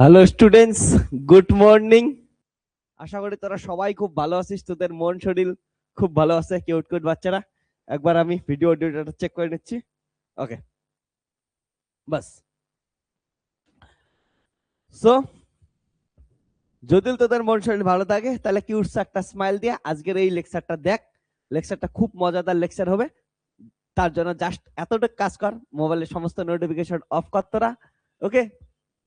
Hello students, good morning. আশা করি তোরা সবাই খুব ভালো আছিস, তোদের মন শরীর খুব ভালো আছে। কিউট কিউট বাচ্চারা, একবার আমি ভিডিও অডিওটা চেক করে নিচ্ছি। ওকে, বাস। সো যদি তোদের মন শরীর ভালো থাকে তাহলে কিউটস একটা স্মাইল দিয়ে আজকের এই লেকচারটা দেখ। লেকচারটা খুব মজাদার লেকচার হবে। তার জন্য জাস্ট এতটুকু কাজ কর, মোবাইলের সমস্ত নোটিফিকেশন অফ কর তোরা। ওকে,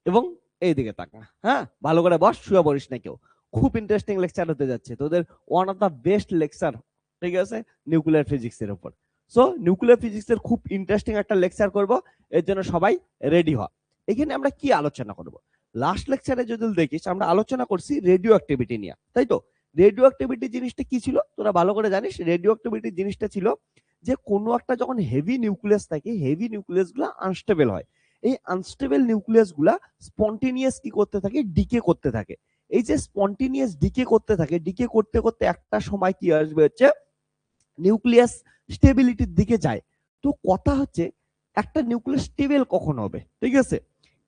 এবং এইদিকে তাকা। হ্যাঁ, ভালো করে বস, শুয়ে পড়িস না কেউ। খুব ইন্টারেস্টিং লেকচার হতে যাচ্ছে তোদের, one of the best lecture. ঠিক আছে, নিউক্লিয়ার ফিজিক্স এর উপর। সো নিউক্লিয়ার ফিজিক্স এর খুব ইন্টারেস্টিং একটা লেকচার করব, এর জন্য সবাই রেডি হ। এখানে আমরা কি আলোচনা করব? লাস্ট লেকচারে যদি দেখিস আমরা আলোচনা করছি রেডিও অ্যাক্টিভিটি নিয়ে, তাই তো? রেডিও অ্যাক্টিভিটি জিনিসটা কি ছিল তোরা ভালো করে জানিস। রেডিও অ্যাক্টিভিটি জিনিসটা ছিল যে কোনো একটা যখন হেভি নিউক্লিয়াস থাকে, হেভি নিউক্লিয়াস গুলো আনস্টেবল হয়। এই আনস্টেবল নিউক্লিয়াস গুলা স্পন্টেনিয়াস কি করতে থাকে, ডিকে করতে থাকে। এই যে স্পন্টেনিয়াস ডিকে করতে থাকে, ডিকে করতে করতে একটা সময় কি আসবে হচ্ছে নিউক্লিয়াস স্টেবিলিটির দিকে যায়। তো কথা হচ্ছে একটা নিউক্লিয়াস স্টেবল কখন হবে, ঠিক আছে?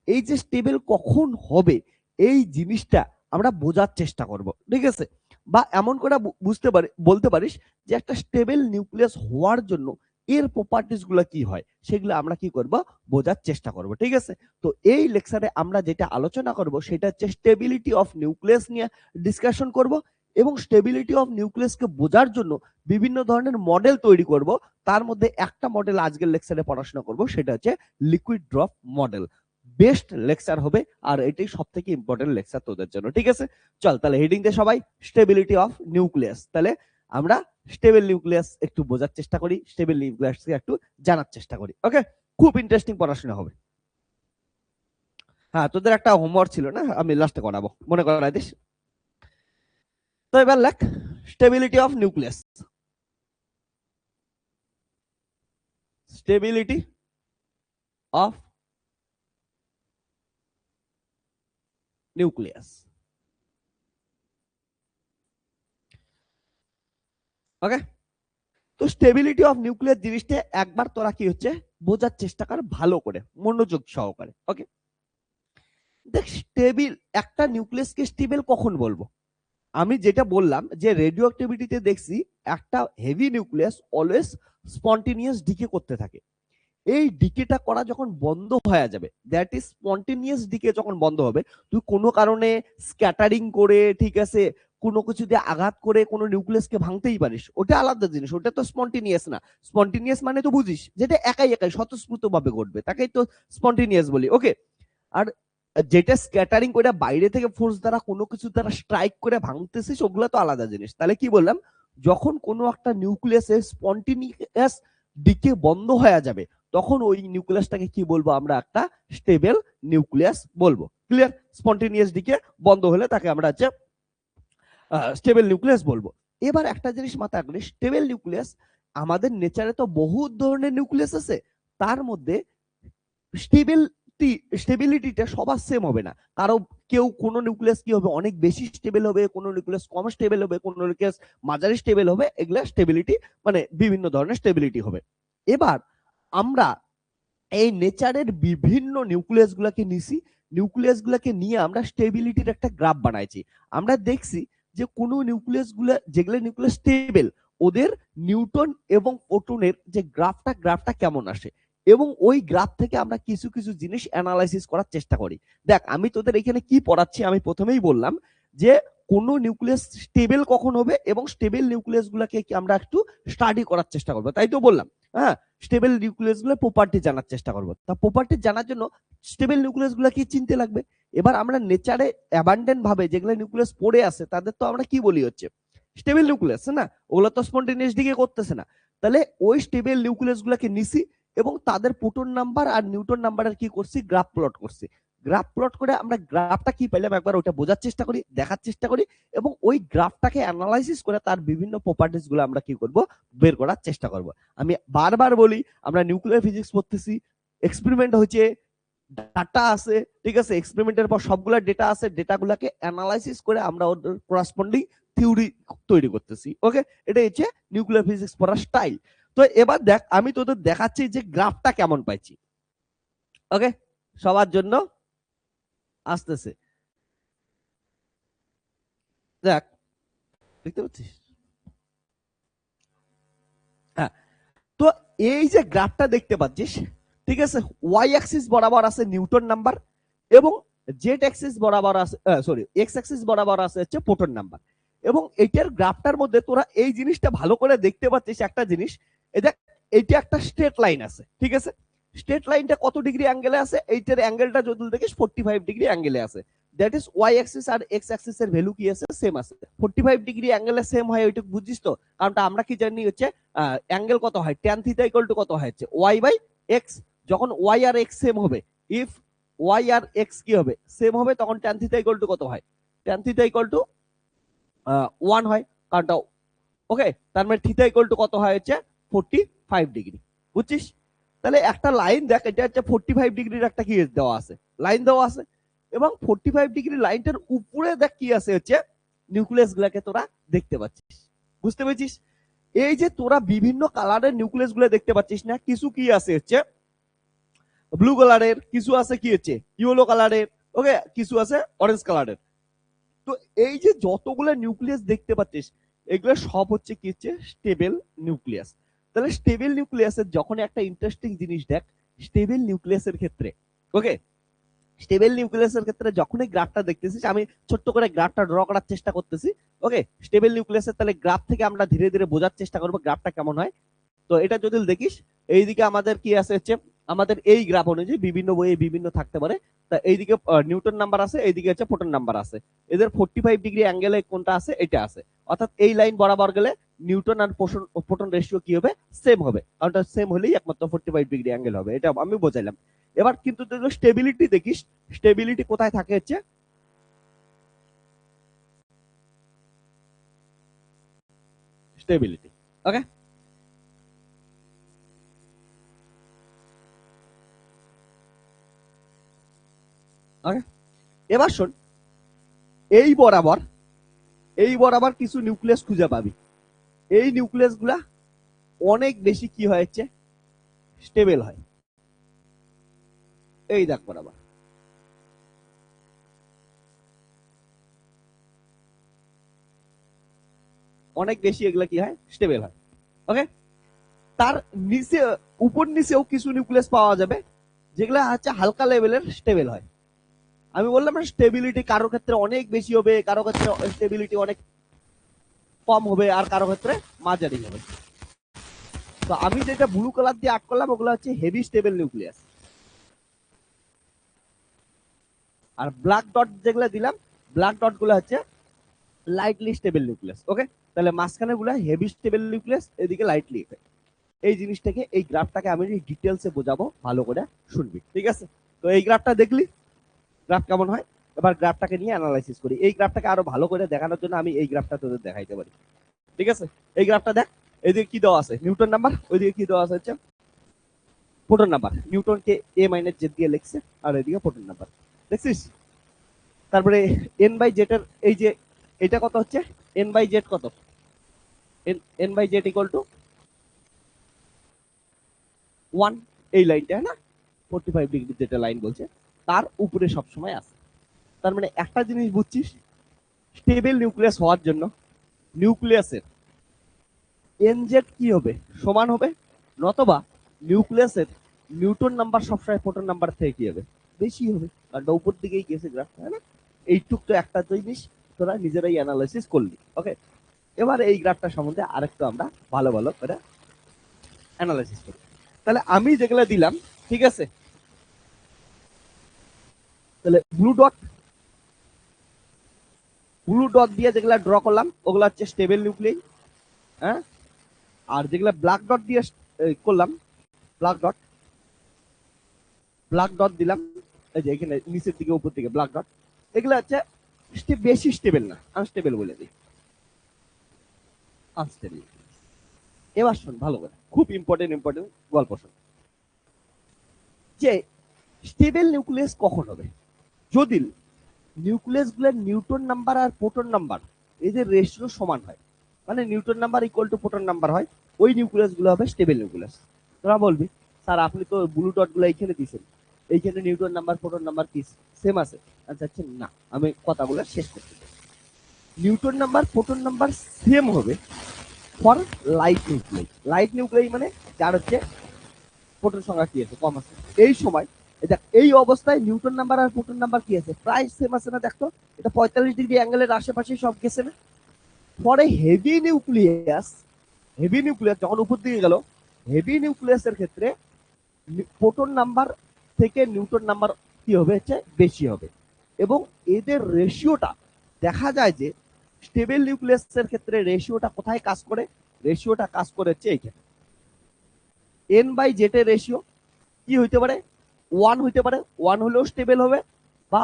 এই যে স্টেবল কখন হবে এই জিনিসটা আমরা বোঝার চেষ্টা করব, ঠিক আছে? বা এমন করে বুঝতে পারি, বলতে পারিস যে একটা স্টেবল নিউক্লিয়াস হওয়ার জন্য এর প্রপার্টিস গুলো কি হয় সেগুলো আমরা কি করব, বোঝার চেষ্টা করব, ঠিক আছে? তো এই লেকচারে আমরা যেটা আলোচনা করব সেটা হচ্ছে স্টেবিলিটি অফ নিউক্লিয়াস নিয়ে ডিসকাশন করব। এবং স্টেবিলিটি অফ নিউক্লিয়াসকে বোঝার জন্য বিভিন্ন ধরনের মডেল তৈরি করব। তার মধ্যে একটা মডেল আজকের লেকচারে পড়াশোনা করব, সেটা হচ্ছে liquid drop model. Best lecture হবে আর এটাই সব থেকে ইম্পর্টেন্ট লেকচার তোদের জন্য, ঠিক আছে? চল তাহলে হেডিং দিয়ে সবাই স্টেবিলিটি অফ নিউক্লিয়াস। তাহলে আমরা স্টেবল নিউক্লিয়াস একটু বোঝার চেষ্টা করি, স্টেবল নিউক্লিয়াসকে একটু জানার চেষ্টা করি। ওকে, খুব ইন্টারেস্টিং পড়াশোনা হবে। হ্যাঁ, তোদের একটা হোমওয়ার্ক ছিল না, আমি লাস্টে করাবো, মনে করাই দিস। তো এবার লেখ stability of nucleus. Stability of nucleus. Okay, তো স্টেবিলিটি অফ নিউক্লিয়াস জিনিসটা একবার তোরা কি হচ্ছে বোঝার চেষ্টা কর ভালো করে, মনোযোগ সহকারে। ওকে, দেখ স্টেবিল একটা নিউক্লিয়াসকে স্টেবল কখন বলবো? আমি যেটা বললাম যে রেডিও অ্যাক্টিভিটিতে দেখছি একটা heavy nucleus always spontaneous decay করতে থাকে। এই ডিকেটা করা যখন বন্ধ হয়ে যাবে, দ্যাট ইজ স্পন্টেনিয়াস ডিকে যখন বন্ধ হবে, তুই কোনো কারণে স্ক্যাটারিং করে, ঠিক আছে, কোনো কিছু দিয়ে আঘাত করে কোনো নিউক্লিয়াসকে ভাঙতেই পারিস, ওটা আলাদা জিনিস, ওটা তো স্পন্টেনিয়াস না। স্পন্টেনিয়াস মানে তো বুঝিস যেটা একাই একাই স্বতঃস্ফূর্ত ভাবে ঘটবে, তাকেই তো স্পন্টেনিয়াস বলি। ওকে, আর যেটা স্ক্যাটারিং করে বাইরে থেকে ফোর্স দ্বারা কোনো কিছু দ্বারা স্ট্রাইক করে ভাঙতেছিস, ওগুলো তো আলাদা জিনিস। তাহলে কি বললাম, যখন কোনো একটা নিউক্লিয়াসের স্পন্টেনিয়াস ডিকে বন্ধ হয়ে যাবে তখন ওই নিউক্লিয়াসটাকে কি বলবো, আমরা একটা স্টেবল নিউক্লিয়াস বলবো। ক্লিয়ার? স্পন্টেনিয়াস ডিকে বন্ধ হলে তাকে আমরা হচ্ছে স্টেবল নিউক্লিয়াস বলবো। এবার একটা জিনিস মাথায় রাখলে, স্টেবল নিউক্লিয়াস আমাদের নেচারে তো বহু ধরনের নিউক্লিয়াস আছে, তার মধ্যে স্টেবিলিটিটা সবার সেম হবে না। কারো কেউ কোনো নিউক্লিয়াস কি হবে অনেক বেশি স্টেবল হবে, কোনো নিউক্লিয়াস কম স্টেবল হবে, কোনো নিউক্লিয়াস মাঝারি স্টেবল হবে। এগুলা স্টেবিলিটি মানে বিভিন্ন ধরনের স্টেবিলিটি হবে। এবার আমরা এই নেচারের বিভিন্ন নিউক্লিয়াস গুলাকে নিছি, নিউক্লিয়াস গুলাকে নিয়ে আমরা স্টেবিলিটির একটা গ্রাফ বানাইছি। আমরা দেখছি যে কোনো নিউক্লিয়াস গুলা যেগুলো নিউক্লিয়াস স্টেবল, ওদের নিউটন এবং প্রোটনের যে গ্রাফটা কেমন আসে, এবং ওই গ্রাফ থেকে আমরা কিছু কিছু জিনিস অ্যানালাইসিস করার চেষ্টা করি। দেখ আমি তোদের এখানে কি পড়াচ্ছি, আমি প্রথমেই বললাম যে কোন নিউক্লিয়াস স্টেবল কখন হবে এবং স্টেবল নিউক্লিয়াস গুলাকে আমরা একটু স্টাডি করার চেষ্টা করবো, তাই তো বললাম। হ্যাঁ, স্টেবল নিউক্লিয়াস গুলোর প্রপার্টি জানার চেষ্টা করবো। তা প্রপার্টি জানার জন্য স্টেবল নিউক্লিয়াস গুলা কি চিনতে লাগবে। এবার আমরা নেচারে অ্যাবান্ডেন্ট ভাবে যেগুলো নিউক্লিয়াস পড়ে আছে তাদের তো আমরা কি বলি হচ্ছে স্টেবল নিউক্লিয়াস, না? ওগুলো তো স্পন্টেনিয়াস ডিকে করতেছে না। তাহলে ওই স্টেবল নিউক্লিয়াস গুলাকে নিছি এবং তাদের প্রোটন নাম্বার আর নিউটন নাম্বারের কি করছি, গ্রাফ প্লট করছি। গ্রাফ প্লট করে আমরা গ্রাফটা কি পেলাম একবার ওটা বোঝার চেষ্টা করি, দেখার চেষ্টা করি, এবং ওই গ্রাফটাকে অ্যানালাইসিস করে তার বিভিন্ন প্রপার্টিস গুলো আমরা কি করব, বের করার চেষ্টা করব। আমি বারবার বলি আমরা নিউক্লিয়ার ফিজিক্স পড়তেছি, এক্সপেরিমেন্ট হচ্ছে, ডাটা আছে, ঠিক আছে, এক্সপেরিমেন্টের পর সবগুলা ডেটা আছে, ডেটাগুলোকে অ্যানালাইসিস করে আমরা ওদের করেসপন্ডিং থিওরি তৈরি করতেছি। ওকে, এটা হচ্ছে নিউক্লিয়ার ফিজিক্স পড়ার স্টাইল। তো এবার দেখ আমি তোদের দেখাচ্ছি যে গ্রাফটা কেমন পাইছি। ওকে, সবার জন্য আসতেছে। দেখ, দেখতে পাচ্ছিস? হ্যাঁ, তো এই যে গ্রাফটা দেখতে পাচ্ছিস, ঠিক আছে, ওয়াই অ্যাক্সিস বরাবর আছে নিউটন নাম্বার এবং জেড অ্যাক্সিস বরাবর আছে, সরি, এক্স অ্যাক্সিস বরাবর আছে হচ্ছে প্রোটন নাম্বার। এবং এটার গ্রাফটার মধ্যে তোরা এই জিনিসটা ভালো করে দেখতে পাচ্ছিস একটা জিনিস, এই দেখ, এইটা একটা স্ট্রেট লাইন আছে, ঠিক আছে? স্ট্রেট লাইনটা কত ডিগ্রি অ্যাঙ্গেলে আছে? এইটার অ্যাঙ্গেলটা যদি দেখিস 45 ডিগ্রি অ্যাঙ্গেলে আছে। দ্যাট ইজ ওয়াই অ্যাক্সিস আর এক্স অ্যাক্সিস এর ভ্যালু কি আছে? সেম আছে। 45 ডিগ্রি অ্যাঙ্গেলে সেম হয়, ওইটুকু বুঝিস তো? কারণটা আমরা কি জানি হচ্ছে অ্যাঙ্গেল কত হয়, ট্যান থিটা ইকুয়াল টু কত হচ্ছে, ওয়াই বাই এক্স। যখন ওয়াই আর এক্স সেম হবে, ইফ ওয়াই আর এক্স কি হবে, সেম হবে, তখন ট্যান থিটা ইকুয়াল টু কত হয়? ট্যান থিটা ইকুয়াল টু 1 হয়, কারণটা ওকে। তার মানে থিটা ইকুয়াল টু কত হয় হচ্ছে 45 ডিগ্রি। বুঝছিস? তাহলে একটা লাইন দেখ, এটা হচ্ছে 45 ডিগ্রির একটা কি দেওয়া আছে, লাইন দেওয়া আছে, এবং 45 ডিগ্রি লাইনটার উপরে দেখ কি আছে হচ্ছে নিউক্লিয়াস গুলাকে তোরা দেখতে পাচ্ছিস। বুঝতে পেরেছিস? এই যে তোরা বিভিন্ন কালারের নিউক্লিয়াস গুলো দেখতে পাচ্ছিস না, কিছু কি আছে হচ্ছে ব্লু কালারের, কিছু আছে কি হচ্ছে ইয়েলো কালারের, ওকে, কিছু আছে অরেঞ্জ কালারের। তো এই যে যতগুলো নিউক্লিয়াস দেখতে পাচ্ছিস, এগুলো সব হচ্ছে কি হচ্ছে স্টেবল নিউক্লিয়াস। তাহলে স্টেবল নিউক্লিয়াসের যখন একটা ইন্টারেস্টিং জিনিস দেখ, স্টেবল নিউক্লিয়াসের ক্ষেত্রে, ওকে, স্টেবল নিউক্লিয়াসের ক্ষেত্রে যখনই গ্রাফটা দেখতেছিস, আমি ছোট্ট করে গ্রাফটা ড্র করার চেষ্টা করতেছি, ওকে, স্টেবল নিউক্লিয়াসের, তাহলে গ্রাফ থেকে আমরা ধীরে ধীরে বোঝার চেষ্টা করবো গ্রাফটা কেমন হয়। তো এটা যদি দেখিস, এইদিকে আমাদের কি আছে হচ্ছে, আমাদের এই গ্রাফ অনুযায়ী বিভিন্ন বইয়ে বিভিন্ন থাকতে পারে, তা এইদিকে নিউটন নাম্বার আছে, এইদিকে হচ্ছে প্রোটন নাম্বার আছে। এদের 45 ডিগ্রি অ্যাঙ্গেলে কোনটা আছে, এটা আছে। অর্থাৎ এই লাইন বরাবর গেলে নিউটন আর প্রোটন রেশিও কি হবে, সেম হবে, কারণ সেম হলেই একমাত্র 45 ডিগ্রি অ্যাঙ্গেল হবে, এটা আমি বোঝাইলাম। এবার কিন্তু স্টেবিলিটি দেখিস, স্টেবিলিটি কোথায় থাকে হচ্ছে স্টেবিলিটি, ওকে। ওকে, এবার শোন, এই বরাবর, এই বরাবর কিছু নিউক্লিয়াস খুঁজে পাবি। এই নিউক্লিয়াস গুলা অনেক বেশি কি হয়েছে, স্টেবল হয়। এই দেখ বরাবর অনেক বেশি এগুলা কি হয়, স্টেবল হয়, ওকে। তার নিচে, উপর নিচেও কিছু নিউক্লিয়াস পাওয়া যাবে যেগুলা হচ্ছে হালকা লেভেলের স্টেবল হয়। আমি বললাম স্টেবিলিটি কারোর ক্ষেত্রে অনেক বেশি হবে, কারো ক্ষেত্রে স্টেবিলিটি অনেক কম হবে, আর কারো ক্ষেত্রে মাঝারি হবে। তো আমি যেটা ব্লু কালার দিয়ে আর্ট করলাম, ওগুলো হচ্ছে হেভি স্টেবল নিউক্লিয়াস। আর ব্ল্যাক ডট যেগুলো দিলাম, ব্ল্যাক ডট গুলো হচ্ছে লাইটলি স্টেবল নিউক্লিয়াস, ওকে। তাহলে মাঝখানে গুলো হেভি স্টেবল নিউক্লিয়াস, এদিকে লাইটলি। এই জিনিসটাকে, এই গ্রাফটাকে আমি ডিটেলসে বোঝাবো, ভালো করে শুনবি, ঠিক আছে? তো এই গ্রাফটা দেখলি, গ্রাফ কেমন হয়? এবার গ্রাফটাকে নিয়ে অ্যানালাইসিস করি। এই গ্রাফটাকে আরো ভালো করে দেখানোর জন্য আমি এই গ্রাফটা তোদের দেখাইতে পারি, ঠিক আছে? এই গ্রাফটা দেখ, এইদিকে কি দেওয়া আছে, নিউটন নাম্বার, ওইদিকে কি দেওয়া আছে হচ্ছে প্রোটন নাম্বার। নিউটনকে এ মাইনাস জেড দিয়ে লিখছে, আর এদিকে প্রোটন নাম্বার, দেখছিস? তারপরে এন বাই জেড এর এই যে এটা কত হচ্ছে, এন বাই জেড কত, N by Z equal to 1, এই লাইনটা না 45 ডিগ্রি যেটা লাইন বলছে, তার উপরে সবসময় আছে। তার মানে একটা জিনিস বুঝছিস, স্টেবল নিউক্লিয়াস হওয়ার জন্য নিউক্লিয়াসের এনজেড কি হবে, সমান হবে, নতবা নিউক্লিয়াসের নিউটন নাম্বার সবসময় প্রোটন নাম্বার থেকে কি হবে, বেশি হবে, কারণ উপর দিকেই গেছে গ্রাফ, তাই না? এইটুক তো একটা জিনিস তোরা নিজেরাই অ্যানালাইসিস করলি, ওকে। এবার এই গ্রাফটা সম্বন্ধে আরেকটু আমরা ভালো ভালো করে অ্যানালাইসিস করি। তাহলে আমি যেগুলো দিলাম, ঠিক আছে, তাহলে ব্লু ডট দিয়ে যেগুলা ড্র করলাম, ওগুলো হচ্ছে স্টেবল নিউক্লিয়াই, হ্যাঁ। আর যেগুলা ব্ল্যাক ডট দিয়ে করলাম, ব্ল্যাক ডট, ব্ল্যাক ডট দিলাম, এই যে এখানে নিচের দিকে উপর দিকে ব্ল্যাক ডট, এগুলো হচ্ছে বেশি স্টেবল না, আনস্টেবল বলে দিই, আনস্টেবল। এবার শোন ভালো করে, খুব ইম্পর্টেন্ট গল্প শোন, যে স্টেবল নিউক্লিয়াস কখন হবে, যদি নিউক্লিয়াস গুলোর নিউটন নাম্বার আর প্রোটন নাম্বার এই যে রেশিও সমান হয়, মানে Newton number equal to proton number হয়, ওই নিউক্লিয়াস গুলো হবে স্টেবল নিউক্লিয়াস। তোরা বলবি, স্যার আপনি তো ব্লু ডট গুলো এখানে দিয়েছেন, এইখানে নিউটন নাম্বার প্রোটন নাম্বার কি সেম আছে? আচ্ছা আচ্ছা না, আমি কথাগুলো শেষ করতে চাই। Neutron number proton number same হবে for light nuclei. Light nuclei মানে যার হচ্ছে প্রোটন সংখ্যা কি আছে, কম আছে। এই সময় এই অবস্থায় নিউটন নাম্বার আর প্রোটন নাম্বার কি আছে, প্রায় সেম আছে না? দেখতো এটা 45 ডিগ্রি অ্যাঙ্গেলের আশেপাশে সব গেছে না? পরে হেভি নিউক্লিয়াস, যখন উপর দিকে গেল, হেভি নিউক্লিয়াসের ক্ষেত্রে প্রোটন নাম্বার থেকে নিউটন নাম্বার কি হবে, হচ্ছে বেশি হবে। এবং এদের রেশিওটা দেখা যায় যে স্টেবল নিউক্লিয়াসের ক্ষেত্রে রেশিওটা কোথায় কাজ করে? রেশিওটা কাজ করে হচ্ছে এইখানে এন বাই জেড এর রেশিও কি হইতে পারে? 1 হইতে পারে। 1 হলেও স্টেবল হবে, বা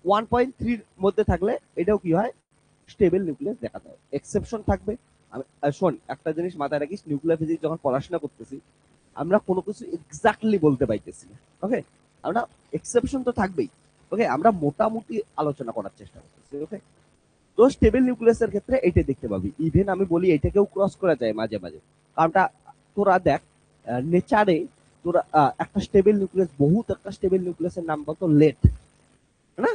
1.3 মধ্যে থাকলে এটাও কি হয়, স্টেবল নিউক্লিয়াস দেখা যায়। এক্সেপশন থাকবে। শোন, একটা জিনিস মাথায় রাখিস, নিউক্লিয়ার ফিজিক্স যখন পড়াশোনা করতেছি আমরা কোনো কিছু এক্স্যাক্টলি বলতে পাইতেছি না, ওকে? আমরা এক্সেপশন তো থাকবেই, ওকে? আমরা মোটামুটি আলোচনা করার চেষ্টা করতেছি, ওকে? তো স্টেবল নিউক্লিয়াসের ক্ষেত্রে এইটা দেখতে পাবি। ইভেন আমি বলি এটাকেও ক্রস করা যায় মাঝে মাঝে। কারণটা তোরা দেখ, নেচারে তোরা একটা স্টেবল নিউক্লিয়াস, বহুত একটা স্টেবল নিউক্লিয়াসের নাম বলতো লেট, না?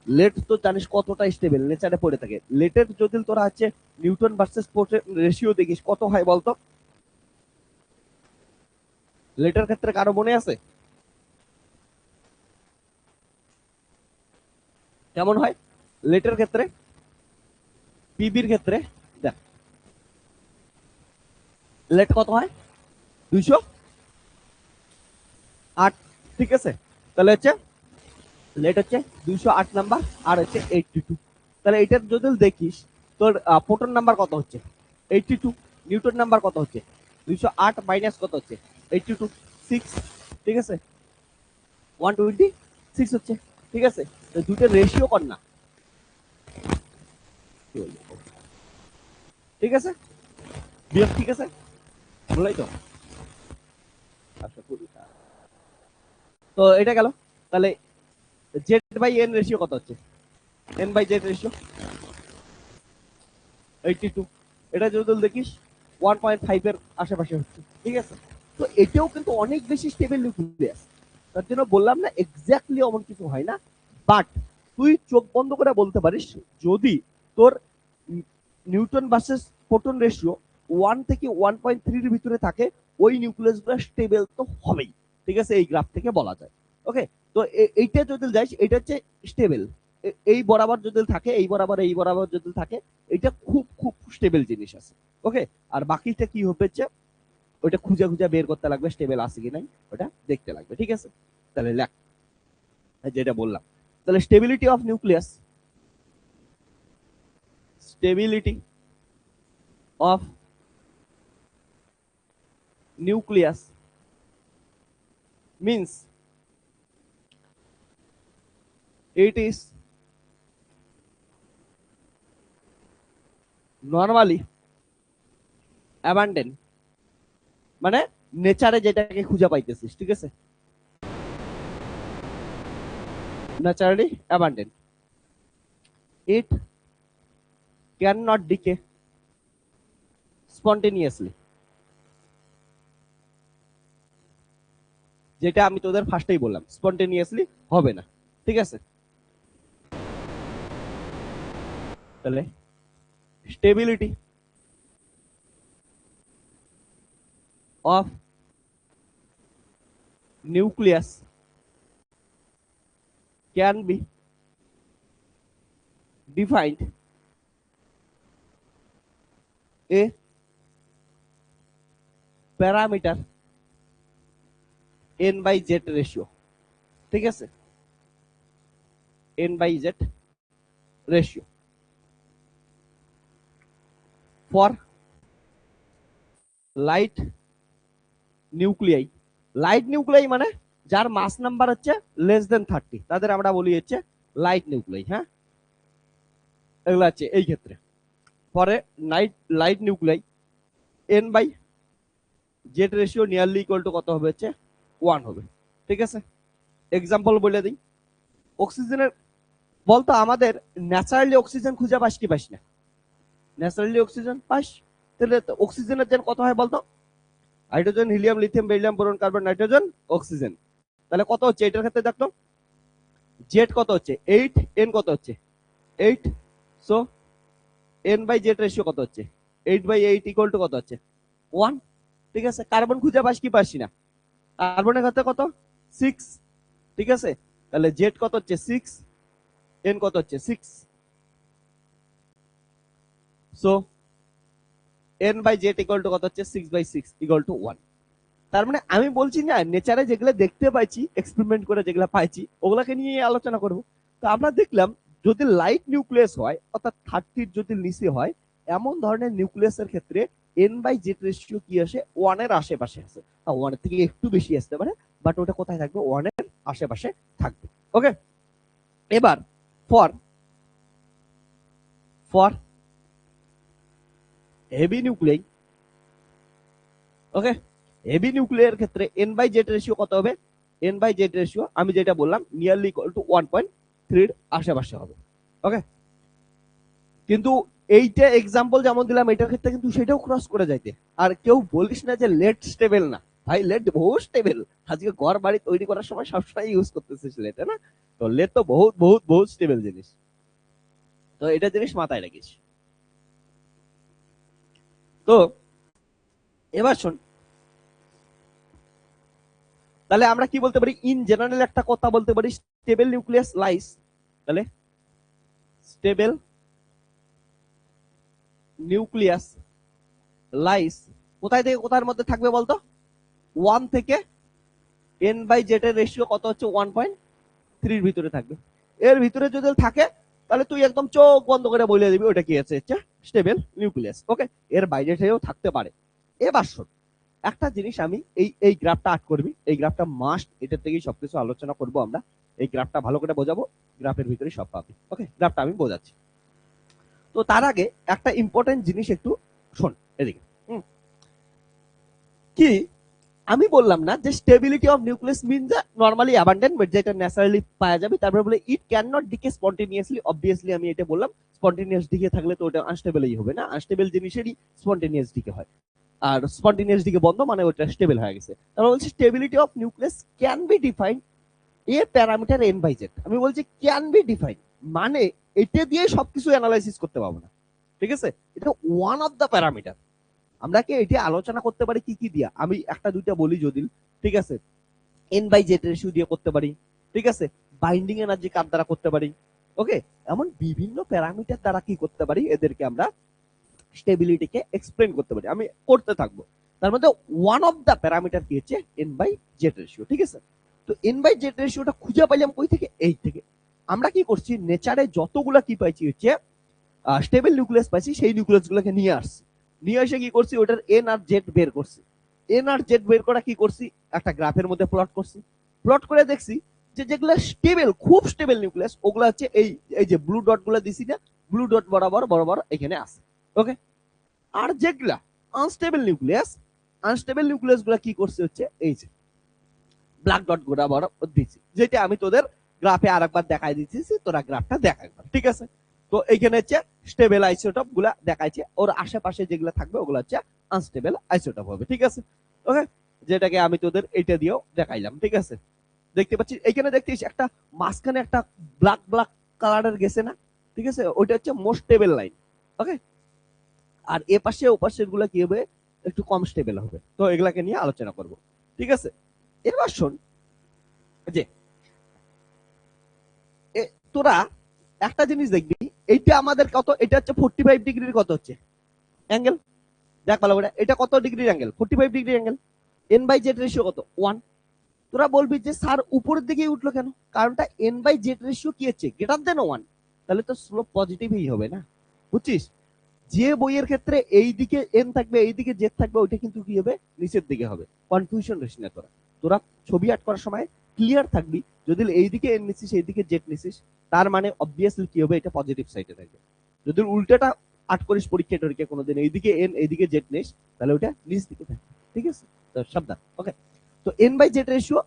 লেট তো জানিস কতটা স্টেবল, নেচারে পড়ে থাকে। লেটের যদি তোরা হচ্ছে নিউটন ভার্সেস প্রোটন রেশিও দেখিস কত হয় বলতো? লেটের ক্ষেত্রে কারো মনে আছে কেমন হয়? লেটের ক্ষেত্রে, পিবির ক্ষেত্রে দেখ লেট কত হয়, 208, ঠিক আছে? তাহলে হচ্ছে লেট হচ্ছে 208 নাম্বার, আর হচ্ছে 82। তাহলে এটার যদি দেখিস তোর প্রোটন নাম্বার কত হচ্ছে, 82। নিউটন নাম্বার কত হচ্ছে, 208 মাইনাস কত হচ্ছে, 82, 6, ঠিক আছে? 126 হচ্ছে, ঠিক আছে? তো দুটোর রেশিও কর না, ঠিক আছে? বিয়োগ, ঠিক আছে? বলাই তো। আচ্ছা, তো এটা গেল। তাহলে জেড বাই এন রেশিও কত হচ্ছে, এন বাই জেড রেশিও 82। এটা যদি দেখিস 1.5 এর আশেপাশে হচ্ছে, ঠিক আছে? তো এটাও কিন্তু অনেক বেশি স্টেবল নিউক্লিয়াস। তার জন্য বললাম না এক্স্যাক্টলি অমন কিছু হয় না, বাট তুই চোখ বন্ধ করে বলতে পারিস যদি তোর নিউটন ভার্সেস প্রোটন রেশিও 1 থেকে 1.3 এর ভিতরে থাকে, ওই নিউক্লিয়াস গুলো স্টেবল তো হবেই, ঠিক আছে? এই গ্রাফ থেকে বলা যায়, ওকে? তো এইটা যদি যাইস, এটা হচ্ছে স্টেবল। এই বরাবর যদি থাকে, এই বরাবর যদি থাকে, এটা খুব খুব স্টেবল জিনিস আছে, ওকে? আর বাকিটা কি হচ্ছে, ওটা খুঁজে খুঁজে বের করতে লাগবে, স্টেবল আছে কি নাই ওটা দেখতে লাগবে, ঠিক আছে? তাহলে লেখ যেটা বললাম, তাহলে stability of nucleus, stability of nucleus means it is normally abundant, মানে নেচারে যেটাকে খুঁজে পাইতেছিস, ঠিক আছে? Naturally abundant, it cannot decay spontaneously, যেটা আমি তোদের ফার্স্টেই বললাম, স্পন্টেনিয়াসলি হবে না, ঠিক আছে? তাহলে stability of nucleus can be defined a parameter N by Z ratio, ঠিক আছে? N by Z ratio for light nuclei. Light nuclei মানে যার মাস নাম্বার হচ্ছে লেস দেন 30, তাদের আমরা বলি হচ্ছে লাইট নিউক্লিয়াই, হ্যাঁ? এগুলো হচ্ছে এই ক্ষেত্রে। পরে light nuclei N by Z ratio nearly equal to কত হবে, হচ্ছে 1 হবে, ঠিক আছে? এক্সাম্পল বলে দিই, অক্সিজেনের, বলতো আমাদের ন্যাচারালি অক্সিজেন খুঁজে পাস কি পাস না? Naturally oxygen pass. তাহলে অক্সিজেনের জেন কত হয় বলতো? Hydrogen, helium, lithium, beryllium, boron, carbon, nitrogen, oxygen. তাহলে কত হচ্ছে এটার ক্ষেত্রে দেখো, জেড কত হচ্ছে 8, এন কত হচ্ছে 8, so N by Z ratio কত হচ্ছে 8/8 ইকুয়াল টু কত হচ্ছে 1। ঠিক আছে, কার্বন খুঁজে পাস কি পাসি না, কার্বনের ক্ষেত্রে কত 6। ঠিক আছে, তাহলে জেড কত হচ্ছে 6, এন কত হচ্ছে 6, so N by Z equal to কত হচ্ছে 6/6 ইকুয়াল টু 1। তার মানে আমি বলছি না নেচারে যেগুলো দেখতে পাইছি এক্সপেরিমেন্ট করে যেগুলো পাইছি ওগুলাকে নিয়ে আলোচনা করব। তো আমরা দেখলাম যদি লাইট নিউক্লিয়াস হয় অর্থাৎ 30 যদি নিচে হয় এমন ধরনের নিউক্লিয়াসের ক্ষেত্রে এন বাই জেড রেশিও কি আসে 1 এর আশেপাশে আছে, 1 এর থেকে একটু বেশি আসতে পারে, বাট ওটা কোথায় থাকবে 1 এর আশেপাশে থাকবে। ওকে, এবার for for heavy nuclei, okay, heavy nuclear ক্ষেত্রে এন বাই জেড রেশিও কত হবে, এন বাই জেড রেশিও আমি যেটা বললাম নিয়ারলি ইকুয়াল টু 1.3 আশেপাশে হবে। ওকে, কিন্তু এইটা এক্সাম্পল যেমন দিলাম এটার ক্ষেত্রে কিন্তু সেটাও ক্রস করে যাইতে, আর কেউ বলিস না যে লেট স্টেবল না, ভাই লেট বহুত স্টেবল, আজকে ঘর বাড়ি তৈরি করার সময় সবসময় ইউজ করতেছিস লেট, না? তো লেট তো বহুত বহুত বহুত স্টেবল জিনিস, তো এটা জিনিস মাথায় রাখিস। তো এবার শোন, তাহলে আমরা কি বলতে পারি ইন জেনারেল একটা কথা বলতে পারি স্টেবল নিউক্লিয়াস লাইস, তাহলে স্টেবল নিউক্লিয়াস লাইস কোথায় থেকে কোথার মধ্যে থাকবে বলতো, 1 থেকে এন বাই জেড এর রেশিও কত হচ্ছে 1.3 ভিতরে থাকবে। এর ভিতরে যদি থাকে তাহলে তুই একদম চোখ বন্ধ করে বলে দিবি ওটা কি আছে স্টেবল নিউক্লিয়াস। ওকে, এর বাইরে থেকেও থাকতে পারে। এবার শোন, একটা জিনিস আমি এই এই গ্রাফটা আট করবি, এই গ্রাফটা মাস্ট, এটার থেকেই সবকিছু আলোচনা করব আমরা। এই গ্রাফটা ভালো করে বোঝাবো, গ্রাফের ভিতরে সব পাবি। ওকে, গ্রাফটা আমি বোঝাচ্ছি। তো তার আগে একটা ইম্পর্টেন্ট জিনিস একটু শোন এদিকে, কি আমি বললাম না যে স্টেবিলিটি অফ নিউক্লিয়াস মিন যে নরমালি অ্যাবান্ডেন্ট যেটা ন্যাচারালি পাওয়া যাবে, তারপরে বলে it can not decay spontaneously. Obviously আমি এটা বললাম স্পন্টেনিয়াস ডিকে থাকলে তো ওটা আনস্টেবলই হবে না, আনস্টেবল জিনিসেরই স্পন্টেনিয়াস ডিকে হয়, আর স্পন্টেনিয়াস দিকে বন্ধ মানে ওটা স্টেবল হয়ে গেছে। তারপর বলছি stability of nucleus can be defined a parameter N by Z. আমি বলছি ক্যান বি ডিফাইন্ড মানে এটা দিয়ে সবকিছু অ্যানালাইসিস করতে পারবো না, ঠিক আছে, এটা ওয়ান অফ দ্য প্যারামিটার। আমরা কি এটা আলোচনা করতে পারি কি কি দিয়া, আমি একটা দুইটা বলি যদি, ঠিক আছে, এন বাই জেড রেশিও দিয়ে করতে পারি, ঠিক আছে, বাইন্ডিং এনার্জি কার দ্বারা করতে পারি, ওকে, এমন বিভিন্ন প্যারামিটার দ্বারা কি করতে পারি এদেরকে আমরা স্টেবিলিটিকে এক্সপ্লেন করতে পারি, আমি করতে থাকবো। তার মধ্যে ওয়ান অফ দ্য প্যারামিটার কি হচ্ছে এন বাই জেড রেশিও, ঠিক আছে। তো এন বাই জেড রেশিওটা খুঁজে পাইলাম কই থেকে, এই থেকে। আমরা কি করছি নেচারে যতগুলা কি পাইছি হচ্ছে স্টেবল নিউক্লিয়াস পাইছি, সেই নিউক্লিয়াস গুলোকে নিয়ে আসছি, নিয়ে এসে কি করছি ওটার এন আর জেড বের করছি, এন আর জেড বের করা কি করছি একটা গ্রাফের মধ্যে প্লট করছি, প্লট করে দেখছি যে যেগুলো স্টেবল খুব স্টেবল নিউক্লিয়াস ওগুলো হচ্ছে এই এই যে ব্লু ডট গুলো দিছি না, ব্লু ডট বরাবর বরাবর এখানে আছে। ওকে, আর যেগুলা আনস্টেবল নিউক্লিয়াস, আনস্টেবল নিউক্লিয়াস গুলা কি করছে হচ্ছে এই যে ব্ল্যাক ডট বরাবর দিচ্ছি, যেটা আমি তোদের গ্রাফে আরেকবার দেখাই দিচ্ছি, তোরা গ্রাফটা দেখা একবার, ঠিক আছে। তো এইখানে হচ্ছে স্টেবল আইসোটপ গুলা দেখাইছে, ওর আশেপাশে যেগুলো থাকবে ওগুলো হচ্ছে আনস্টেবল আইসোটপ হবে, ঠিক আছে। ওকে, যেটাকে আমি তোদের এইটা দিয়েও দেখাইলাম, ঠিক আছে। দেখতে পাচ্ছিস এইখানে দেখছিস একটা মাঝখানে একটা ব্ল্যাক ব্ল্যাক কালারের গেছে না, ঠিক আছে, ওইটা হচ্ছে মোস্ট স্টেবল লাইন। ওকে, আর এ পাশে ও পাশের গুলা কি হবে একটু কম স্টেবল হবে, তো এগুলাকে নিয়ে আলোচনা করব, ঠিক আছে। এবার শোন যে তোরা একটা জিনিস দেখবি, এইটা আমাদের কত, এটা হচ্ছে 45 ডিগ্রির কত হচ্ছে অ্যাঙ্গেল, দেখ ভালো করে এটা কত ডিগ্রির angle, 45 degree angle, N by Z ratio কত 1। তোরা বলবি যে স্যার উপরের দিকে উঠলো কেন, কারণটা এন বাই জেড রেশিও কি হচ্ছে গ্রেটার দেন 1, তাহলে তো স্লোপ পজিটিভই হবে না, বুঝছিস। যে বইয়ের ক্ষেত্রে এই দিকে এন থাকবে এই দিকে জেড থাকবে ওইটা কিন্তু কি হবে নিচের দিকে হবে, কনফিউশন রয়েছে না তোরা, তোরা ছবি আর্ট করার সময় ক্লিয়ার থাকবি, যদি এইদিকে এন নিছিস এইদিকে জেড নিছিস তার মানে অবভিয়াসলি কি হবে এটা পজিটিভ সাইডে থাকবে, যদি উল্টাটা আর্ট করিস পরীক্ষা টরীক্ষা কোনোদিন এইদিকে এন এইদিকে জেড নিস তাহলে ওটা নিচ দিকে থাকবে, ঠিক আছে, তো সাবধান। ওকে, তো এন বাই জেড রেশিও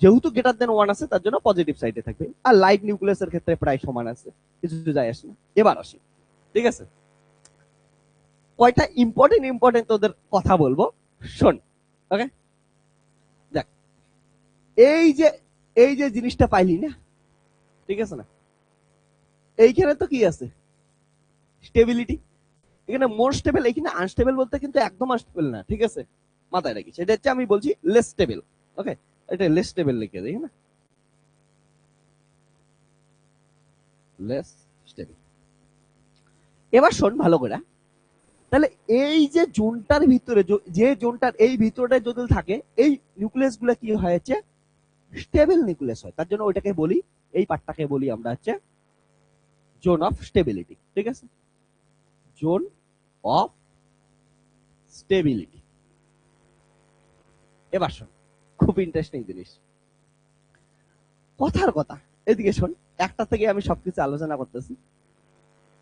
যেহেতু গ্রেটার দেন 1 আছে তার জন্য পজিটিভ সাইডে থাকবে, আর লাইট নিউক্লিয়াসের ক্ষেত্রে প্রায় সমান আছে, কিছু যায় আসে না। এবার আসি, ঠিক আছে, কয়টা ইম্পর্টেন্ট তোদের কথা বলবো শোন। ওকে, দেখ এই যে এই যে জিনিসটা পাইলি না, ঠিক আছে না, এইখানে তো কি আছে, স্টেবিলিটি। এখানে মোর স্টেবল, এখানে আনস্টেবল বলতে কিন্তু একদম আনস্টেবল না, ঠিক আছে, মাথায় রাখিস। এটা হচ্ছে আমি বলছি লেস স্টেবল। ওকে, এটা লেস স্টেবল লিখে দিই না, লেস স্টেবল। এবার শোন ভালো করে, তাহলে এই যে জোনটার ভিতরে, যে জোনটার এই ভিতরটা যদি থাকে, এই নিউক্লিয়াস গুলো কি হয়েছে, স্টেবল নিউক্লিয়াস হয়। তার জন্য ওইটাকে বলি, এই পার্টটাকে বলি আমরা হচ্ছে জোন অফ স্টেবিলিটি, ঠিক আছে, জোন অফ স্টেবিলিটি। এবার শোন, খুব ইন্টারেস্টিং জিনিস, কথার কথা, এদিকে শোন, একটা থেকে আমি সবকিছু আলোচনা করতেছি।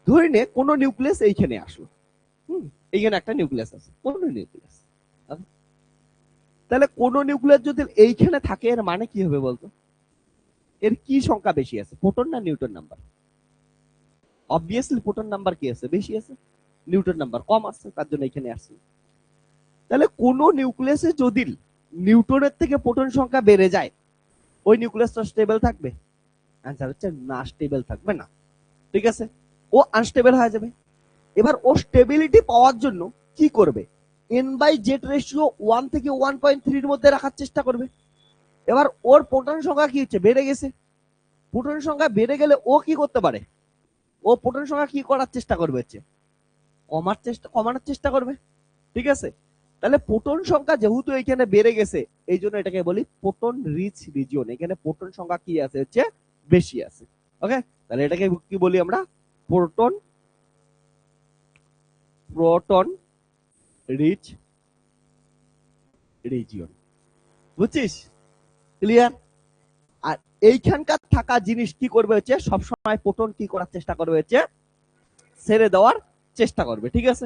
ধরে নে কোন নিউক্লিয়াস এইখানে আসলো, এইখানে একটা নিউক্লিয়াস আছে, কোন নিউক্লিয়াস, তাহলে কোন নিউক্লিয়াস যদি এইখানে থাকে, এর মানে কি হবে বলতো, এর কি সংখ্যা বেশি আছে, প্রোটন না Newton number? Obviously proton number কি আছে, বেশি আছে, নিউটন নাম্বার কম আছে, তার জন্য এখানে আসছে। তাহলে কোন নিউক্লিয়াসে যদি নিউটনের থেকে প্রোটন সংখ্যা বেড়ে যায়, ওই নিউক্লিয়াসটা স্টেবল থাকবে? অ্যান্সার হচ্ছে না, স্টেবল থাকবে না, ঠিক আছে, ও আনস্টেবল হয়ে যাবে। এবার ও স্টেবিলিটি পাওয়ার জন্য কি করবে, n/z রেশিও 1 থেকে 1.3 এর মধ্যে রাখার চেষ্টা করবে। এবার ওর প্রোটন সংখ্যা কি হচ্ছে, বেড়ে গেছে। প্রোটন সংখ্যা বেড়ে গেলে ও কি করতে পারে, ও প্রোটন সংখ্যা কি করার চেষ্টা করবে হচ্ছে, কমানোর চেষ্টা করবে, ঠিক আছে। তাহলে প্রোটন সংখ্যা যেহেতু এখানে বেড়ে গেছে, এই জন্য এটাকে বলি প্রোটন রিচ রিজিয়ন। এখানে প্রোটন সংখ্যা কি আছে হচ্ছে, বেশি আছে। ওকে, তাহলে এটাকে কি বলি আমরা, প্রোটন প্রোটন রিচ রিজিয়ন। বুঝছিস, ক্লিয়ার? আর এইখানকার থাকা জিনিস কি করবে হচ্ছে, সবসময় প্রোটন কি করার চেষ্টা করবে হচ্ছে, ছেড়ে দেওয়ার চেষ্টা করবে, ঠিক আছে।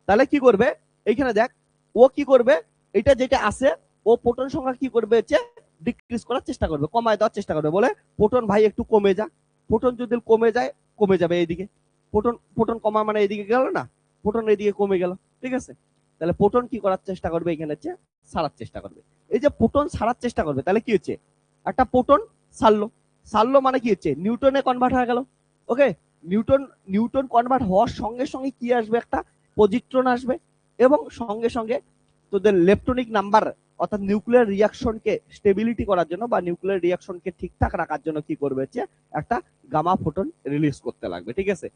তাহলে কি করবে, এইখানে দেখ, ও কি করবে, এটা যেটা আছে, ও প্রোটন সংখ্যা কি করবে হচ্ছে, ডিক্রিজ করার চেষ্টা করবে, কমায় দেওয়ার চেষ্টা করবে, বলে প্রোটন ভাই একটু কমে যা। প্রোটন যদি কমে যায়, কমে যাবে এইদিকে, প্রোটন প্রোটন কমা মানে এইদিকে গেল না, প্রোটন এইদিকে কমে গেল, ঠিক আছে। তাহলে প্রোটন কি করার চেষ্টা করবে, এখানে হচ্ছে ছাড়ার চেষ্টা করবে। এই যে প্রোটন ছাড়ার চেষ্টা করবে, তাহলে কি হচ্ছে, একটা প্রোটন ছাড়লো, ছাড়লো মানে কি হচ্ছে, নিউটনে কনভার্ট হয়ে গেল। ওকে, নিউটন নিউটন কনভার্ট হওয়ার সঙ্গে সঙ্গে কি আসবে, একটা পজিট্রন আসবে, এবং সঙ্গে সঙ্গে তোদের লেপটনিক নাম্বার, অর্থাৎ নিউক্লিয়ার রিয়াকশনকে স্টেবিলিটি করার জন্য বা নিউক্লিয়ার রিয়াকশনকে ঠিকঠাক রাখার জন্য কি করবে হচ্ছে, একটা গামা ফোটন রিলিজ করতে লাগবে, ঠিক আছে।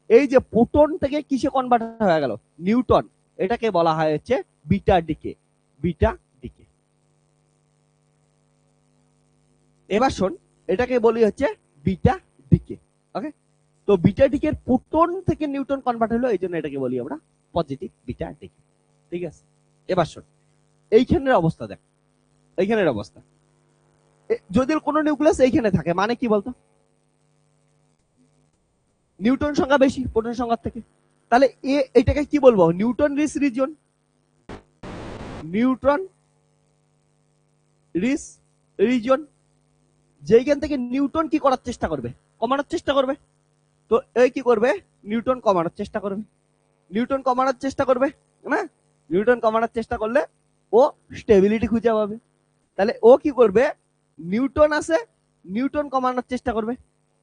এই যে প্রোটন থেকে কিসে কনভার্ট হয়ে গেল, নিউটন, এটাকে বলা হয় হচ্ছে বিটা ডিকে, বিটা ডিকে। এবার শোন, এটাকে বলি হচ্ছে বিটা ডিকে। ওকে, তো বিটা ডিকের প্রোটন থেকে নিউটন কনভার্ট হলো, এই জন্য এটাকে বলি আমরা পজিটিভ বিটা ডিকে, ঠিক আছে। এবার শোন, এইখানের অবস্থা দেখ, এইখানের অবস্থা, যদি কোনো নিউক্লিয়াস এইখানে থাকে, মানে কি বলতো, নিউটন সংখ্যা বেশি প্রোটন সংখ্যার থেকে। তাহলে এটাকে কি বলবো, neutron rich region, neutron rich region. যেইখান থেকে নিউটন কি করার চেষ্টা করবে, কমানোর চেষ্টা করবে। তো এই কি করবে, নিউটন কমানোর চেষ্টা করবে, নিউটন কমানোর চেষ্টা করবে না, নিউটন কমানোর চেষ্টা করলে ও স্টেবিলিটি খুঁজে পাবে। তাহলে ও কি করবে, নিউটন আছে, নিউটন কমানোর চেষ্টা করবে।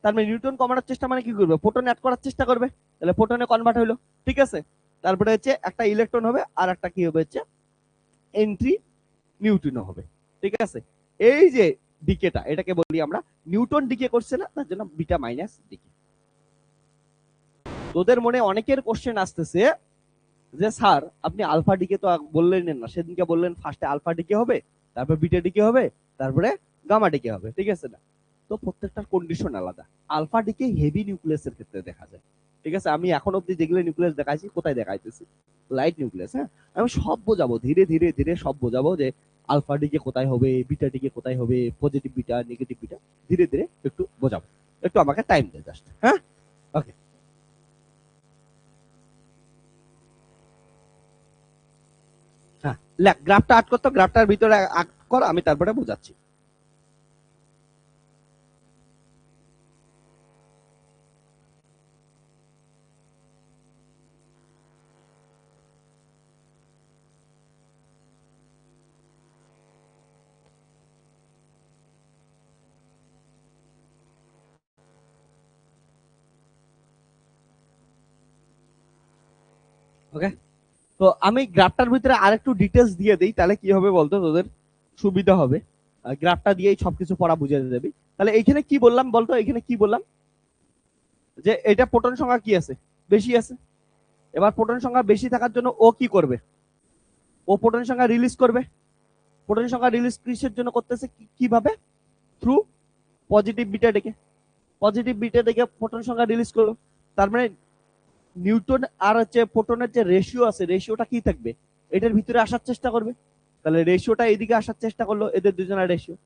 তার মানে নিউটন কমানোর চেষ্টা মানে কি করবে, প্রোটন অ্যাড করার চেষ্টা করবে, তাহলে প্রোটনে কনভার্ট হলো, ঠিক আছে। তারপরে হচ্ছে একটা ইলেকট্রন হবে, আর একটা কি হবে হচ্ছে, এন্ট্রি নিউট্রিনো হবে, ঠিক আছে। এই যে ডিকেটা, এটাকে বলি আমরা নিউটন ডিকে করছে না, তার জন্য বিটা মাইনাস ডিকে। তোদের মনে অনেকের কোশ্চেন আসতেছে যে স্যার আপনি আলফা ডিকে তো বললেন না, সেদিনকে বললেন ফার্স্টে আলফা ডিকে হবে, তারপর বিটা ডিকে হবে, তারপরে গামা ডিকে হবে, ঠিক আছে না। তো প্রত্যেকটার কন্ডিশন আলাদা। আলফা ডিকে হেভি নিউক্লিয়াসের ক্ষেত্রে দেখা যায়, ঠিক আছে। আমি এখন অব্দি যেগুলো নিউক্লিয়াস দেখাইছি, কোথায় দেখাইতেছি, লাইট নিউক্লিয়াস, হ্যাঁ। আমি সব বোঝাবো, ধীরে ধীরে ধীরে সব বোঝাবো, যে আলফা ডিকে কোথায় হবে, বিটা ডিকে কোথায় হবে, পজিটিভ বিটা নেগেটিভ বিটা, ধীরে ধীরে একটু বোঝাবো, একটু আমাকে টাইম দে জাস্ট, হ্যাঁ। ওকে, হ্যাঁ, গ্রাফটা আট করতো, গ্রাফটার ভিতরে আট কর, আমি তারপরে বোঝাচ্ছি। ওকে, তো আমি গ্রাফটার ভিতরে আরেকটু ডিটেলস দিয়ে দিই, তাহলে কি হবে বলতো, তোদের সুবিধা হবে। গ্রাফটা দিয়েই সবকিছু পড়া বুঝে যাবি। তাহলে এইখানে কি বললাম বলতো, এখানে কি বললাম, যে এটা প্রোটন সংখ্যা কি আছে, বেশি আছে। এবার প্রোটন সংখ্যা বেশি থাকার জন্য ও কি করবে, ও প্রোটন সংখ্যা রিলিজ করবে। প্রোটন সংখ্যা রিলিজ কিসের জন্য করতেছে, কিভাবে, থ্রু পজিটিভ বিটা ডেকে। পজিটিভ বিটা ডেকে প্রোটন সংখ্যা রিলিজ করলো। তার মানে নিউটন আর হচ্ছে প্রোটনের যে রেশিও আছে, রেশিওটা কি থাকবে, এটার ভিতরে আসার চেষ্টা করবে। তাহলে রেশিওটা এদিকে আসার চেষ্টা করলো, এদের দুজনের রেশিও।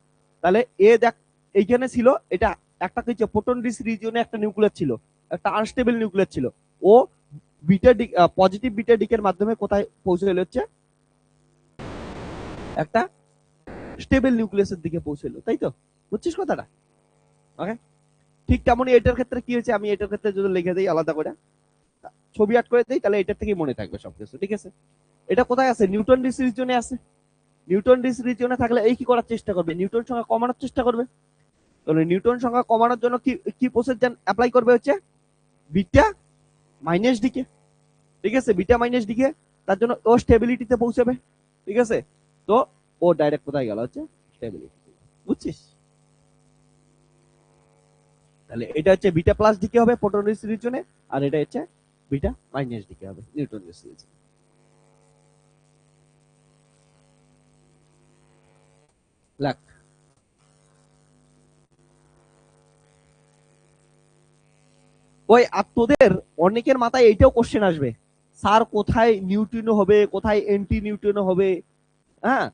তাহলে এ দেখ, এইখানে ছিল এটা একটা কিছু প্রোটন রিচ রিজিয়নে একটা নিউক্লিয়াস ছিল, একটা আনস্টেবল নিউক্লিয়াস ছিল। ও বিটা ডিক, পজিটিভ বিটা ডিকের মাধ্যমে কোথায় পৌঁছে গেল, হচ্ছে একটা স্টেবল নিউক্লিয়াসের দিকে পৌঁছলো, তাই তো? বুঝছিস কথাটা? ওকে, ঠিক তেমনই এটার ক্ষেত্রে কি হয়েছে, আমি এটার ক্ষেত্রে যদি লিখে দিই আলাদা করে, ছবি আট করে দিই, তাহলে এটার থেকেই মনে থাকবে সবকিছু, ঠিক আছে? এটা কোথায় আছে, নিউটন ডিস রিজিয়নে আছে। নিউটন ডিস রিজিয়নে থাকলে এই কি করার চেষ্টা করবে, নিউটন সংখ্যা কমানোর চেষ্টা করবে। তাহলে নিউটন সংখ্যা কমানোর জন্য কি কি প্রসেসর অ্যাপ্লাই করবে, হচ্ছে বিটা মাইনাস ডিকে, ঠিক আছে? বিটা মাইনাস ডিকে, তার জন্য ও স্টেবিলিটিতে পৌঁছাবে, ঠিক আছে? তো ও ডাইরেক্ট কোথায় গেল, হচ্ছে স্টেবিলিটি। বুঝছিস? তাহলে এটা হচ্ছে বিটা প্লাস ডিকে হবে প্রোটন রিচ রিজিয়নে, আর এটা হচ্ছে বিটা মাইনাস ডিকে হবে নিউটন রিচ রিজিয়নে। লাগ, ওই আর তোদের অনেকের মাথায় এইটাও কোশ্চেন আসবে, স্যার কোথায় নিউট্রিনো হবে, কোথায় এন্টি নিউট্রিনো হবে। হ্যাঁ,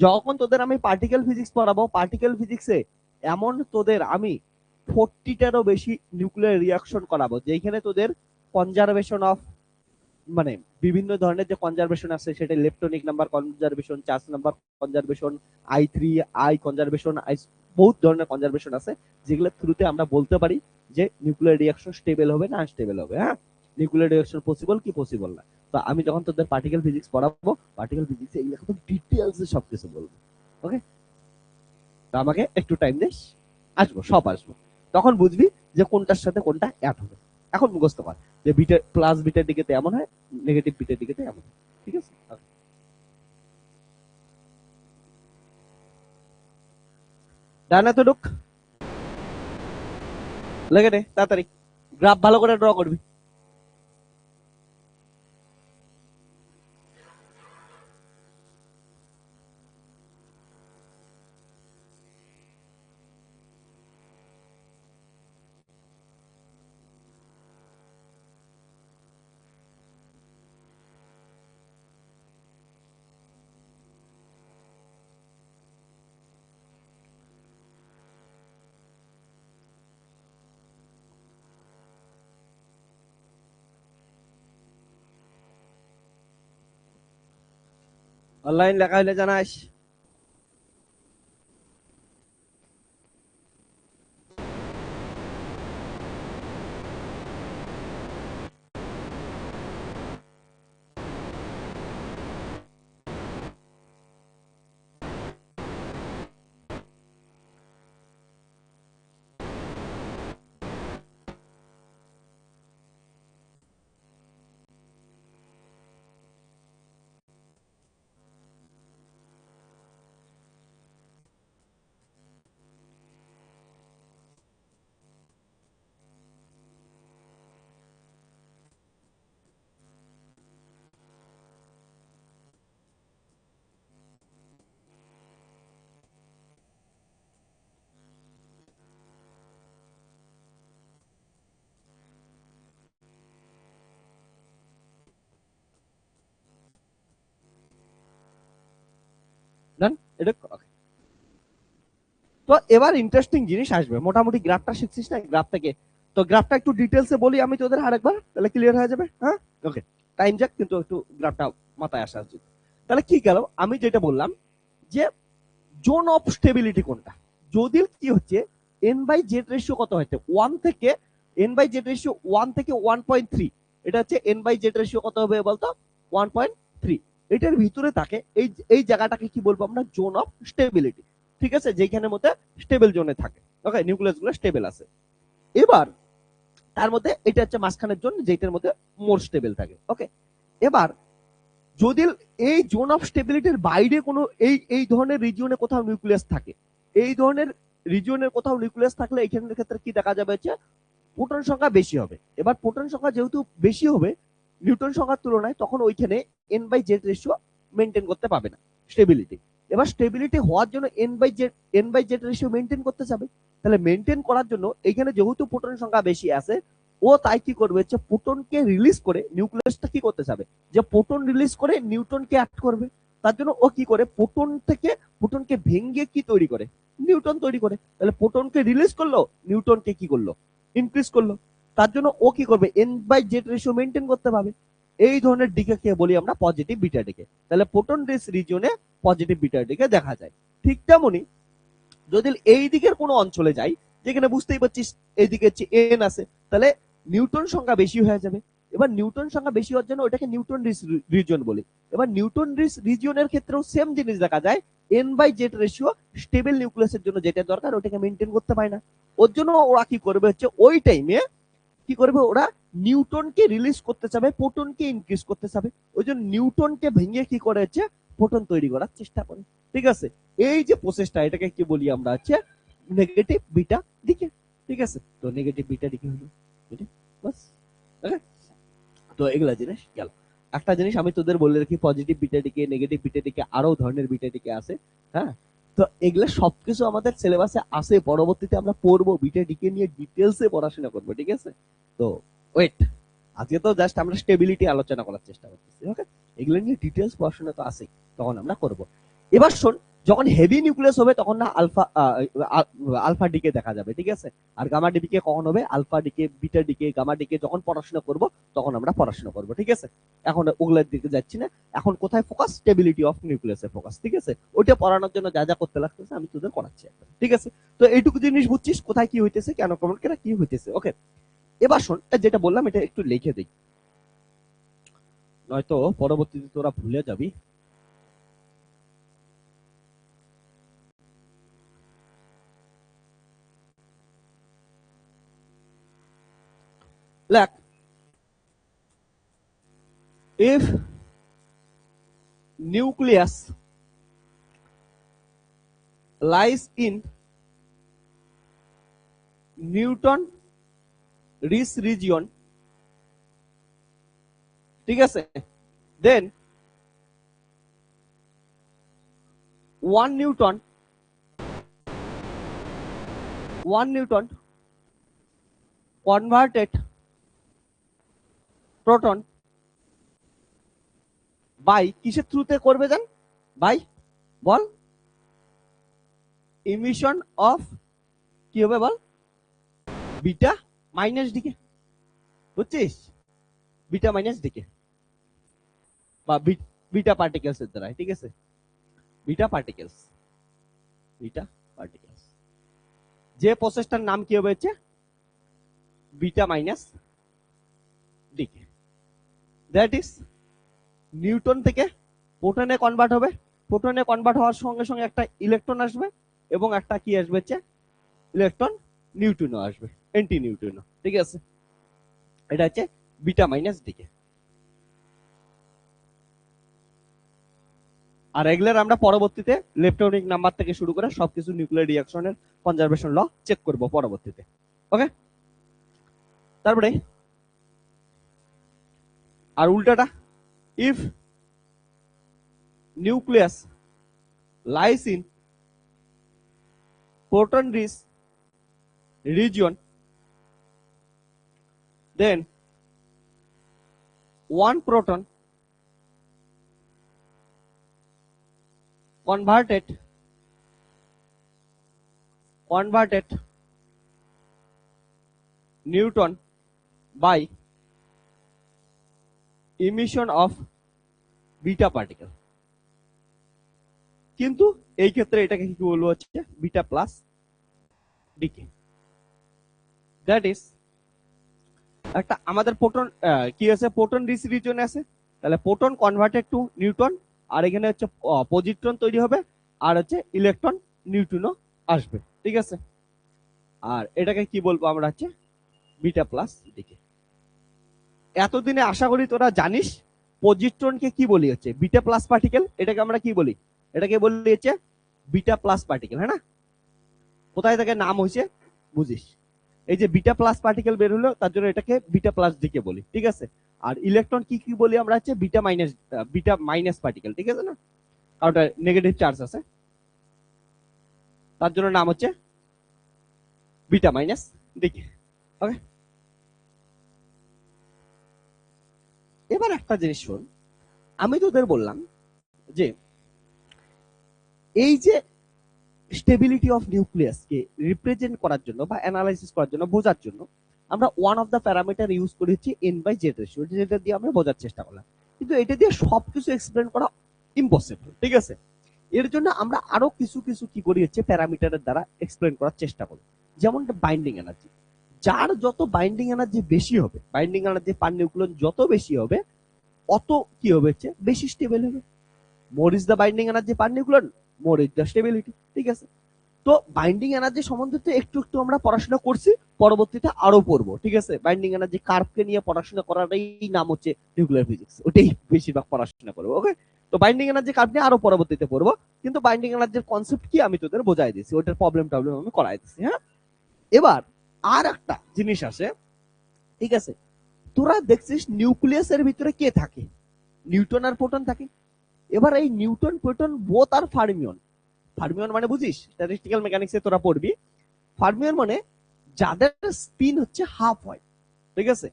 যখন তোদের আমি পার্টিকেল ফিজিক্স পড়াবো, পার্টিকেল ফিজিক্সে এমন তোদের আমি 40টারও বেশি নিউক্লিয়ার রিয়াকশন করাবো, যেখানে তোদের কনজারভেশন অফ, মানে বিভিন্ন ধরনের যে কনজারভেশন আছে, সেটা electronic number conservation, charge number conservation, I3 I conservation, বহুত ধরনের কনজারভেশন আছে, যেগুলোর থ্রুতে আমরা বলতে পারি যে নিউক্লিয়ার রিয়াকশন স্টেবল হবে না আনস্টেবল হবে। হ্যাঁ, নিউক্লিয়ার রিয়াকশন পসিবল কি পসিবল না। তো আমি যখন তোদের পার্টিকেল ফিজিক্স পড়াবো, পার্টিকেল ফিজিক্সে এইগুলো খুব ডিটেইলসে সবকিছু বলবো। ওকে, তো আমাকে একটু টাইম দিস, আসবো, সব আসবো, তখন বুঝবি যে কোনটার সাথে কোনটা অ্যাড হবে। এখন মুখস্থ কর যে বিটা প্লাস বিটার দিকে এমন হয়, নেগেটিভ বিটার দিকে এমন হয়, ঠিক আছে? ডান এতটুক লেগে নে তাড়াতাড়ি, গ্রাফ ভালো করে ড্র করবি। অনলাইন লেখা হলে জানাস। ডান, এটা okay। তো এবার ইন্টারেস্টিং জিনিস আসবে, মোটামুটি গ্রাফটা শিখছিস না, গ্রাফ থেকে। তো গ্রাফটা একটু ডিটেলসে বলি আমি তোদের আরেকবার, তাহলে ক্লিয়ার হয়ে যাবে। হ্যাঁ, ওকে, টাইম যাক, কিন্তু একটু গ্রাফটা মাথায় আসা উচিত। তাহলে কি গেল, আমি যেটা বললাম যে জোন অফ স্টেবিলিটি কোনটা, যদি কি হচ্ছে এন বাই জেড রেশিও কত হচ্ছে 1 থেকে, এন বাই জেড রেশিও 1 থেকে 1.3, এটা হচ্ছে এন বাই জেড রেশিও কত হবে বলতো, 1.3। এটার ভিতরে থাকে এই এই জায়গাটাকে কি বলবো আমরা, জোন অফ স্টেবিলিটি, ঠিক আছে? যেখানের মধ্যে স্টেবল জোনে থাকে, ওকে, নিউক্লিয়াস গুলো স্টেবল আছে। এবার তার মধ্যে এটা হচ্ছে মাঝখানের জোন, যেটার মধ্যে মোর স্টেবল থাকে, ওকে। এবার যদি এই জোন অফ স্টেবিলিটির বাইরে কোনো এই ধরনের রিজিয়নে কোথাও নিউক্লিয়াস থাকে, এই ধরনের রিজিয়নের কোথাও নিউক্লিয়াস থাকলে এখানের ক্ষেত্রে কি দেখা যাবে যে প্রোটন সংখ্যা বেশি হবে। এবার প্রোটন সংখ্যা যেহেতু বেশি হবে নিউটন সংখ্যার তুলনায়, তখন ওইখানে n/z রেশিও মেনটেন করতে পারবে না স্টেবিলিটি। এবার স্টেবিলিটি হওয়ার জন্য n/z রেশিও মেনটেন করতে যাবে। তাহলে মেনটেন করার জন্য এইখানে যেহেতু প্রোটন সংখ্যা বেশি আছে, ও তাই কি করবে যে প্রোটনকে রিলিজ করে নিউক্লিয়াসটা কি করতে যাবে, যে প্রোটন রিলিজ করে নিউটনকে অ্যাক্ট করবে। তার জন্য ও কি করে প্রোটন থেকে প্রোটনকে ভেঙে কি তৈরি করে, নিউটন তৈরি করে। তাহলে প্রোটনকে রিলিজ করলো, নিউটনকে কি করলো, ইনক্রিজ করলো। তার জন্য ও কি করবে, n/z রেশিও মেনটেন করতে পারবে। এই ধরনের দিকে কে বলি আমরা পজিটিভ বিটা ডিকে। তাহলে প্রোটন রিচ রিজিয়নে পজিটিভ বিটা ডিকে দেখা যায়। ঠিক তেমনি যদি এই দিকের কোনো অঞ্চলে যাই, যেখানে বুঝতেই পারছিস এইদিকে হচ্ছে এন আছে, তাহলে নিউটন সংখ্যা বেশি হয়ে যাবে। এবার নিউটন সংখ্যা বেশি হওয়ার জন্য ওটাকে নিউটন রিচ রিজিয়ন বলি। এবার নিউটন রিচ রিজিয়নের ক্ষেত্রেও সেম জিনিস দেখা যায়, n/z রেশিও স্টেবল নিউক্লিয়াসের জন্য যেটা দরকার ওটাকে মেনটেন করতে পারে না। ওর জন্য ওরা কি করবে হচ্ছে ওই টাইমে কি করবে, ওরা নিউটনকে রিলিজ করতে চাবে, প্রোটনকে ইনক্রিজ করতে চাবে। ওই জন্য নিউটনকে ভেঙে কি করে হচ্ছে প্রোটন তৈরি করার চেষ্টা করে। ঠিক আছে, এই যে প্রসেসটা এটাকে কি বলি আমরা হচ্ছে নেগেটিভ বিটা ডিকে। ঠিক আছে, তো নেগেটিভ বিটা ডিকে হলো বাস। ওকে, তো এগুলা জিনিস গেল। একটা জিনিস আমি তোদের বলে রাখি, positive beta decay, negative beta decay, আরো ধরনের বিটা ডিকে আছে। হ্যাঁ, তো এগুলা সবকিছু আমাদের সিলেবাসে আছে, পরবর্তীতে আমরা পড়বো, বিটা ডিকে নিয়ে ডিটেলসে পড়াশোনা করবো। ঠিক আছে, তো ওয়েট, আজকে তো জাস্ট আমরা স্টেবিলিটি আলোচনা করার চেষ্টা করতেছি। ওকে, এগুলো নিয়ে ডিটেলস পড়াশোনা তো আছেই, তখন আমরা করব। এবার শোন, যখন হেভি নিউক্লিয়াস হবে তখন না আলফা ডিকে দেখা যাবে। ঠিক আছে, আর গামা ডিকে কখন হবে, alpha decay, beta decay, gamma decay যখন পড়াশোনা করব তখন আমরা পড়াশোনা করব। ঠিক আছে, এখন ওগুলোর দিকে যাচ্ছি না, এখন কোথায় ফোকাস, স্টেবিলিটি অফ নিউক্লিয়াসে ফোকাস। ঠিক আছে, ওইটা পড়ানোর জন্য যা যা করতে লাগতেছে আমি তোদের করাচ্ছি। ঠিক আছে, তো এইটুকু জিনিস বুঝছিস কোথায় কি হইতেছে, কেন কমেন্ট করে কি হইতেছে। ওকে, এবার শোন, যেটা বললাম এটা একটু লিখে দিই, নয়তো পরবর্তীতে তোরা ভুলে যাবি। Like, if nucleus lies in Newton rich region, ঠিক আছে, then 1 Newton converted proton by কিসের থ্রুতে করবে জান, বাই বল, ইমিশন অফ কি হবে বল, বিটা মাইনাস ডিকে। বুঝছিস, বিটা মাইনাস ডিকে বা বিটা পার্টিকেলস এর দ্বারা। ঠিক আছে, বিটা পার্টিকেলস, বিটা পার্টিকেলস, যে প্রসেসটার নাম কি হবে হচ্ছে beta minus decay. That is neutron থেকে প্রোটনে কনভার্ট হবে, প্রোটনে কনভার্ট হওয়ার সঙ্গে সঙ্গে একটা ইলেকট্রন আসবে এবং একটা কি আসবে হচ্ছে ইলেকট্রন নিউট্রিনো আসবে, অ্যান্টি নিউট্রিনো। ঠিক আছে, এটা হচ্ছে বিটা মাইনাস ডিকে। আর এগুলোর আমরা পরবর্তীতে ইলেকট্রনিক নাম্বার থেকে শুরু করে সবকিছু নিউক্লিয়ার রিঅ্যাকশনের কনজারভেশন ল চেক করব পরবর্তীতে। ওকে, তারপরে আর উল্টাটা, if nucleus lies in proton rich region, then one proton converted Newton by emission of beta particle। কিন্তু এই ক্ষেত্রে এটাকে কি বলবো হচ্ছে beta plus decay. That is একটা আমাদের প্রোটন কি আছে, প্রোটন রিচ রিজনে আছে, তাহলে প্রোটন কনভার্টেড টু নিউটন, আর এখানে হচ্ছে পজিট্রন তৈরি হবে, আর হচ্ছে ইলেকট্রন নিউট্রিনো আসবে। ঠিক আছে, আর এটাকে কি বলবো আমরা হচ্ছে বিটা প্লাস ডিকে। এতদিনে আশা করি তোরা জানিস পজিট্রনকে কি বলি হচ্ছে বিটা প্লাস পার্টিকেল, এটাকে আমরা কি বলি, এটাকে বলি হচ্ছে বিটা প্লাস পার্টিকেল, হ্যাঁ না? কোথায় থেকে নাম হয়েছে বুঝিস, এই যে বিটা প্লাস পার্টিকেল বের হলো তার জন্য এটাকে বিটা প্লাস দিকে বলি, ঠিক আছে? আর ইলেকট্রন কি কি বলি আমরা হচ্ছে বিটা মাইনাস পার্টিকেল, ঠিক আছে না, কারণ এটা নেগেটিভ চার্জ আছে, তার জন্য নাম হচ্ছে বিটা মাইনাস দিকে। ওকে, এবার একটা জিনিস শোন, আমি তোদের বললাম যে এই যে স্টেবিলিটি অফ নিউক্লিয়াসকে রিপ্রেজেন্ট করার জন্য বা অ্যানালাইসিস করার জন্য, বোঝার জন্য আমরা one of the parameter use করেছি N/Z রেশিও, যেটা দিয়ে আমরা বোঝার চেষ্টা করলাম, কিন্তু এটা দিয়ে সবকিছু এক্সপ্লেন করা ইম্পসিবল, ঠিক আছে? এর জন্য আমরা আরো কিছু কিছু কি করি হচ্ছে প্যারামিটারের দ্বারা এক্সপ্লেন করার চেষ্টা করি, যেমন বাইন্ডিং এনার্জি। যার যত বাইন্ডিং এনার্জি বেশি হবে, বাইন্ডিং এনার্জি পার নিউক্লিয়ন যত বেশি হবে, অত কি হবে হচ্ছে বেশি স্টেবল হবে। মোর is the binding energy per nucleon, more is the stability, ঠিক আছে? তো বাইন্ডিং এনার্জি সম্বন্ধে তো একটু একটু আমরা পড়াশোনা করছি, পরবর্তীতে আরো পড়বো, ঠিক আছে? বাইন্ডিং এনার্জি কার্ভকে নিয়ে পড়াশোনা করারই নাম হচ্ছে নিউক্লিয়ার ফিজিক্স, ওটাই বেশিরভাগ পড়াশোনা করবো। ওকে, তো বাইন্ডিং এনার্জি কার্ভ নিয়ে আরো পরবর্তীতে পড়বো, কিন্তু বাইন্ডিং এনার্জির কনসেপ্ট কি আমি তোদের বোঝাই দিচ্ছি, ওটার প্রবলেম আমি করাই দিচ্ছি। হ্যাঁ, এবার আর একটা জিনিস আসে, ঠিক আছে? তোরা দেখছিস নিউক্লিয়াসের ভিতরে কে থাকে? নিউটন আর প্রোটন থাকে। এবার এই নিউটন প্রোটন বোথ আর ফার্মিয়ন। ফার্মিয়ন মানে বুঝিস, স্ট্যাটিস্টিক্যাল মেকানিক্সে তোরা পড়বি, ফার্মিয়ন মানে যাদের স্পিন হচ্ছে হাফ হয়, ঠিক আছে?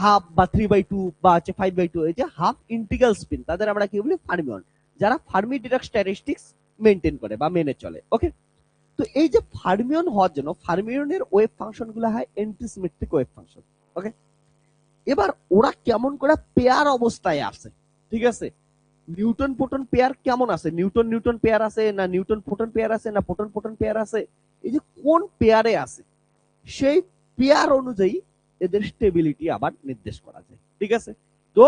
হাফ বা 3/2 বা হচ্ছে 5/2, এই যে হাফ ইন্টিগ্রাল স্পিন, তাদের আমরা কি বলি ফার্মিয়ন, যারা ফার্মি ডিরাক স্ট্যাটিস্টিক্স মেনটেন করে বা মেনে চলে। ওকে, তো এই যে ফার্মিয়ন হওয়ার জন্য ফার্মিয়নের ওয়েভ ফাংশন গুলো হয় অ্যান্টিসিমেট্রিক ওয়েভ ফাংশন। ওকে, এবার ওরা কেমন করে পেয়ার অবস্থায় আছে, ঠিক আছে? নিউটন প্রোটন পেয়ার কেমন আছে, নিউটন নিউটন পেয়ার আছে না নিউটন প্রোটন পেয়ার আছে না প্রোটন প্রোটন পেয়ার আছে, এই যে কোন পেয়ারে আছে সেই পেয়ার অনুযায়ী এদের স্টেবিলিটি আবার নির্দেশ করা যায়, ঠিক আছে? তো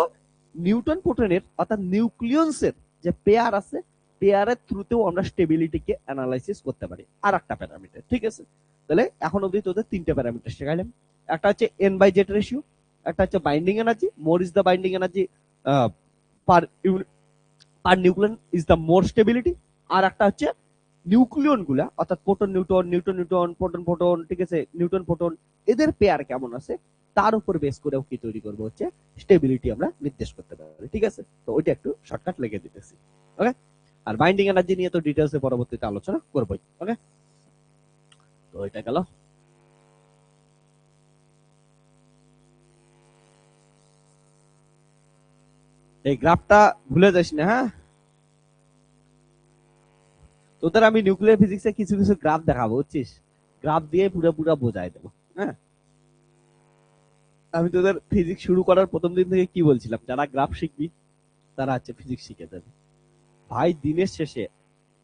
নিউটন প্রোটনের অর্থাৎ নিউক্লিয়ন্সের যে পেয়ার আছে, পেয়ারের থ্রুতেও আমরা স্টেবিলিটিকে অ্যানালাইসিস করতে পারি। আর একটা প্যারামিটার, ঠিক আছে? তাহলে এখন অবধি তোদের তিনটে প্যারামিটার শেখাইলাম, একটা হচ্ছে N/Z রেশিও, একটা হচ্ছে binding energy, more is the binding energy per per nucleon is the more stability, আর একটা হচ্ছে নিউক্লিয়ন গুলা অর্থাৎ proton neutron, neutron neutron, proton proton, ঠিক আছে, নিউটন প্রোটন, এদের পেয়ার কেমন আছে তার উপর বেস করেও কি তৈরি করবো হচ্ছে স্টেবিলিটি আমরা নির্দেশ করতে পারি, ঠিক আছে? তো ওইটা একটু শর্টকাট লেগে দিতেছি। ওকে, আর বাইন্ডিং এনার্জি নিয়ে তো ডিটেলসে পরবর্তীতে আলোচনা করবোই। ওকে, তো এটা গেল। এই গ্রাফটা ভুলে যাস না, হ্যাঁ? তোদের আমি নিউক্লিয়ার ফিজিক্সে কিছু কিছু গ্রাফ দেখাবো, বুঝছিস? গ্রাফ দিয়ে পুরো পুরো বোঝাই দেবো। হ্যাঁ, আমি তোদের ফিজিক্স শুরু করার প্রথম দিন থেকে কি বলছিলাম, যারা গ্রাফ শিখবি তারা হচ্ছে ফিজিক্স শিখে যাবে। ভাই দিনের শেষে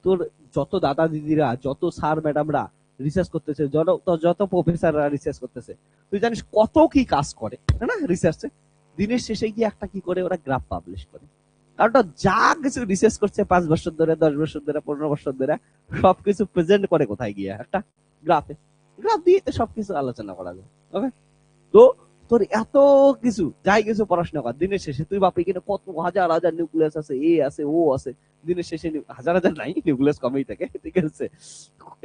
তোর যত দাদা দিদিরা, যত স্যার ম্যাডামরা রিসার্চ করতেছে, যত প্রফেসররা রিসার্চ করতেছে, তুই জানিস কত কি কাজ করে না রিসার্চে? দিনের শেষে গিয়ে একটা কি করে, ওরা গ্রাফ পাবলিশ করে। কারণ যা কিছু রিসার্চ করছে 5 বছর ধরে, 10 বছর ধরে, 15 বছর ধরে, সবকিছু প্রেজেন্ট করে কোথায় গিয়ে একটা গ্রাফে। গ্রাফ দিয়ে তো সবকিছু আলোচনা করা যায়। ওকে, তো তোর এত কিছু যাই কিছু পড়াশোনা কর, দিনের শেষে তুই বাপি কিনা কত হাজার হাজার নিউক্লিয়াস আছে, এ আছে, ও আছে, দিনের শেষে হাজার হাজার নাই, নিউক্লিয়াস কমেই থাকে, ঠিক আছে?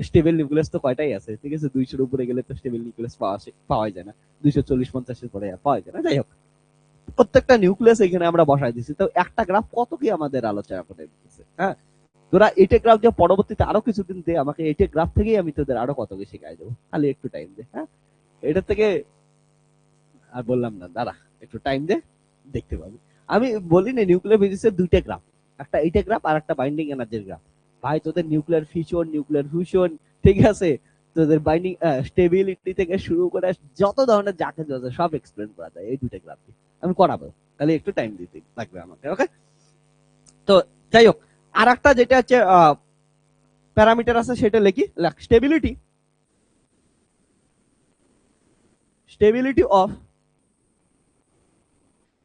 স্টেবল নিউক্লিয়াস তো কয়টাই আছে, ঠিক আছে? 200-র উপরে গেলে তো স্টেবল নিউক্লিয়াস পাওয়া যায় না, 240-50-এর পরে পাওয়া যায় না। যাই হোক, প্রত্যেকটা নিউক্লিয়াস এখানে আমরা বসাই দিচ্ছি, তো একটা গ্রাফ কত কি আমাদের আলোচনা করে দিচ্ছে। হ্যাঁ, তোরা এটে গ্রাফ যে পরবর্তীতে আরো কিছুদিন দে আমাকে, এটে গ্রাফ থেকেই আমি তোদের আরো কত কি শেখাই দেবো, খালি একটু টাইম দে। হ্যাঁ, এটা থেকে আর বললাম না, দাঁড়া একটু টাইম দে, দেখতে পাবি। আমি বলি না নিউক্লিয়ার ফিজিক্সের দুইটা গ্রাফ, একটা এইটা গ্রাফ আর একটা বাইন্ডিং এনার্জির গ্রাফ। ভাই তোদের নিউক্লিয়ার ফিশন, নিউক্লিয়ার ফিউশন, ঠিক আছে, তোদের বাইন্ডিং স্টেবিলিটি থেকে শুরু করে যত ধরনের যা কিছু আছে সব এক্সপ্লেন করা যায় এই দুইটা গ্রাফ দিয়ে। আমি করাবো, খালি একটু টাইম দিতে লাগবে আমাকে। ওকে, তো যাই হোক, আর একটা যেটা হচ্ছে প্যারামিটার আছে সেটা লিখি, stability, stability of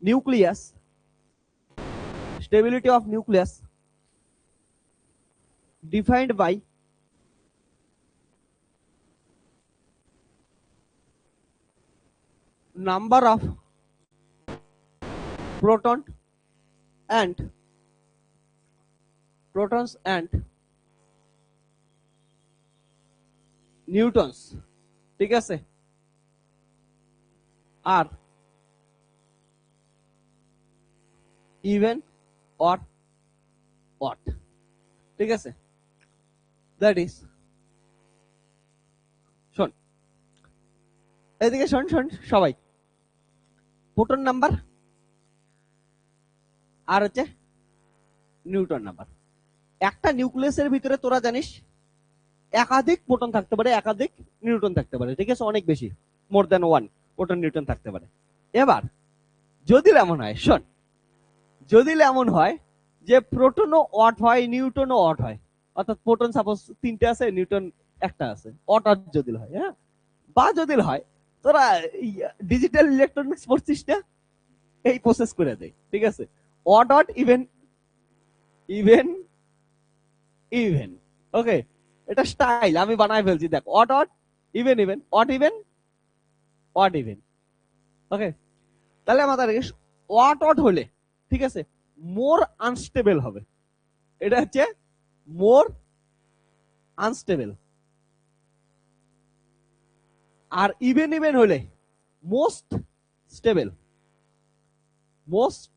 nucleus, stability of nucleus defined by number of proton and protons and neutrons, ঠিক আছে, আর even or odd, ঠিক আছে, that is, শোন এদিকে শোন শোন সবাই, প্রোটন নাম্বার আর হচ্ছে নিউটন নাম্বার। একটা নিউক্লিয়াসের ভিতরে তোরা জানিস একাধিক প্রোটন থাকতে পারে, একাধিক নিউটন থাকতে পারে, ঠিক আছে, অনেক বেশি, more than one proton Newton থাকতে পারে। এবার যদি এমন হয়, শোন, যদি এমন হয় যে প্রোটনও অড হয় নিউটনও অড হয়, অর্থাৎ প্রোটন সাপোজ 3টে আছে নিউটন একটা আছে, অড অড যদি হয়, হ্যাঁ, বা যদি হয় তোরা ডিজিটাল ইলেকট্রনিক্স পড়ছিস না, এই প্রসেস করে দেয়, ঠিক আছে, odd odd even even even, okay, এটা স্টাইল আমি বানাই ফেলছি, দেখ, odd odd even even, odd even odd even, okay. তাহলে আমাদের অড অড হলে, ঠিক আছে, মোর আনস্টেবল হবে, এটা হচ্ছে মোর আনস্টেবল, আর ইভেন ইভেন হলে মোস্ট স্টেবল, মোস্ট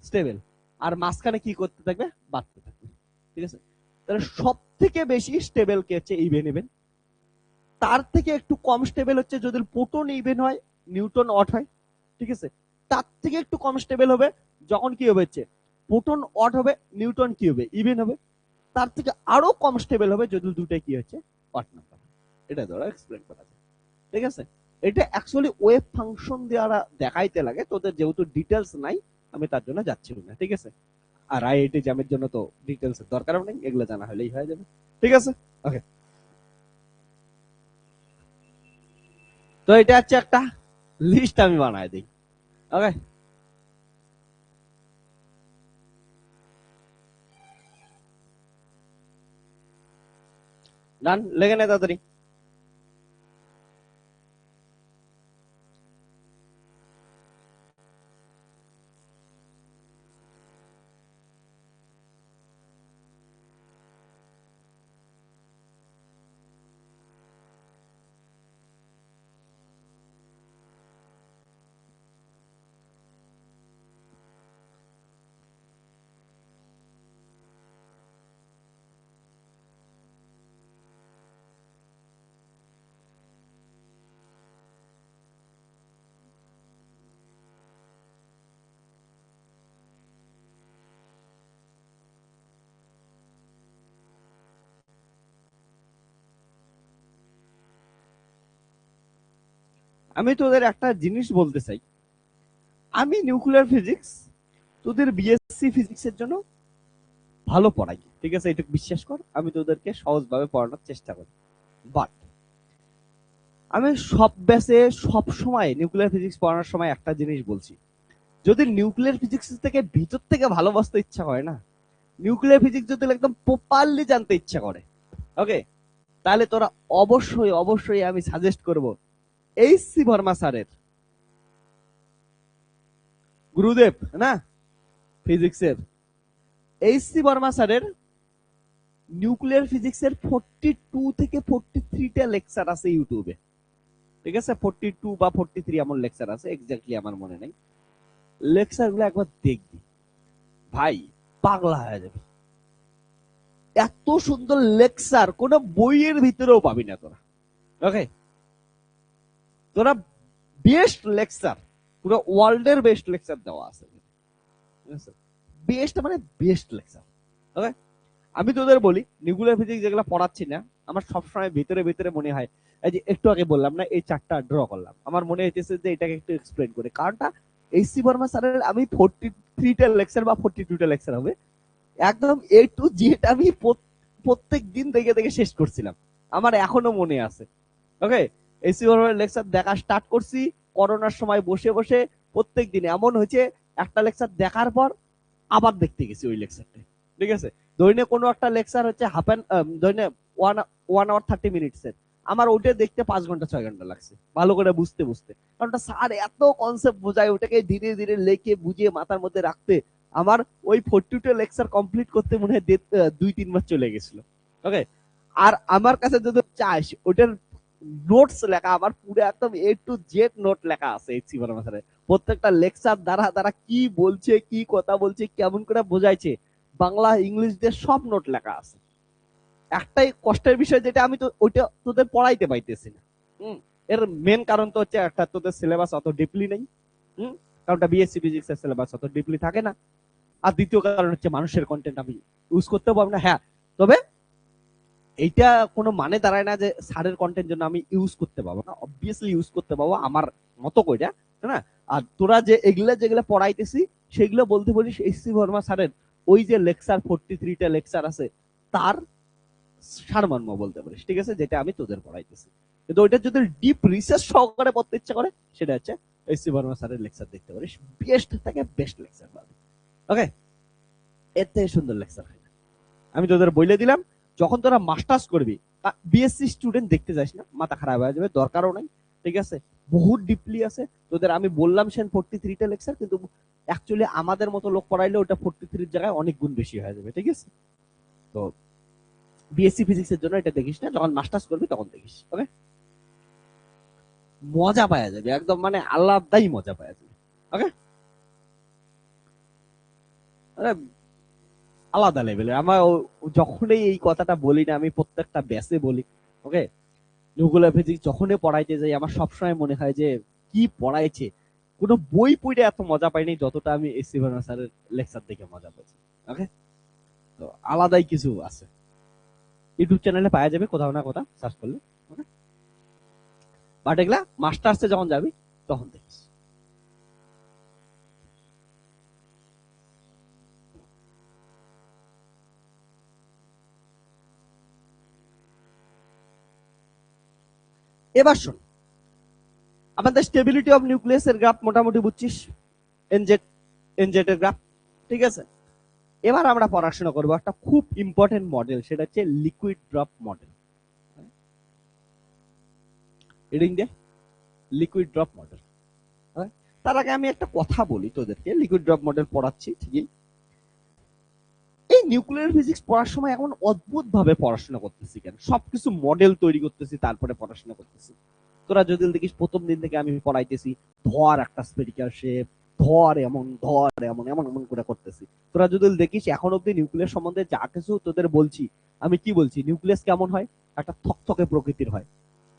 স্টেবল, আর মাঝখানে কি করতে থাকবে, বাড়তে থাকবে, ঠিক আছে। তাহলে সব থেকে বেশি স্টেবল কে হচ্ছে ইভেন ইভেন, তার থেকে একটু কম স্টেবল হচ্ছে যদি প্রোটন ইভেন হয় নিউটন অড হয়, ঠিক আছে, তার থেকে একটু কম স্টেবল হবে যখন কি হবে হচ্ছে প্রোটন অড হবে নিউটন কি হবে ইভেন হবে, তার থেকে আরো কম স্টেবল হবে যদি দুটাই কি হচ্ছে অড নাম্বার। এটা ধরো এক্সপ্লেন করা যায়, ঠিক আছে। এটা অ্যাকচুয়ালি ওয়েভ ফাংশন দ্বারা দেখাইতে লাগে, তোদের যেহেতু ডিটেলস নাই আমি তার জন্য যাচ্ছি না, ঠিক আছে। আর আইআইটি জ্যামের জন্য তো ডিটেলস এর দরকার নেই, এগুলো জানা হলেই হয়ে যাবে, ঠিক আছে, ওকে। তো এটা হচ্ছে একটা লিস্ট আমি বানাই দিই, ওকে। ডান, লেগে নেই তাড়াতাড়ি। আমি তোদের একটা জিনিস বলতে চাই, আমি নিউক্লিয়ার ফিজিক্স তোদের বিএসসি ফিজিক্সের জন্য ভালো পড়াই, ঠিক আছে, এটা বিশ্বাস কর, আমি তোদেরকে সহজভাবে পড়ানোর চেষ্টা করি, বাট আমি সব ব্যাচে সব সময় নিউক্লিয়ার ফিজিক্স পড়ানোর সময় একটা জিনিস বলছি, যদি নিউক্লিয়ার ফিজিক্স থেকে ভিতর থেকে ভালোবাসতে ইচ্ছা করে না, নিউক্লিয়ার ফিজিক্স যদি একদম প্রপারলি জানতে ইচ্ছা করে, ওকে, তাহলে তোরা অবশ্যই অবশ্যই আমি সাজেস্ট করব এইচ.সি. বর্মা স্যারের, গুরুদেব না ফিজিক্সের, এইচ.সি. বর্মা স্যারের নিউক্লিয়ার ফিজিক্সের 42 থেকে 43টা লেকচার আছে ইউটিউবে, ঠিক আছে, 42 বা 43 এমন লেকচার আছে, এক্স্যাক্টলি আমার মনে নেই, লেকচার গুলো একবার দেখবি ভাই, পাগলা হয়ে যাবে, এত সুন্দর লেকচার কোন বইয়ের ভিতরেও পাবি না তোরা, ওকে, তোরা বেস্ট লেকচার, পুরো ওয়ার্ল্ডের বেস্ট লেকচার দেওয়া আছে, বেস্ট মানে বেস্ট লেকচার, ওকে। আমি তোদের বলি নিউক্লিয়ার ফিজিক্স যেগুলো পড়াচ্ছি না, আমার সবসময় ভিতরে ভিতরে মনে হয়, এই যে একটু আগে বললাম না এই চারটা ড্র করলাম, আমার মনে হইতেছে যে এটাকে একটু এক্সপ্লেন করে, কারণটা এইচ.সি. বর্মা স্যারের আমি 43টা লেকচার বা 42টা লেকচার হবে, একদম এ টু জেড আমি প্রত্যেক দিন দেখে দেখে শেষ করছিলাম, আমার এখনো মনে আছে, ওকে। এইচ.সি. বর্মার লেকচার দেখা স্টার্ট করছি করোনার সময় বসে বসে, প্রত্যেক দিন এমন হয়েছে একটা লেকচার দেখার পর আবার দেখতে গেছি ওই লেকচারটা, ঠিক আছে। দৈনিক কোনো একটা লেকচার হচ্ছে হাফ অ্যান দৈনিক 1 hour 30 minutes এর, আমার ওটা দেখতে 5 ঘন্টা 6 ঘন্টা লাগছে ভালো করে বুঝতে বুঝতে, কারণ স্যার এত কনসেপ্ট বোঝায়, ওটাকে ধীরে ধীরে লেখে বুঝিয়ে মাথার মধ্যে রাখতে আমার ওই 42 লেকচার কমপ্লিট করতে মনে হয় 2-3 মাস চলে গেছিল। ওকে, আর আমার কাছে যদি চাস ওটার নোটস লেখা, আমার পুরো একদম A to Z নোট লেখা আছে এইচসি বর্মা স্যারের প্রত্যেকটা লেকচার দ্বারা দ্বারা কি বলছে, কি কথা বলছে, কেমন করে বোঝাইছে, বাংলা ইংলিশ দিয়ে সব নোট লেখা আছে। একটাই কষ্টের বিষয় যেটা আমি তো ওইটা তোদের পড়াইতে পাইতেছি না। এর মেন কারণ তো হচ্ছে একটা, তোদের সিলেবাস অত ডিপলি নেই। কারণটা বিএসসি ফিজিক্স এর সিলেবাস অত ডিপলি থাকে না। আর দ্বিতীয় কারণ হচ্ছে মানুষের কন্টেন্ট আমি ইউজ করতে পারবো না। হ্যাঁ, তবে এইটা কোনো মানে দাঁড়ায় না যে স্যারের কন্টেন্ট জন্য আমি ইউজ করতে পাবো না, অবভিয়াসলি ইউজ করতে পাবো আমার মতো কইরা, না? আর তোরা যে এগুলা যেগুলা পড়াইতেছি সেগুলো বলতে বলিস এইচসি বর্মা স্যারের ওই যে লেকচার 43টা লেকচার আছে তার সারমর্ম বলতে পারিস, ঠিক আছে, যেটা আমি তোদের পড়াইতেছি। কিন্তু ওইটা যদি ডিপ রিসার্চ সহকারে পড়তে ইচ্ছা করে সেটা হচ্ছে এইচসি বর্মা স্যারের লেকচার দেখতে পারিস, বেস্ট থেকে বেস্ট লেকচার পাবি। ওকে, এর থেকে সুন্দর লেকচার হয় না। আমি তোদের বলে দিলাম, যখন তোরা মাস্টার্স করবি বিএসসি স্টুডেন্ট দেখতে যাস না, মাথা খারাপ হয়ে যাবে, দরকারও নাই, ঠিক আছে। বহুত ডিপলি আছে তোদের, আমি বললাম সেন 43টা লেকচার, কিন্তু অ্যাকচুয়ালি আমাদের মতো লোক পড়াইলে ওটা 43 জায়গায় অনেক গুণ বেশি হয়ে যাবে, ঠিক আছে। তো বিএসসি ফিজিক্স এর জন্য এটা দেখিস না, যখন মাস্টার্স করবি তখন দেখিস। ওকে, মজা পাওয়া যাবে একদম, মানে আলাদাই মজা পাওয়া যাবে। ওকে, আলাদা লেভেলের। আমার যখনই এই কথাটা বলি না, আমি প্রত্যেকটা ব্যাসে বলি, ওকে, নিউক্লিয়ার ফিজিক্স যখনই পড়াইতে যাই আমার সবসময় মনে হয় যে কি পড়াইছে, কোনো বই পড়ে এত মজা পাইনি যতটা আমি এসসি বর্মা স্যারের লেকচার দেখে মজা পাচ্ছি। ওকে, তো আলাদাই কিছু আছে, ইউটিউব চ্যানেলে পাওয়া যাবে কোথাও না কোথাও সার্চ করলে। ওকে, বাট এগুলা মাস্টার্সে যখন যাবি তখন দেখিস। এবার শোন, আমাদের স্টেবিলিটি অফ নিউক্লিয়াস এর গ্রাফ মোটামুটি বুঝছিস, এনজেড এনজেড এর গ্রাফ, ঠিক আছে। এবার আমরা পড়াশোনা করবো একটা খুব ইম্পর্টেন্ট মডেল, সেটা হচ্ছে লিকুইড ড্রপ মডেল। রিডিং দে, লিকুইড ড্রপ মডেল। তার আগে আমি একটা কথা বলি তোদেরকে, লিকুইড ড্রপ মডেল পড়াচ্ছি ঠিকই, এই নিউক্লিয়ার ফিজিক্স পড়ার সময় এখন অদ্ভুত ভাবে পড়াশোনা করতেছি কেন, সবকিছু মডেল তৈরি করতেছি তারপরে পড়াশোনা করতেছি। তোরা যদি দেখিস প্রথম দিন থেকে আমি পড়াইতেছি ধর একটা স্পেরিক্যাল শেপ, ধর এমন, ধর এমন, এমন এমন করে করতেছি। তোরা যদি দেখিস এখন অব্দি নিউক্লিয়াস সম্বন্ধে যা কিছু তোদের বলছি, আমি কি বলছি, নিউক্লিয়াস কেমন হয়, একটা থকথকে প্রকৃতির হয়,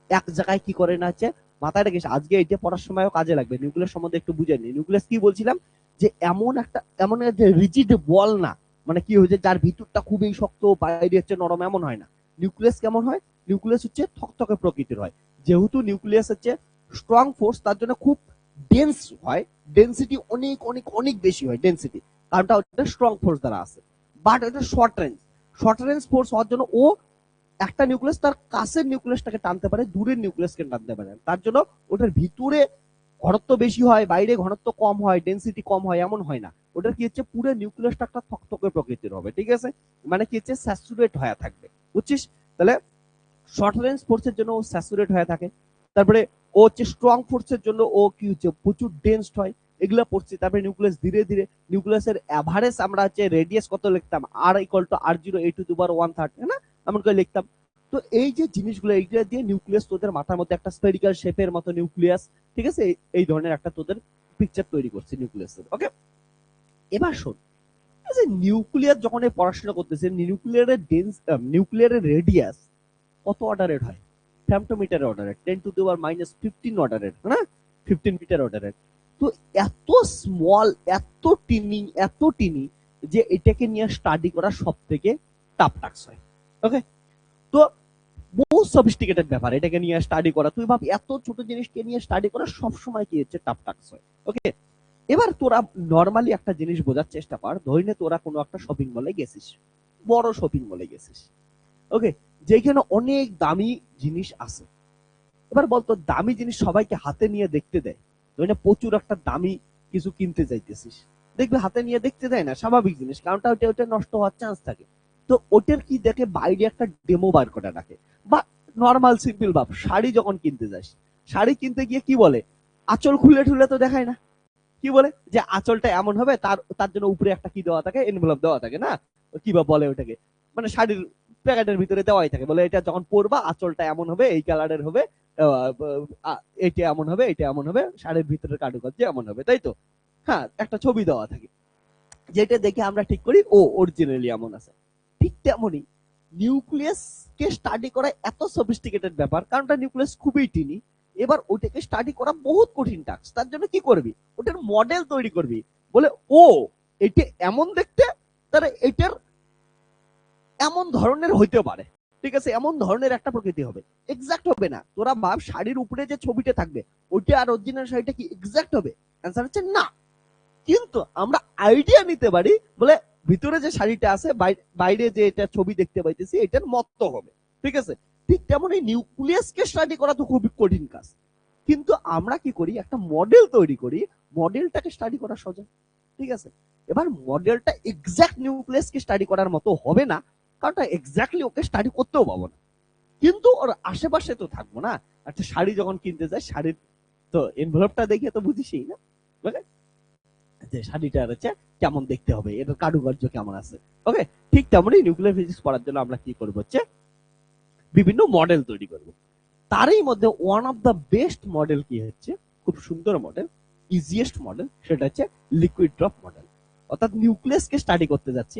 এক জায়গায় কি করে না হচ্ছে, মাথায় রেখেছি আজকে এটা পড়ার সময়ও কাজে লাগবে। নিউক্লিয়াস সম্বন্ধে একটু বুঝে নি, নিউক্লিয়াস কি বলছিলাম, যে এমন একটা রিজিড বল না, মানে কি হয়েছে যার ভিতরটা খুবই শক্ত বাইরে হচ্ছে নরম, এমন হয় না। নিউক্লিয়াস কেমন হয়, নিউক্লিয়াস হচ্ছে থকথকে প্রকৃতির হয়। যেহেতু নিউক্লিয়াস হচ্ছে স্ট্রং ফোর্স, তার জন্য খুব ডেন্স হয়, ডেন্সিটি অনেক অনেক অনেক বেশি হয় ডেন্সিটি, কারণটা হচ্ছে স্ট্রং ফোর্স দ্বারা আছে। বাট এটা শর্ট রেঞ্জ ফোর্স হওয়ার জন্য ও একটা নিউক্লিয়াস তার কাছের নিউক্লিয়াসটাকে টানতে পারে, দূরের নিউক্লিয়াসকে টানতে পারে, তার জন্য ওটার ভিতরে ঘনত্ব বেশি হয়, বাইরে ঘনত্ব কম হয়, ডেন্সিটি কম হয়, এমন হয় না। ওটার কি হচ্ছে, পুরো নিউক্লিয়াসটা একটা থকথকে প্রকৃতির হবে, ঠিক আছে, মানে কি হচ্ছে স্যাচুরেট হয়ে থাকবে, বুঝছিস। তাহলে শর্ট রেঞ্জ ফোর্সের জন্য ও স্যাচুরেট হয়ে থাকে, তারপরে ও হচ্ছে স্ট্রং ফোর্সের জন্য ও কি হচ্ছে প্রচুর ডেন্সড হয়, এগুলা পড়ছি। তারপরে নিউক্লিয়াস ধীরে ধীরে, নিউক্লিয়াসের অ্যাভারেজ আমরা হচ্ছে রেডিয়াস কত লিখতাম, R=R0a⁴ না, এমন করে লিখতাম। তো এই যে জিনিসগুলো, এইগুলা দিয়ে নিউক্লিয়াস তোদের মাথার মধ্যে একটা স্ফেরিক্যাল শেপের মতো নিউক্লিয়াস, ঠিক আছে, এই ধরনের একটা তোদের পিকচার তৈরি করছে নিউক্লিয়াসের। ওকে, এবার শোন, যে নিউক্লিয়ার যখন পড়াশোনা করতেছে, নিউক্লিয়ারের রেডিয়াস কত অর্ডারের হয়, ফেমটোমিটার অর্ডারের, 10⁻⁻15 অর্ডারের, না 15 মিটার অর্ডারের। তো এত স্মল, এত টিনি যে এটাকে নিয়ে স্টাডি করা সব থেকে টাফ টাস্ক হয়। ওকে, তো বহু সফিস্টিকেটেড ব্যাপার এটাকে নিয়ে স্টাডি করা, তুই ভাব এত ছোট জিনিসকে নিয়ে স্টাডি করা সবসময় কি হচ্ছে টাফ টাস্ক হয়। ওকে, এবার তোরা নর্মালি একটা জিনিস বোঝার চেষ্টা কর, ধরে নে তোরা কোনো একটা শপিং মলে গেছিস, বড় শপিং মলে গেছিস, ওকে, যেখানে অনেক দামি জিনিস আছে। এবার বলতো দামি জিনিস সবাইকে হাতে নিয়ে দেখতে দেয়, ধরে নে প্রচুর একটা দামি কিছু কিনতে যাইতেছিস, দেখবে হাতে নিয়ে দেখতে দেয় না, স্বাভাবিক জিনিস, কারণটা ওটা নষ্ট হওয়ার চান্স থাকে। তো ওটার কি দেখে বাইরে একটা ডেমো বার করে রাখে, বা নর্মাল সিম্পল ভাব, শাড়ি যখন কিনতে যাস, শাড়ি কিনতে গিয়ে কি বলে, আঁচল খুলে ঠুলে তো দেখায় না, কি বলে যে আঁচলটা এমন হবে, তার তার জন্য উপরে একটা কি দেওয়া থাকে, এনভেলপ দেওয়া থাকে না, কি বা বলে ওটাকে, মানে শাড়ির প্যাকেটের ভিতরে দেওয়াই থাকে, বলে এটা যখন পরবা আঁচলটা এমন হবে, এই কালারের হবে, এটা এমন হবে, এটা এমন হবে, শাড়ির ভিতরের কারুকার্য এমন হবে, তাই তো? হ্যাঁ, একটা ছবি দেওয়া থাকে, যেটা দেখে আমরা ঠিক করি ও অরিজিনালি এমন আছে। ঠিক তেমনই নিউক্লিয়াস কে স্টাডি করা এত সফিস্টিকেটেড ব্যাপার, কারণ নিউক্লিয়াস খুবই টিনি। এবার ওটাকে স্টাডি করা বহুত কঠিন টাস্ক। তার জন্য কি করবি, ওটার মডেল তৈরি করবি, বলে ও এটা এমন দেখতে, তাহলে এটার এমন ধরনের হইতে পারে, ঠিক আছে, এমন ধরনের একটা প্রকৃতি হবে। এক্সাক্ট হবে না, তোরা ভাব শাড়ির উপরে যে ছবিটা থাকবে ওইটা আর অরিজিনাল শাড়িটা কি এক্সাক্ট হবে? অ্যান্সার হচ্ছে না। কিন্তু আমরা আইডিয়া নিতে পারি, বলে ভিতরে যে শাড়িটা আছে, বাইরে যে এটা ছবি দেখতে পাইতেছি এটার মতো হবে, ঠিক আছে। ঠিক তেমনি নিউক্লিয়াসকে স্টাডি করা তো খুবই কঠিন কাজ, কিন্তু আমরা কি করি, একটা মডেল তৈরি করি, মডেলটাকে স্টাডি করা সোজা, ঠিক আছে। এবার মডেলটা এক্সাক্ট নিউক্লিয়াসকে স্টাডি করার মতো হবে না, কারণ এক্স্যাক্টলি ওকে স্টাডি করতেও পাবো না, কিন্তু ওর আশেপাশে তো থাকবো না। একটা শাড়ি যখন কিনতে যায়, শাড়ির তো এনভেলপটা দেখে তো বুঝিসই না, বুঝলে, যে শাড়িটা হচ্ছে কেমন দেখতে হবে, এটার কারুকার্য কেমন আছে। ওকে, ঠিক তেমনি নিউক্লিয়ার ফিজিক্স পড়ার জন্য আমরা কি করবো হচ্ছে বিভিন্ন মডেল তৈরি করব। তারই মধ্যে one of the best model কি হচ্ছে, খুব সুন্দর মডেল, ইজিয়েস্ট মডেল, সেটা হচ্ছে লিকুইড ড্রপ মডেল। অর্থাৎ নিউক্লিয়াসকে স্টাডি করতে যাচ্ছি।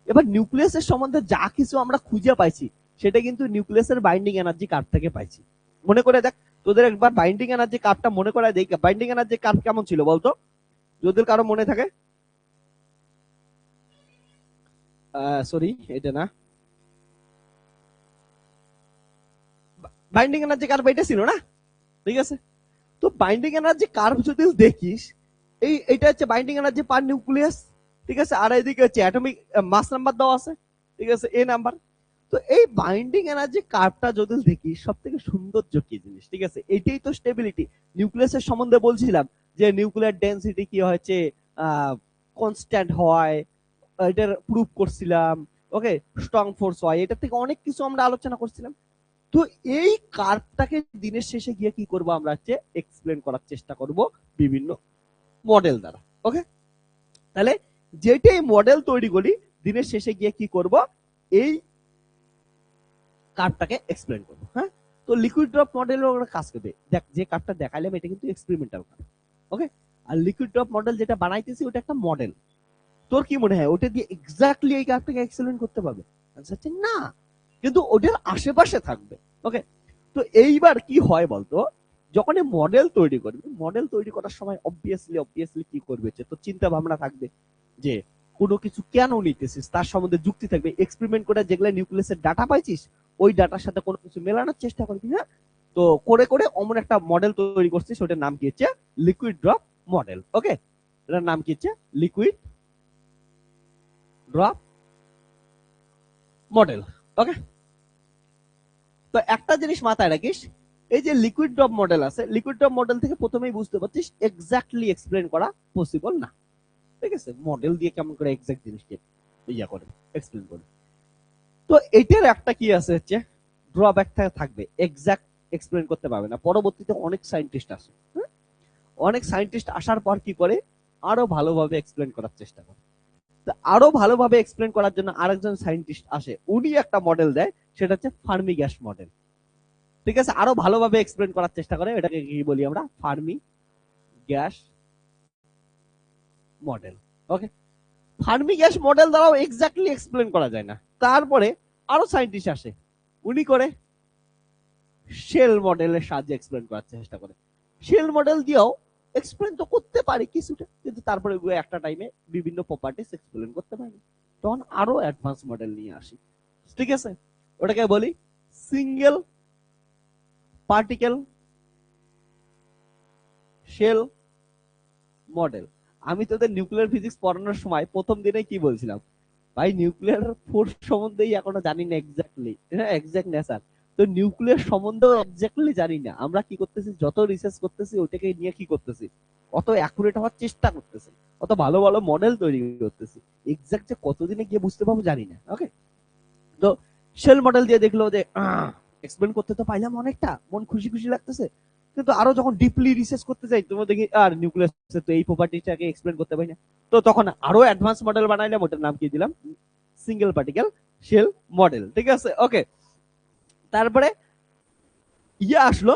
এবার নিউক্লিয়াসের সম্বন্ধে যা কিছু আমরা খুঁজে পাইছি সেটা কিন্তু নিউক্লিয়াসের বাইন্ডিং এনার্জি কার্ভ থেকে পাইছি। মনে করে দেখ, তোদের একবার বাইন্ডিং এনার্জি কার্ভটা মনে করে দেখ, বাইন্ডিং এনার্জি কার্ভ কেমন ছিল বলতো, যদি কারো মনে থাকে। সরি, এটা না, বাইন্ডিং এনার্জি কার্ভ এটা ছিল না, ঠিক আছে। তো বাইন্ডিং এনার্জি কার্ভ যদি দেখিস, এইটা হচ্ছে বাইন্ডিং এনার্জি পার নিউক্লিয়াস, ঠিক আছে, আর এইদিকে হচ্ছে অ্যাটমিক মাস নাম্বার দেওয়া আছে, ঠিক আছে, এ নাম্বার। তো এই বাইন্ডিং এনার্জি কার্ভটা যদি দেখিস, সব থেকে সৌন্দর্য কি জিনিস, ঠিক আছে, এইটাই তো স্টেবিলিটি। নিউক্লিয়াসের সম্বন্ধে বলছিলাম যে নিউক্লিয়ার ডেন্সিটি কি হচ্ছে, কনস্ট্যান্ট হয়, এটার প্রুফ করছিলাম। ওকে, স্ট্রং ফোর্স হয়, এটা থেকে অনেক কিছু আমরা আলোচনা করছিলাম। তো এই কার্ভটাকে দিনের শেষে গিয়ে কি করব, আমরা হচ্ছে এক্সপ্লেন করার চেষ্টা করব বিভিন্ন মডেল দ্বারা। ওকে, তাহলে যেটাই মডেল তৈরি করি, দিনের শেষে গিয়ে কি করব, এই কার্ভটাকে এক্সপ্লেন করব। হ্যাঁ, তো লিকুইড ড্রপ মডেল কাজ করবে। দেখ, যে কার্ভটা দেখাইলাম এটা কিন্তু এক্সপেরিমেন্টাল কার্ভ। ওকে, আর লিকুইড ড্রপ মডেল যেটা বানাইতেছি ওটা একটা মডেল। তোর কি মনে হয় ওটা দিয়ে এক্স্যাক্টলি এই কার্ভটাকে এক্সপ্লেন করতে পারবে? আনসার হচ্ছে না, কিন্তু ওটার আশেপাশে থাকবে। ওকে, তো এইবার কি হয় বলতো, যখন মডেল তৈরি করবে, মডেল তৈরি করার সময় অবভিয়াসলি কি করবে, তো চিন্তা ভাবনা থাকবে যে কোনো কিছু কেন নিতেছিস, তার সম্বন্ধে যুক্তি থাকবে। এক্সপেরিমেন্ট করে যেগুলো নিউক্লিয়াসের ডাটা পাইছিস, ওই ডাটার সাথে কোনো কিছু মেলানোর চেষ্টা করবি। হ্যাঁ, তো করে করে অমন একটা মডেল তৈরি করছিস, ওটার নাম কি হচ্ছে লিকুইড ড্রপ মডেল। ওকে, এটার নাম কি হচ্ছে লিকুইড ড্রপ মডেল। ওকে, তো একটা জিনিস মাথায় রাখিস, এই যে লিকুইড ড্রপ মডেল আছে, লিকুইড ড্রপ মডেল থেকে প্রথমেই বুঝতে পারছিস এক্স্যাক্টলি এক্সপ্লেন করা পসিবল না, ঠিক আছে। মডেল দিয়ে কেমন করে এক্স্যাক্ট জিনিসকে ইয়া করে এক্সপ্লেন করে। তো এটার একটা কি আছে হচ্ছে ড্রব্যাক থাকবে, এক্স্যাক্ট এক্সপ্লেন করতে পারবে না। পরবর্তীতে অনেক সায়েন্টিস্ট আসে, অনেক সায়েন্টিস্ট আসার পর কি করে, আরো ভালোভাবে এক্সপ্লেন করার চেষ্টা করে। আরো ভালোভাবে এক্সপ্লেন করার জন্য আরেকজন সায়েন্টিস্ট আসে, উনি একটা মডেল দেয়, সেটা হচ্ছে ফার্মি গ্যাস মডেল, ঠিক আছে। আরো ভালোভাবে এক্সপ্লেন করার চেষ্টা করে, এটাকে কি বলি আমরা, ফার্মি গ্যাস মডেল। ওকে, ফার্মি গ্যাস মডেল দ্বারাও এক্স্যাক্টলি এক্সপ্লেন করা যায় না। তারপরে আরো সায়েন্টিস্ট আসে, উনি করে শেল মডেলের সাহায্যে এক্সপ্লেন করার চেষ্টা করে। শেল মডেল দিয়েও এক্সপ্লেন তো করতে পারে কিছুটা, কিন্তু তারপরে একটা টাইমে বিভিন্ন প্রপার্টিস এক্সপ্লেন করতে পারে, তখন আরো অ্যাডভান্স মডেল নিয়ে আসি, ঠিক আছে। ওটাকে বলি সিঙ্গেল পার্টিকেল শেল মডেল। আমি তোদের নিউক্লিয়ার ফিজিক্স পড়ানোর সময় প্রথম দিনে কি বলছিলাম, ভাই নিউক্লিয়ার ফোর্স সম্বন্ধেই এখনো জানি না এক্স্যাক্টলি, হ্যাঁ এক্স্যাক্ট নেচার। তো নিউক্লিয়ার সম্বন্ধেও এক্স্যাক্টলি জানি না। আমরা কি করতেছি, যত রিসার্চ করতেছি ওটাকে নিয়ে কি করতেছি, অত অ্যাকুরেট হওয়ার চেষ্টা করতেছি, অত ভালো ভালো মডেল তৈরি করতেছি, এক্স্যাক্ট যে কতদিনে গিয়ে বুঝতে পারবো জানি না। ওকে, তো শেল মডেল দিয়ে দেখলো যে এক্সপ্লেন করতে তো পাইলাম অনেকটা, মন খুশি খুশি লাগতেছে, কিন্তু আরো যখন ডিপলি রিসার্চ করতে যাই তোমার দেখি আর নিউক্লিয়াসের তো এই প্রপার্টিটাকে এক্সপ্লেন করতে পারি না। তো তখন আরো অ্যাডভান্স মডেল বানাইলাম, ওটার নাম কি দিলাম, সিঙ্গেল পার্টিকেল শেল মডেল। ঠিক আছে, ওকে। তারপরে আসলো,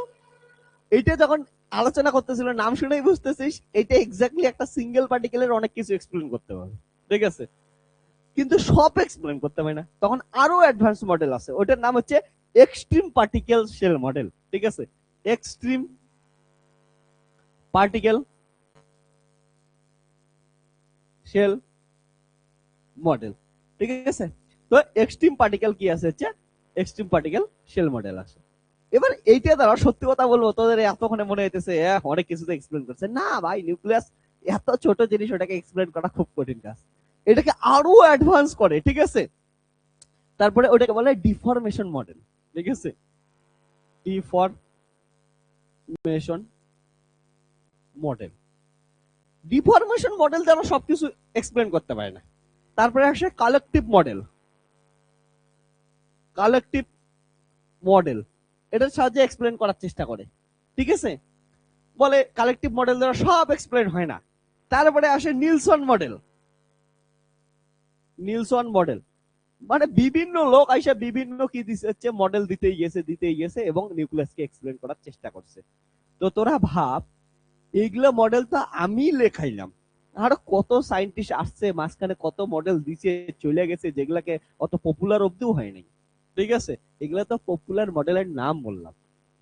এইটা যখন আলোচনা করতেছিল নাম শুনেই বুঝতেছিস এটা এক্স্যাক্টলি একটা সিঙ্গেল পার্টিকেলের অনেক কিছু এক্সপ্লেন করতে পারবে। ঠিক আছে, কিন্তু সব এক্সপ্লেন করতে পারে না, তখন আরো অ্যাডভান্স মডেল আছে, ওটার নাম হচ্ছে এক্সট্রিম পার্টিকেল শেল মডেল। ঠিক আছে, এক্সট্রিম পার্টিকেল শেল মডেল। ঠিক আছে, তো এক্সট্রিম পার্টিকেল কি আছে হচ্ছে এক্সট্রিম পার্টিকেল শেল মডেল আছে। এবার এইটা দ্বারা সত্যি কথা বলবো, তোদের এতক্ষণে মনে হইতেছে অনেক কিছু তো এক্সপ্লেন করছে, না ভাই নিউক্লিয়াস এত ছোট জিনিস, ওটাকে এক্সপ্লেন করা খুব কঠিন কাজ, এটাকে আরো অ্যাডভান্স করে। ঠিক আছে, তারপরে ওটাকে বলে ডিফরমেশন মডেল। ঠিক আছে, ডিফরমেশন মডেল, ডিফরমেশন মডেল দ্বারা সবকিছু এক্সপ্লেন করতে পারে না। তারপরে আসে কালেকটিভ মডেল, কালেকটিভ মডেল এটার সাহায্যে এক্সপ্লেন করার চেষ্টা করে। ঠিক আছে, বলে কালেকটিভ মডেল দ্বারা সব এক্সপ্লেন হয় না। তারপরে আসে নিলসন মডেল, নিলসন মডেল মানে বিভিন্ন লোক আইসা বিভিন্ন কি দিচ্ছে মডেল দিতেই গেছে এবং নিউক্লিয়াসকে এক্সপ্লেন করার চেষ্টা করছে। তো তোরা ভাব এইগুলো মডেল তো আমি লেখাইলাম, আর কত সাইন্টিস্ট আসছে মাঝখানে, কত মডেল দিছে চলে গেছে, যেগুলাকে অত পপুলার অব্দিও হয় নাই। ঠিক আছে, এগুলা তো পপুলার মডেলের নাম বললাম,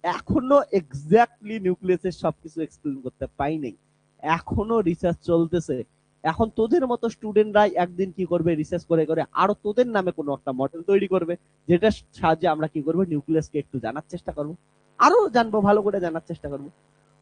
এখনো এক্স্যাক্টলি নিউক্লিয়াসের সবকিছু এক্সপ্লেন করতে পাই নাই, এখনো রিসার্চ চলতেছে। এখন তোদের মতো স্টুডেন্টরা একদিন কি করবে, রিসার্চ করে করে আরো তোদের নামে কোনো একটা মডেল তৈরি করবে, যেটার সাহায্যে আমরা কি করবো, নিউক্লিয়াসকে একটু জানার চেষ্টা করবো, আরো জানবো, ভালো করে জানার চেষ্টা করবো।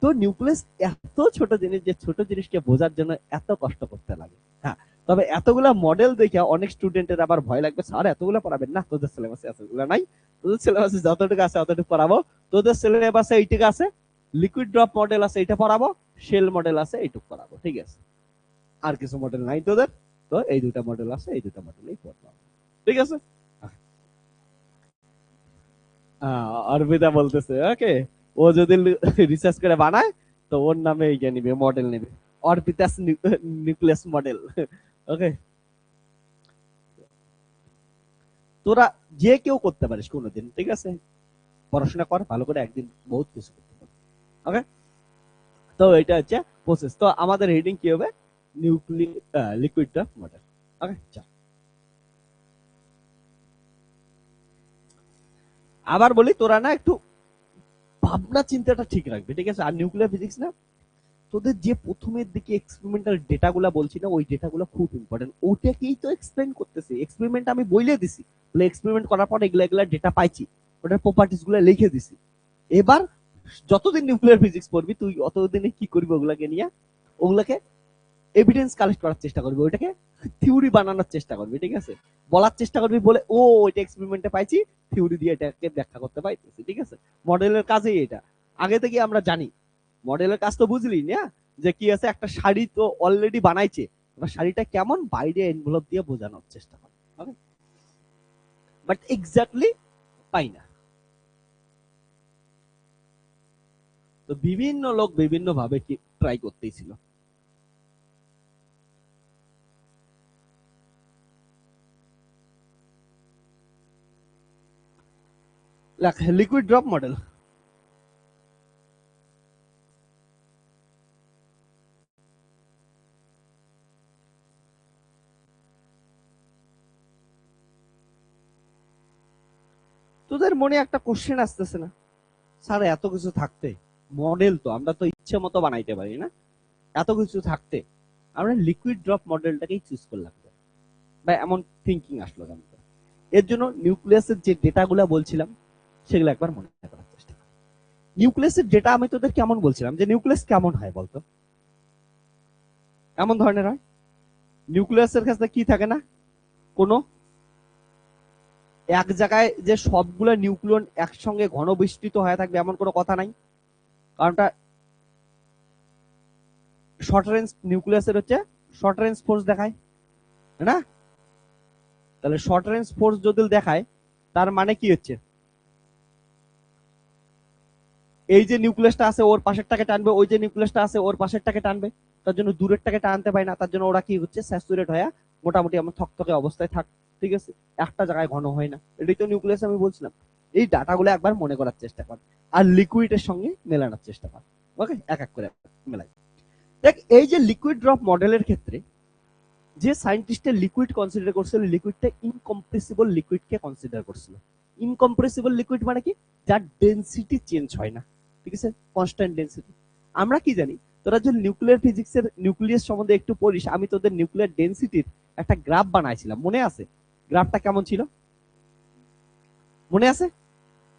তো নিউক্লিয়াস এত ছোট জিনিস যে ছোট জিনিসকে বোঝার জন্য এত কষ্ট করতে লাগে। হ্যাঁ, তবে এতগুলা মডেল দেখে অনেক স্টুডেন্টের আবার ভয় লাগবে, স্যার এতগুলো পড়াবেন না, তোদের সিলেবাসে এতগুলো নাই, তোদের সিলেবাসে যতটুকু আছে অতটুকু পড়াবো, তোদের সিলেবাসে এইটুকু আছে, লিকুইড ড্রপ মডেল আছে এটা পড়াবো, শেল মডেল আছে এইটুকু পড়াবো। ঠিক আছে, আর কিছু মডেল নাই তোদের, তো এই দুটা মডেল আছে, এই দুটা মডেলই পড়বো। ঠিক আছে, অর্পিতা বলতেছে ওকে, ও যদি রিসার্চ করে বানায় তো ওর নামে ইয়ে নিবে, মডেল নিবে, অর্পিতাস নিউক্লিয়াস মডেল। ওকে, তোরা যে কেউ করতে পারিস কোনোদিন। ঠিক আছে, পড়াশোনা কর ভালো করে, একদিন বহুত কিছু করতে পারবি। ওকে, তো এটা হচ্ছে প্রসেস। তো আমাদের হেডিং কি হবে, লিকুইড ড্রাফট মডেল। ওকে, আবার বলি তোরা না একটু ভাবনা চিন্তাটা ঠিক রাখবে। ঠিক আছে, আর নিউক্লিয়ার ফিজিক্স না, তোদের যে প্রথমের দিকে এক্সপেরিমেন্টাল ডেটাগুলো বলছি না, ওই ডেটাগুলো খুব ইম্পর্টেন্ট, ওটাকেই তো এক্সপ্লেন করতেছি। এক্সপেরিমেন্ট আমি বইলে দিছি, বলে এক্সপেরিমেন্ট করার পর এগুলা এগুলা ডেটা পাইছি, ওটার প্রপার্টিস গুলো লিখে দিছি। এবার যতদিন নিউক্লিয়ার ফিজিক্স পড়বি তুই অতদিনে কি করবি, ওগুলাকে নিয়ে ওগুলাকে এভিডেন্স কালেক্ট করার চেষ্টা করবি, ওইটাকে থিওরি বানানোর চেষ্টা করবি। ঠিক আছে, বলার চেষ্টা করবি, বলে ও ওইটা এক্সপেরিমেন্টে পাইছি, থিওরি দিয়ে এটাকে ব্যাখ্যা করতে পাইতেছি। ঠিক আছে, মডেলের কাজেই এটা, আগে থেকে আমরা জানি। মডেলের কাজ তো বুঝলি না, যে কি আছে, একটা শাড়ি তো অলরেডি বানাইছে, এবার শাড়িটা কেমন বাইরে এনভেলপ দিয়ে বোঝানোর চেষ্টা করে, বাট এক্স্যাক্টলি পাই না। তো বিভিন্ন লোক বিভিন্ন ভাবে কি ট্রাই করতেই ছিল। লিকুইড ড্রপ মডেল, তোদের মনে একটা কোশ্চেন আসতেছে না, স্যার এত কিছু থাকতে, মডেল তো আমরা তো ইচ্ছে মতো বানাইতে পারি না, এত কিছু থাকতে আমরা লিকুইড ড্রপ মডেলটাকেই চুজ করলাম, বা এমন থিঙ্কিং আসলো কেন? এর জন্য নিউক্লিয়াসের যে ডেটাগুলো বলছিলাম সেগুলো একবার মনে করার চেষ্টা কর। নিউক্লিয়াসের ডেটা আমি তোদের কেমন বলছিলাম, যে নিউক্লিয়াস কেমন হয় বলতো, এমন ধরনের হয়, নিউক্লিয়াসের কাছে কি থাকে না, কোনো এক জায়গায় যে সবগুলো নিউক্লিয়ন একসঙ্গে ঘন বিস্তৃত হয়ে থাকবে এমন কোনো কথা নাই, কারণটা শর্ট রেঞ্জ নিউক্লিয়াসের হচ্ছে শর্ট রেঞ্জ ফোর্স দেখায় না, তাহলে শর্ট রেঞ্জ ফোর্স যদি দেখায় তার মানে কি হচ্ছে, এই যে নিউক্লিয়াসটা আছে ওর পাশেরটাকে টানবে, ওই যে নিউক্লিয়াসটা আছে ওর পাশেরটাকে টানবে, তার জন্য দূরেরটাকে টানতে পারে না, তার জন্য ওরা কি হচ্ছে স্যাচুরেট হয়ে মোটামুটি আমার থকথকে অবস্থায় থাক, ঠিক আছে, একটা জায়গায় ঘন হয় না। এটাই তো নিউক্লিয়াস আমি বলছিলাম। এই ডাটাগুলো একবার মনে করার চেষ্টা কর আর লিকুইডের সঙ্গে মেলানোর চেষ্টা কর। ওকে, এক এক করে মেলাই। দেখ, এই যে লিকুইড ড্রপ মডেলের ক্ষেত্রে যে সায়েন্টিস্টের লিকুইড কনসিডার করছিল, লিকুইডটা ইনকম্প্রেসিবল লিকুইডকে কনসিডার করছিল। ইনকম্প্রেসিবল লিকুইড মানে কি? যার ডেনসিটি চেঞ্জ হয় না, ঠিক আছে, কনস্ট্যান্ট ডেনসিটি। আমরা কি জানি, তোরা যদি নিউক্লিয়ার ফিজিক্সের নিউক্লিয়াস সম্বন্ধে একটু পড়িস, আমি তোদের নিউক্লিয়ার ডেনসিটির একটা গ্রাফ বানাইছিলাম, মনে আছে? গ্রাফটা কেমন ছিল মনে আছে?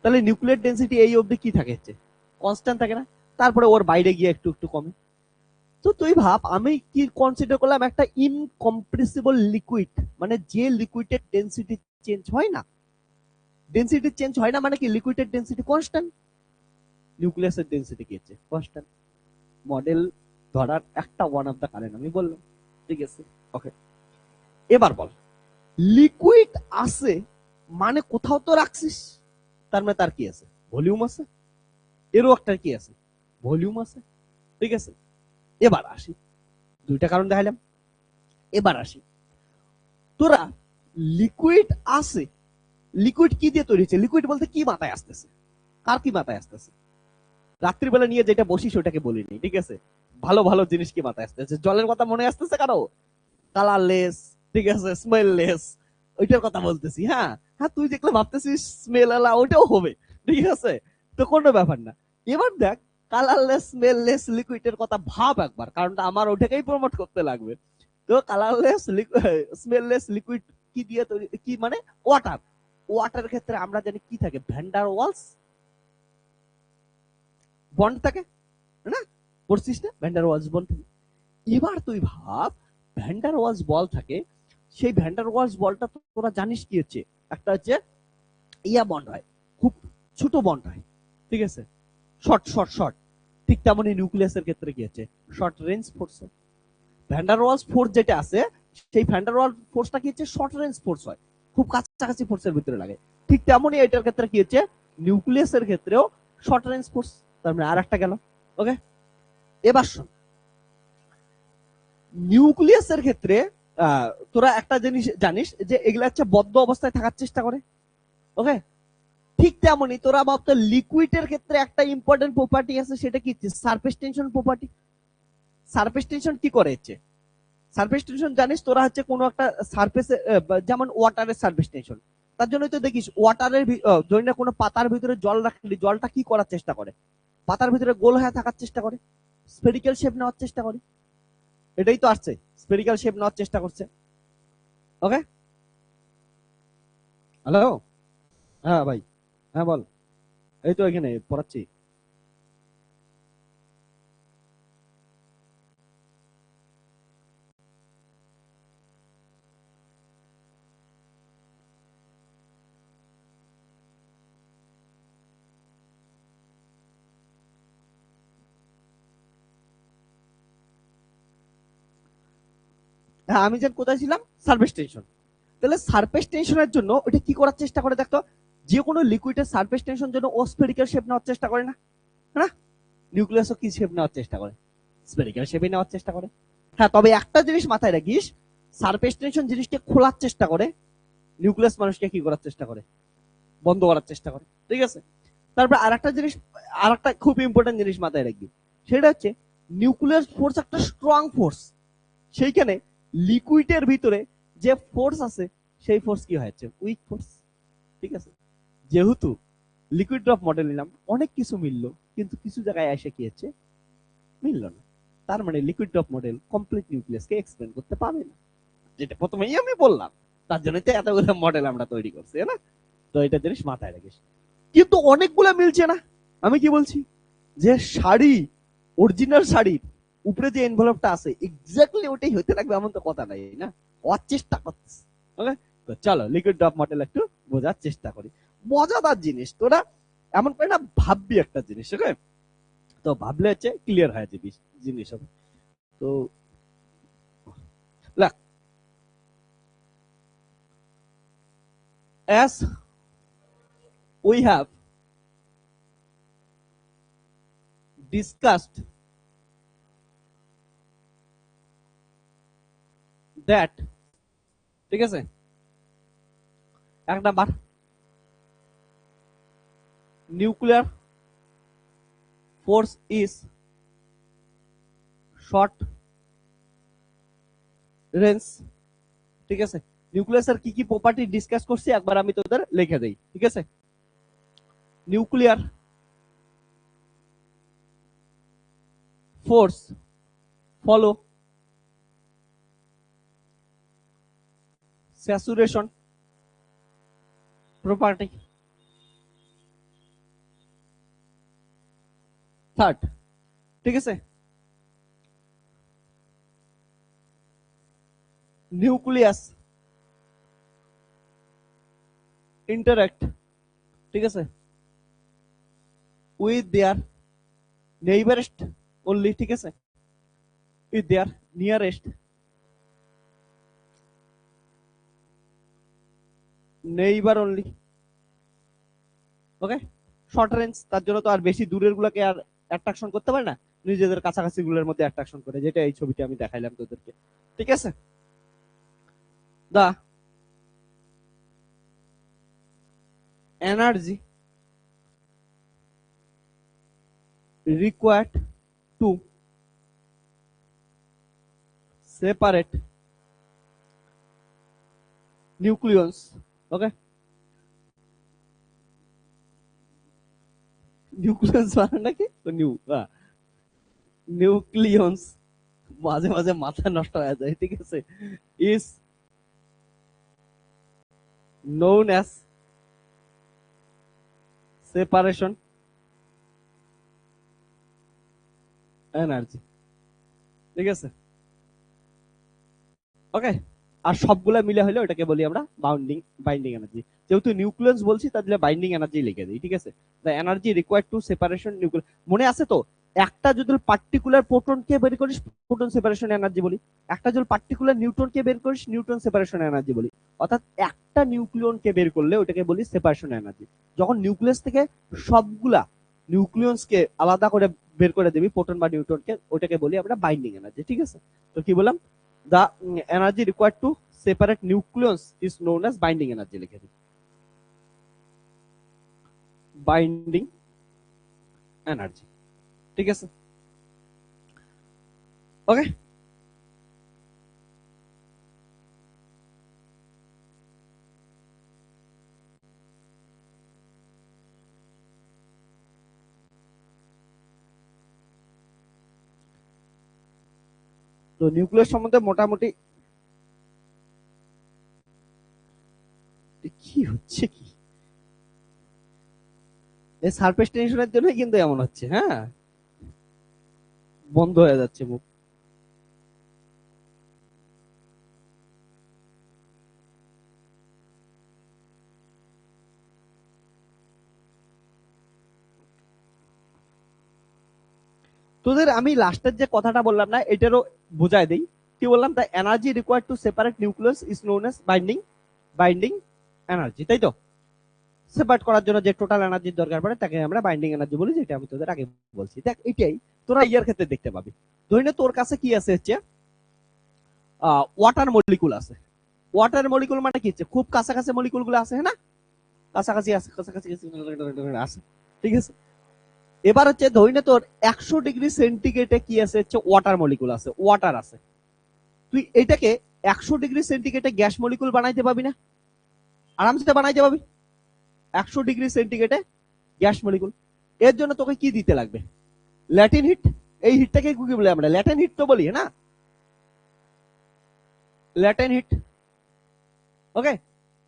তাহলে নিউক্লিয়ার ডেনসিটি এই অবধি কি থাকে, হচ্ছে কনস্ট্যান্ট থাকে না, তারপরে ওর বাইরে গিয়ে একটু একটু কমে। তো তুই ভাব, আমি কি কনসিডার করলাম একটা ইনকম্প্রেসিবল লিকুইড, মানে যে লিকুইডের ডেনসিটি চেঞ্জ হয় না। ডেনসিটি চেঞ্জ হয় না মানে কি? লিকুইডের ডেনসিটি কনস্ট্যান্ট। নিউক্লিয়াসের ডেনসিটি কি হচ্ছে? কনস্ট্যান্ট। মডেল ধরার একটা ওয়ান অফ দা কারেন্ট আমি বললাম, ঠিক আছে। ওকে, এবার বল, লিকুইড আছে মানে কোথাও তো রাখছিস, তার মানে তার কি আছে? ভলিউম আছে। এরও একটা কি আছে? ভলিউম আছে, ঠিক আছে। এবার আসি, দুইটা কারণ দেখাইলাম। এবার আসি, তোরা লিকুইড আছে, লিকুইড কি দিয়ে তৈরি হচ্ছে? লিকুইড বলতে কি মাথায় আসতেছে? কার কি মাথায় আসতেছে? রাত্রিবেলা নিয়ে যেটা বসিস ওটাকে বলিনি, ঠিক আছে। ভালো ভালো জিনিস কি মাথায় আসতেছে? জলের কথা মনে আসতেছে কারো? কালারলেস, ঠিক আছে, স্মেললেস, ওইটার কথা বলতেছি। হ্যাঁ হ্যাঁ, তুই যেগুলো ভাবতেছিস স্মেল আলা, ওইটাও হবে, ঠিক আছে, তো কোনো ব্যাপার না। এবার দেখ, কালারলেস স্মেললেস লিকুইডের কথা ভাব একবার, কারণ আমার ওটাকেই প্রমোট করতে লাগবে। তো কালারলেস স্মেললেস লিকুইড কি দিয়ে তৈরি? কি মানে? ওয়াটার। ওয়াটারের ক্ষেত্রে আমরা জানি কি থাকে? ভ্যান্ডার ওয়ালস বন্ড থাকে না? পড়ছিস না ভ্যান্ডার ওয়ালস বন্ড থাকে? এবার তুই ভাব, ভ্যান্ডার ওয়ালস বল থাকে, সেই ভ্যান্ডার ওয়ালস বলটা তোরা জানিস কি হচ্ছে? একটা হচ্ছে ইয়া বন্ড হয়, খুব ছোট বন্ড হয়, ঠিক আছে, শর্ট শর্ট শর্ট। ঠিক তেমনই নিউক্লিয়াসের ক্ষেত্রে কি হচ্ছে? Short range force. Van der Waals force যেটা আছে, সেই ভ্যান্ডার ওয়াল ফোর্সটা কি হচ্ছে? শর্ট রেঞ্জ ফোর্স হয়, খুব কাছাকাছি ফোর্সের ভিতরে লাগে। ঠিক তেমনই এটার ক্ষেত্রে কি হচ্ছে? নিউক্লিয়াসের ক্ষেত্রেও শর্ট রেঞ্জ ফোর্স। তার মানে আর একটা গেল। ওকে, এবার শোন, নিউক্লিয়াসের ক্ষেত্রে তোরা একটা জিনিস জানিস যে এগুলা হচ্ছে বদ্ধ অবস্থায় থাকার চেষ্টা করে। ওকে, ঠিক তেমনই তোরা ভাবতো লিকুইডের ক্ষেত্রে একটা ইম্পর্টেন্ট প্রপার্টি আছে, সেটা কি? Surface tension property. Surface tension কি করে হচ্ছে? সারফেস টেনশন জানিস তোরা, হচ্ছে কোনো একটা সারফেসে, যেমন ওয়াটারের সারফেস টেনশন, তার জন্য তো দেখিস ওয়াটারের ধরি না কোনো পাতার ভিতরে জল রাখলি, জলটা কি করার চেষ্টা করে? পাতার ভিতরে গোল হয়ে থাকার চেষ্টা করে, স্পেরিক্যাল শেপ নেওয়ার চেষ্টা করে। এটাই তো আসছে, স্পেরিক্যাল শেপ নেওয়ার চেষ্টা করছে। ওকে, হ্যালো, হ্যাঁ ভাই, হ্যাঁ বল। এই তো এখানে পড়াচ্ছি। হ্যাঁ, আমি যেন কোথায় ছিলাম? Surface tension. তাহলে সারফেস টেনশনের জন্য ওটা কি করার চেষ্টা করে দেখতো? যে কোনো লিকুইডের সারফেস টেনশন জন্য ও স্পেরিক্যাল শেপ নেওয়ার চেষ্টা করে না? হ্যাঁ, নিউক্লিয়াসও কি শেপ নেওয়ার চেষ্টা করে? স্পেরিক্যাল শেপে নেওয়ার চেষ্টা করে। হ্যাঁ, তবে একটা জিনিস মাথায় রাখিস, সারফেস টেনশন জিনিসটা খোলার চেষ্টা করে, নিউক্লিয়াস মানুষকে কি করার চেষ্টা করে? বন্ধ করার চেষ্টা করে, ঠিক আছে। তারপর আরেকটা জিনিস, আরেকটা খুব ইম্পর্টেন্ট জিনিস মাথায় রাখবি, সেটা হচ্ছে নিউক্লিয়ার ফোর্স একটা স্ট্রং ফোর্স। সেইখানে লিকুইডের ভিতরে যে ফোর্স আছে, সেই ফোর্স কি হয়েছে? উইক ফোর্স, ঠিক আছে। যেহেতু লিকুইড ড্রপ মডেল নিলাম, অনেক কিছু মিললো, কিন্তু কিছু জায়গায় এসে কি হচ্ছে? মিলল না। তার মানে লিকুইড ড্রপ মডেল কমপ্লিট নিউক্লিয়াসকে এক্সপ্লেন করতে পারবে না, যেটা প্রথমেই আমি বললাম। তার জন্য তো এতগুলো মডেল আমরা তৈরি করছি, না? তো এটা জিনিস মাথায় রাখিস। কিন্তু অনেকগুলো মিলছে না। আমি কি বলছি, যে শাড়ি, অরিজিনাল শাড়ির উপরে যে এনভেলপটা আছে, এক্স্যাক্টলি ওটাই হতে লাগবে এমন তো কথা নাই, না? হওয়ার চেষ্টা করছিস। ওকে, তো চলো লিকুইড ড্রপ মডেল একটু বোঝার চেষ্টা করি। মজাদার জিনিস, তোরা এমন করে না ভাববি একটা জিনিস, ওকে, তো ভাবলে হচ্ছে ক্লিয়ার হয়ে যাবি জিনিস হবে। তো as we have discussed that, ঠিক আছে, এক number nuclear force is short range, ঠিক আছে। নিউক্লিয়াসের কি কি প্রপার্টি ডিসকাস করছি একবার আমি তোদের লিখে দেই, ঠিক আছে। Nuclear force follow saturation property. Third, ঠিক আছে, নিউক্লিয়াস ইন্টারঅ্যাক্ট, ঠিক আছে, উইথ দেয়ার নেইবারেস্ট only, ঠিক আছে, with their nearest neighbor only, okay. Short range, তার জন্য তো আর বেশি দূরের গুলোকে আর অ্যাট্রাকশন করতে পারে না, নিজেদের কাছাকাছি গুলোর মধ্যে অ্যাট্রাকশন করে, যেটা এই ছবিতে আমি দেখাইলাম তোদেরকে, ঠিক আছে। দা energy required to separate nucleons, okay, nucleons মানে নাকি তো নিউক্লিয়ন্স, মাঝে মাঝে মাথা নষ্ট হয়ে যায়, ঠিক আছে, is known as separation energy, ঠিক আছে, ওকে। আর সবগুলা মিলে হলে ওটাকে বলি আমরা বাইন্ডিং এনার্জি। যেহেতু নিউক্লিয়াস বলছি তাহলে বাইন্ডিং এনার্জি লিখে দিই, ঠিক আছে। The energy required to separation nucleus, মনে আছে তো, একটা যদি পার্টিকুলার প্রোটনকে বের করিস প্রোটন সেপারেশন এনার্জি বলি, একটা যদি পার্টিকুলার নিউট্রনকে বের করিস নিউট্রন সেপারেশন এনার্জি বলি, অর্থাৎ একটা নিউক্লিয়নকে বের করলে ওটাকে বলি সেপারেশন এনার্জি। যখন নিউক্লিয়াস থেকে সবগুলা নিউক্লিয়নসকে আলাদা করে বের করে দিবি প্রোটন বা নিউট্রনকে, ওটাকে বলি আমরা বাইন্ডিং এনার্জি, ঠিক আছে। তো কি বললাম, the energy required to separate nucleons is known as binding energy, লিখে দিই বাইন্ডিং এনার্জি, ঠিক আছে, ওকে। তো নিউক্লিয়াস সম্বন্ধে মোটামুটি কি হচ্ছে, কি এই সারফেস টেনশনের জন্যই কিন্তু এমন হচ্ছে, হ্যাঁ, বন্ধ হয়ে যাচ্ছে মুখ। তোদের আমি লাস্টের যে কথাটা বললাম না, এটারও বোঝাই দেই। কি বললাম, the energy required to separate nucleus is known as binding energy, তাই তো। সেপারেট করার জন্য যে টোটাল এনার্জির দরকার পড়ে তাকে আমরা বাইন্ডিং এনার্জি বলি, যেটা আমি তোদের আগে বলছি। দেখ এটাই তোরা ইয়ার ক্ষেত্রে দেখতে পাবি। ধরে নে তোর কাছে কি আছে, হচ্ছে ওয়াটার মলিকুল আছে। ওয়াটার মলিকুল মানে কি হচ্ছে, খুব কাছাকাছি মলিকুল গুলো আছে, হ্যাঁ না, কাছাকাছি আছে, আছে, ঠিক আছে। এবার হচ্ছে ধরে নে তোর 100 ডিগ্রি সেন্টিগ্রেডে কি আছে, হচ্ছে ওয়াটার মলিকুল আছে, ওয়াটার আছে। তুই এটাকে 100 ডিগ্রি সেন্টিগ্রেডে গ্যাস মলিকুল বানাইতে পাবি না? আরামসে বানাইতে পাবি 100 ডিগ্রি সেন্টিগ্রেডে গ্যাস মলিকুল। এর জন্য তোকে কি দিতে লাগবে, ল্যাটিন হিট। এই হিটটাকে কি বলে আমরা, ল্যাটিন হিট তো বলি, না, ল্যাটিন হিট, ওকে।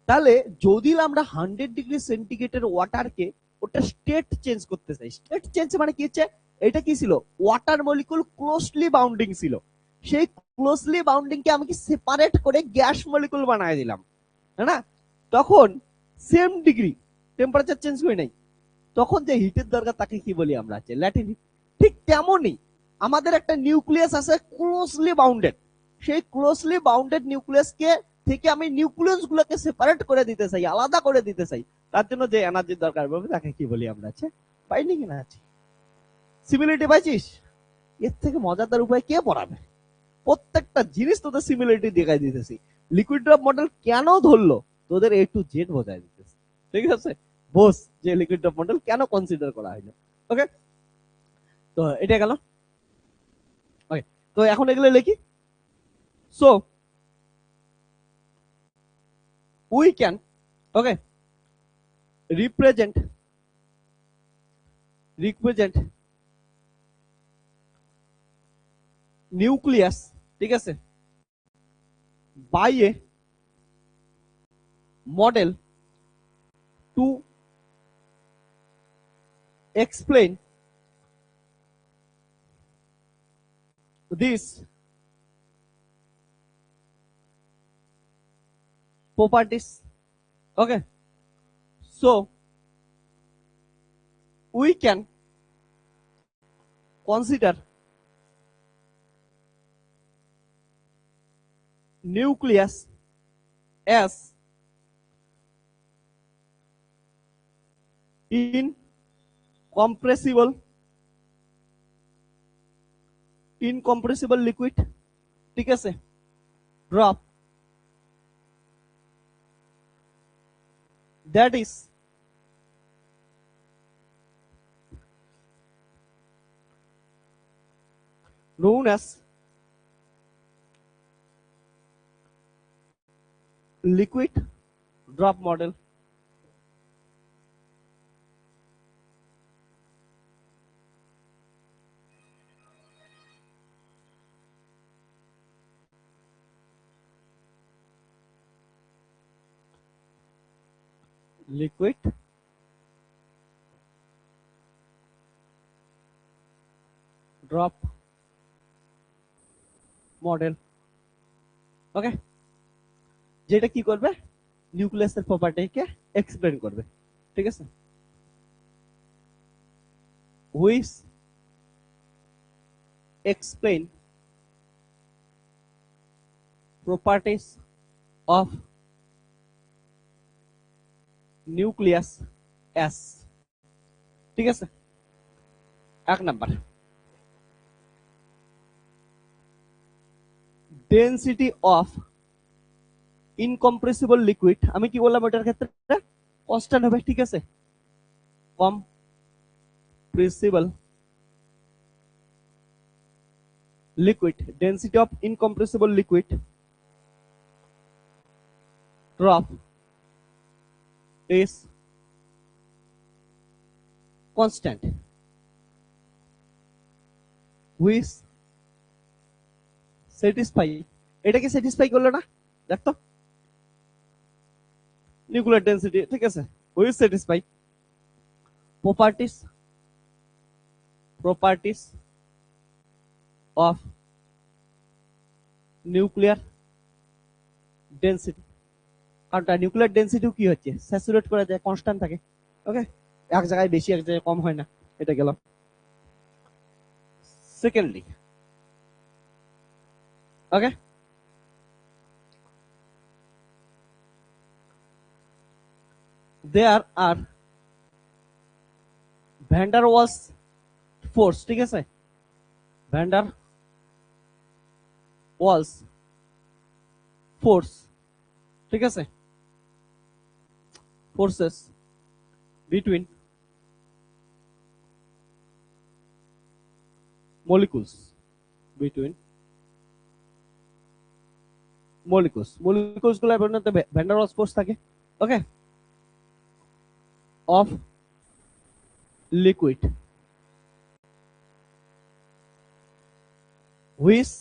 তাহলে যদি আমরা 100 ডিগ্রি সেন্টিগ্রেডের ওয়াটারকে ওটা স্টেট চেঞ্জ করতে চাই, স্টেট চেঞ্জ মানে কি হচ্ছে, এটা কি ছিল, ওয়াটার মলিকুল ক্লোজলি বাউন্ডিং ছিল, সেই ক্লোজলি বাউন্ডিং কে আমি কি সেপারেট করে গ্যাস মলিকুল বানায় দিলাম, না, তখন সেম ডিগ্রি টেম্পারেচার চেঞ্জ হয় নাই, তখন যে হিটের দরকার তাকে কি বলি আমরা, আছে ল্যাটিন হিট। ঠিক তেমনই আমাদের একটা নিউক্লিয়াস আছে ক্লোজলি বাউন্ডেড, সেই ক্লোজলি বাউন্ডেড নিউক্লিয়াসকে থেকে আমি নিউক্লিয়াস গুলোকে সেপারেট করে দিতে চাই, আলাদা করে দিতে চাই, তার জন্য যে এনার্জির দরকার পড়বে তাকে কি বলি আমরা, আছে বাইন্ডিং এনার্জি। সিমিলারিটি পাইছিস? এর থেকে মজাদার উপায় কে পড়াবে? প্রত্যেকটা জিনিস তোদের সিমিলারিটি দেখাই দিতেছি। লিকুইড ড্রপ মডেল কেন ধরলো তোদের A to Z বোঝাই দিতেছি। ঠিক আছে, বোস যে লিকুইড ড্রপ মডেল কেন কনসিডার করা হলো। ওকে, তো এটা গেল। ওকে, তো এখন এগুলো লিখি। So we can, okay, represent nucleus, ঠিক আছে, by a model to explain these properties. Okay, so we can consider nucleus as incompressible liquid, ঠিক আছে, drop that is known as liquid drop model. Liquid drop model. Okay, যেটা কি করবে, নিউক্লিয়াসের প্রপার্টিকে explain করবে, ঠিক আছে, which explain properties of nucleus S, ঠিক আছে। এক number, density of incompressible liquid, আমি কি বললাম ওটার ক্ষেত্রে কনস্ট্যান্ট হবে, ঠিক আছে, compressible liquid, density of incompressible liquid drop is constant which satisfy, এটা কি স্যাটিসফাই করলো না, দেখতো, নিউক্লিয়ার ডেন্সিটি, ঠিক আছে, which satisfy properties of nuclear density. কারণ নিউক্লিয়ার ডেন্সিটি কি হচ্ছে, স্যাচুরেট করা যায়, কনস্ট্যান্ট থাকে। ওকে, এক জায়গায় বেশি এক জায়গায় কম হয় না, এটা গেল। Secondly, okay, there are van der Waals force, ঠিক আছে, ভ্যান ডার ওয়ালস ফোর্স, ঠিক আছে, forces between molecules, molecules গুলোর মধ্যে ভ্যান ডার ওয়ালস ফোর্স থাকে, ওকে, of liquid which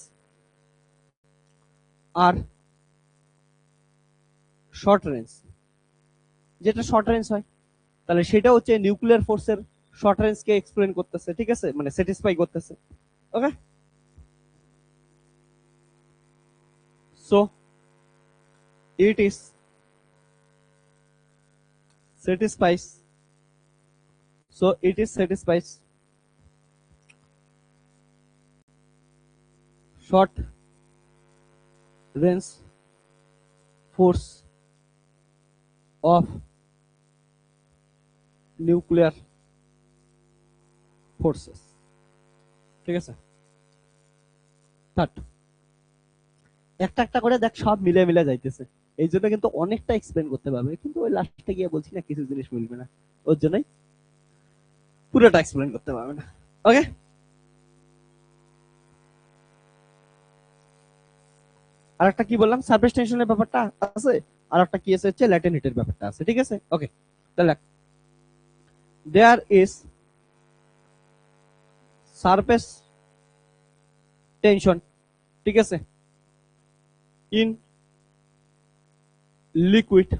are short range, যেটা শর্ট রেঞ্জ হয়, তাহলে সেটা হচ্ছে নিউক্লিয়ার ফোর্সের শর্ট রেঞ্জ কে এক্সপ্লেন করতেছে, ঠিক আছে, মানে স্যাটিসফাই করতেছে। ওকে, so it is satisfies short range force of nuclear forces. ঠিক আছে। থার্ড, একটা একটা করে দেখ সব মিলে মিলে যাইতেছে, এই জন্য কিন্তু অনেকটা এক্সপ্লেন করতে পারবে, কিন্তু ওই লাস্টে গিয়ে বলছি না কিছু জিনিস মিলবে না, ওর জন্যই পুরোটা এক্সপ্লেন করতে পারবে না। ওকে, আর একটা কি বললাম, সারফেস টেনশনের ব্যাপারটা আছে, আর একটা কি আছে হচ্ছে ল্যাটেন্ট হিটের ব্যাপারটা আছে, ঠিক আছে। ওকে, তাহলে দেয়ার ইজ সারফেস টেনশন, ঠিক আছে, in liquid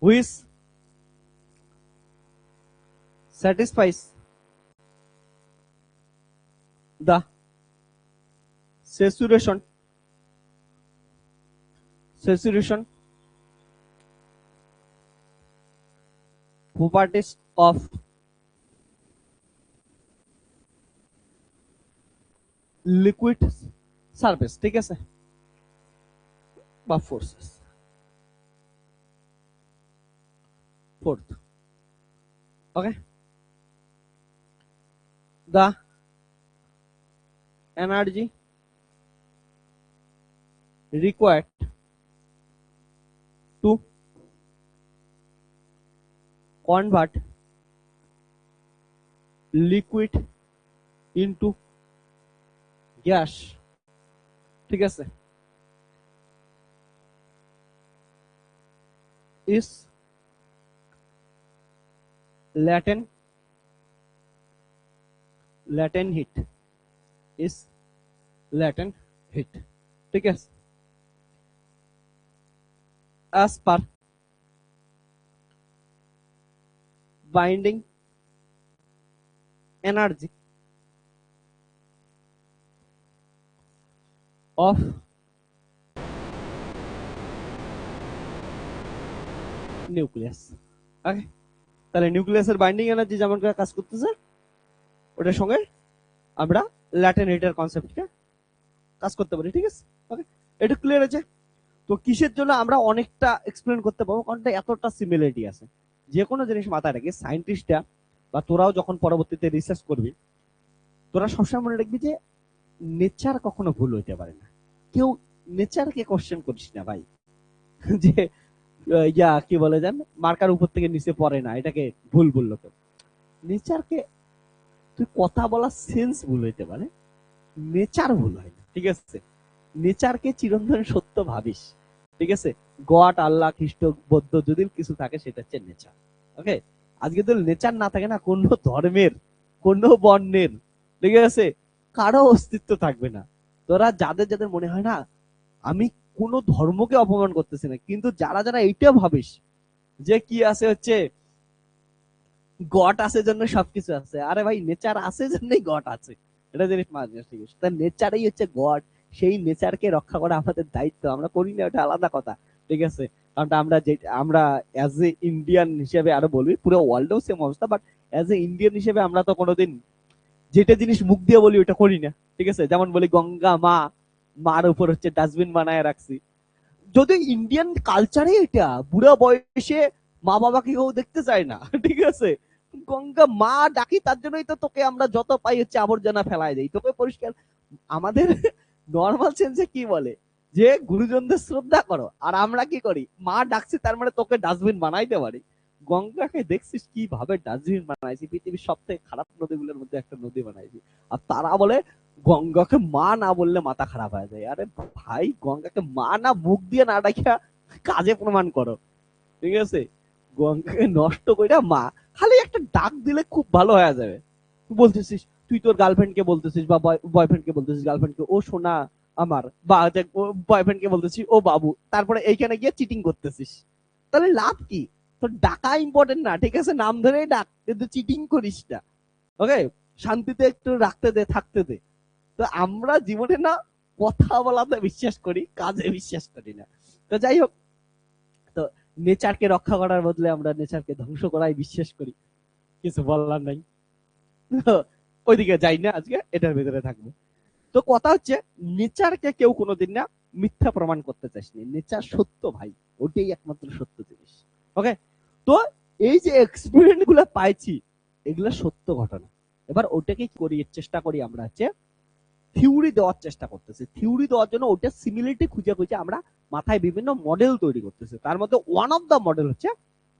which satisfies the saturation properties of liquid surface, ঠিক আছে, বা forces. Fourth, okay, the energy required to convert liquid into gas, ঠিক আছে, is latent heat, is latent heat, ঠিক আছে, as per binding energy of nucleus. Okay, তাহলে নিউক্লিয়াসের binding energy যেমন করে কাজ করতেছে, ওটার সঙ্গে আমরা ল্যাটেন্ট হিটের কনসেপ্টকে কাজ করতে পারি, ঠিক আছে। ওকে, এটা ক্লিয়ার আছে। তো কিসের জন্য আমরা অনেকটা এক্সপ্লেন করতে পারবো, কারণ এতটা সিমিলারিটি আছে। যে কোনো জিনিস মাথায় রাখি, সায়েন্টিস্টরা বা তোরাও যখন পরবর্তীতে রিসার্চ করবি, তোরা সবসময় মনে রাখবি যে নেচার কখনো ভুল হইতে পারে না। কেউ নেচারকে কোশ্চেন করিস না ভাই, যে ইয়া কি বলে যান, মার্কার উপর থেকে নিচে পড়ে না, এটাকে ভুল বললো কেউ। নেচারকে, তুই কথা বলার সেন্স ভুল হইতে পারে, নেচার ভুল হয় না, ঠিক আছে। নেচারকে চিরন্তন সত্য ভাবিস, ঠিক আছে। গড, আল্লাহ, খ্রিস্ট, বৌদ্ধ যদি কিছু থাকে সেটা হচ্ছে নেচার। ওকে, আজকে তো নেচার না থাকে না, কোন ধর্মের, কোন বর্ণের, ঠিক আছে, কারো অস্তিত্ব থাকবে না। তোরা যাদের যাদের মনে হয় না আমি কোন ধর্মকে অপমান করতেছি না, কিন্তু যারা যারা এইটা ভাবিস যে কি আছে হচ্ছে গড আছে জন্য সবকিছু আছে, আরে ভাই নেচার আছে জন্যই গড আছে, এটা জিনিস মাঝে, ঠিক আছে। তার নেচারই হচ্ছে গড, সেই নেচারকে রক্ষা করা আমাদের দায়িত্ব, আমরা করি না ওটা আলাদা কথা, ঠিক আছে। কারণ আমরা যে আমরা অ্যাজ এ ইন্ডিয়ান হিসেবে, আরো বলবি পুরো ওয়ার্ল্ডেও সেম অবস্থা, বাট অ্যাজ এ ইন্ডিয়ান হিসেবে আমরা তো কোনোদিন যেটা জিনিস মুখ দিয়ে বলি ওটা করি না, ঠিক আছে। যেমন বলি গঙ্গা মা, মার উপর হচ্ছে ডাস্টবিন বানায় রাখছি, যদি ইন্ডিয়ান কালচারে এটা বুড়া বয়সে মা বাবাকে কেউ দেখতে চায় না, ঠিক আছে। গঙ্গা মা ডাকি, তার জন্যই তো তোকে আমরা যত পাই হচ্ছে আবর্জনা ফেলাই দেই, তোকে পরিষ্কার। আমাদের নর্মাল সেন্সে কি বলে যে গুরুজনদের শ্রদ্ধা করো, আর আমরা কি করি, মা ডাকছি তার মানে তোকে ডাস্টবিন বানাইতে পারি। গঙ্গাকে দেখছিস কিভাবে ডাস্টবিন বানাইছি, পৃথিবীর সব থেকে খারাপ নদীগুলোর মধ্যে একটা নদী বানাইছি, আর তারা বলে গঙ্গাকে মা না বললে মাথা খারাপ হয়ে যায়। আরে ভাই, গঙ্গাকে মা না মুখ দিয়ে না ডাকিয়া কাজে প্রমাণ করো, ঠিক আছে। গঙ্গাকে নষ্ট কইরা মা, খালি একটা ডাক দিলে খুব ভালো হয়ে যাবে। তুই বলতেছিস, তুই তোর গার্লফ্রেন্ডকে বলতেছিস বা বয়ফ্রেন্ডকে বলতেছিস, গার্লফ্রেন্ডকে ও সোনা আমার, বা বয়ফ্রেন্ডকে বলতেছিস ও বাবু, তারপরে এইখানে গিয়ে চিটিং করতেছিস, তাহলে লাভ কি? তোর ডাকা ইম্পর্টেন্ট না, ঠিক আছে, নাম ধরেই ডাক, কিন্তু চিটিং করিস না। ওকে, শান্তিতে একটু রাখতে দে, থাকতে দে। তো আমরা জীবনে না কথা বলাতে বিশ্বাস করি, কাজে বিশ্বাস করি না। তো যাই হোক, তো নেচারকে রক্ষা করার বদলে আমরা নেচারকে ধ্বংস করাই বিশ্বাস করি, কিছু বলার নাই। ওইদিকে যাই না, আজকে এটার ভিতরে থাকবো। তো কথা হচ্ছে, নেচারকে কেউ কোনোদিন না মিথ্যা প্রমাণ করতে চাইনি, নেচার সত্য ভাই, ওটাই একমাত্র সত্য জিনিস। ওকে, তো এই যে এক্সপেরিমেন্ট গুলো পাইছি, এগুলো সত্য ঘটনা, এবার ওটাকে করিয়ে চেষ্টা করি আমরা হচ্ছে থিওরি দেওয়ার চেষ্টা করতেছি। থিওরি দেওয়ার জন্য ওটা সিমিলারিটি খুঁজে খুঁজে আমরা মাথায় বিভিন্ন মডেল তৈরি করতেছি। তার মধ্যে ওয়ান অফ দ্য মডেল হচ্ছে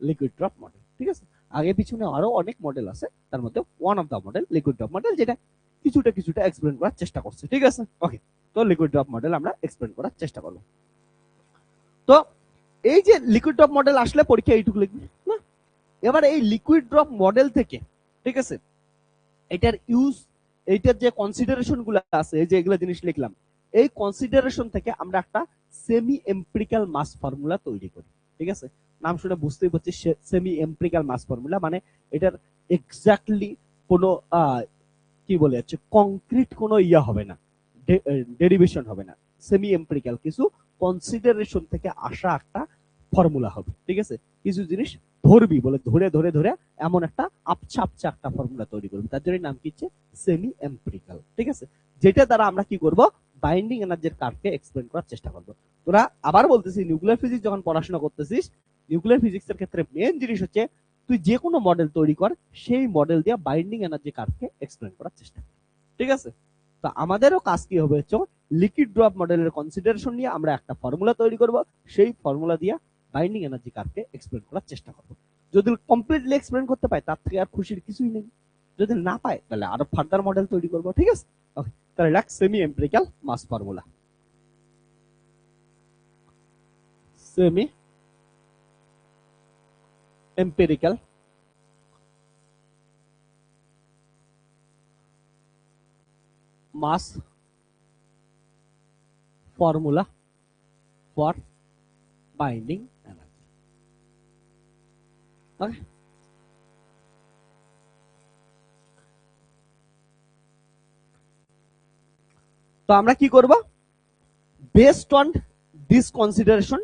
লিকুইড ড্রপ মডেল। ঠিক আছে, আগে পিছনে আরো অনেক মডেল আছে, তার মধ্যে one of the model liquid drop model, যেটা কিছুটা কিছুটা এক্সপ্লেন করার চেষ্টা করছে। ঠিক আছে, ওকে। তো লিকুইড ড্রপ মডেল আমরা এক্সপ্লেন করার চেষ্টা করব। তো এই যে লিকুইড ড্রপ মডেল আসলে পরীক্ষা এইটুকু লিখবে না। এবার এই লিকুইড ড্রপ মডেল থেকে, ঠিক আছে, এটার ইউজ, এইটার যে কনসিডারেশন গুলো আছে, এই যে এগুলো জিনিস লিখলাম, এই কনসিডারেশন থেকে আমরা একটা সেমি এম্পিরিক্যাল মাস ফর্মুলা তৈরি করি। ঠিক আছে, নাম শুনে বুঝতেই পারছি সেমি এম্পিরিক্যাল মাস ফর্মুলা মানে এটার এক্স্যাক্টলি কোনো কি বলে যাচ্ছে কংক্রিট কোনো ইয়া হবে না, ডেরিভেশন হবে না, সেমি এম্পিরিক্যাল কিছু কনসিডারেশন থেকে আসা একটা ফর্মুলা হবে। ঠিক আছে, কিছু জিনিস ধরবি বলে ধরে ধরে ধরে এমন একটা আপচা আপচা একটা ফর্মুলা তৈরি করবি, তার জন্য নাম কি হচ্ছে সেমি এম্পিরিক্যাল। ঠিক আছে, যেটা দ্বারা আমরা কি করব, বাইন্ডিং এনার্জির কার্ভকে এক্সপ্লেন করার চেষ্টা করব। তোরা আবার বলতেছি, নিউক্লিয়ার ফিজিক্স যখন পড়াশোনা করতেছিস, নিউক্লিয়ার ফিজিক্সের ক্ষেত্রে মেন জিনিস হচ্ছে তুই যে কোনো মডেল তৈরি কর, সেই মডেল দিয়ে বাইন্ডিং এনার্জি কার্ভকে এক্সপ্লেন করার চেষ্টা কর। ঠিক আছে, তো আমাদেরও কাজ কি হবে হচ্ছে লিকুইড ড্রপ মডেলের কনসিডারেশন নিয়ে আমরা একটা ফর্মুলা তৈরি করব, সেই ফর্মুলা দিয়ে বাইন্ডিং এনার্জি কার্ভকে এক্সপ্লেন করার চেষ্টা করব। যদি কমপ্লিটলি এক্সপ্লেন করতে পাই তার থেকে আর খুশির কিছুই নেই, যদি না পাই তাহলে আরো ফার্দার মডেল তৈরি করব। ঠিক আছে, ওকে। তাহলে like semi empirical mass formula, semi empirical mass formula for binding energy. Okay. তো আমরা কি করব, বেসড অন দিস কনসিডারেশন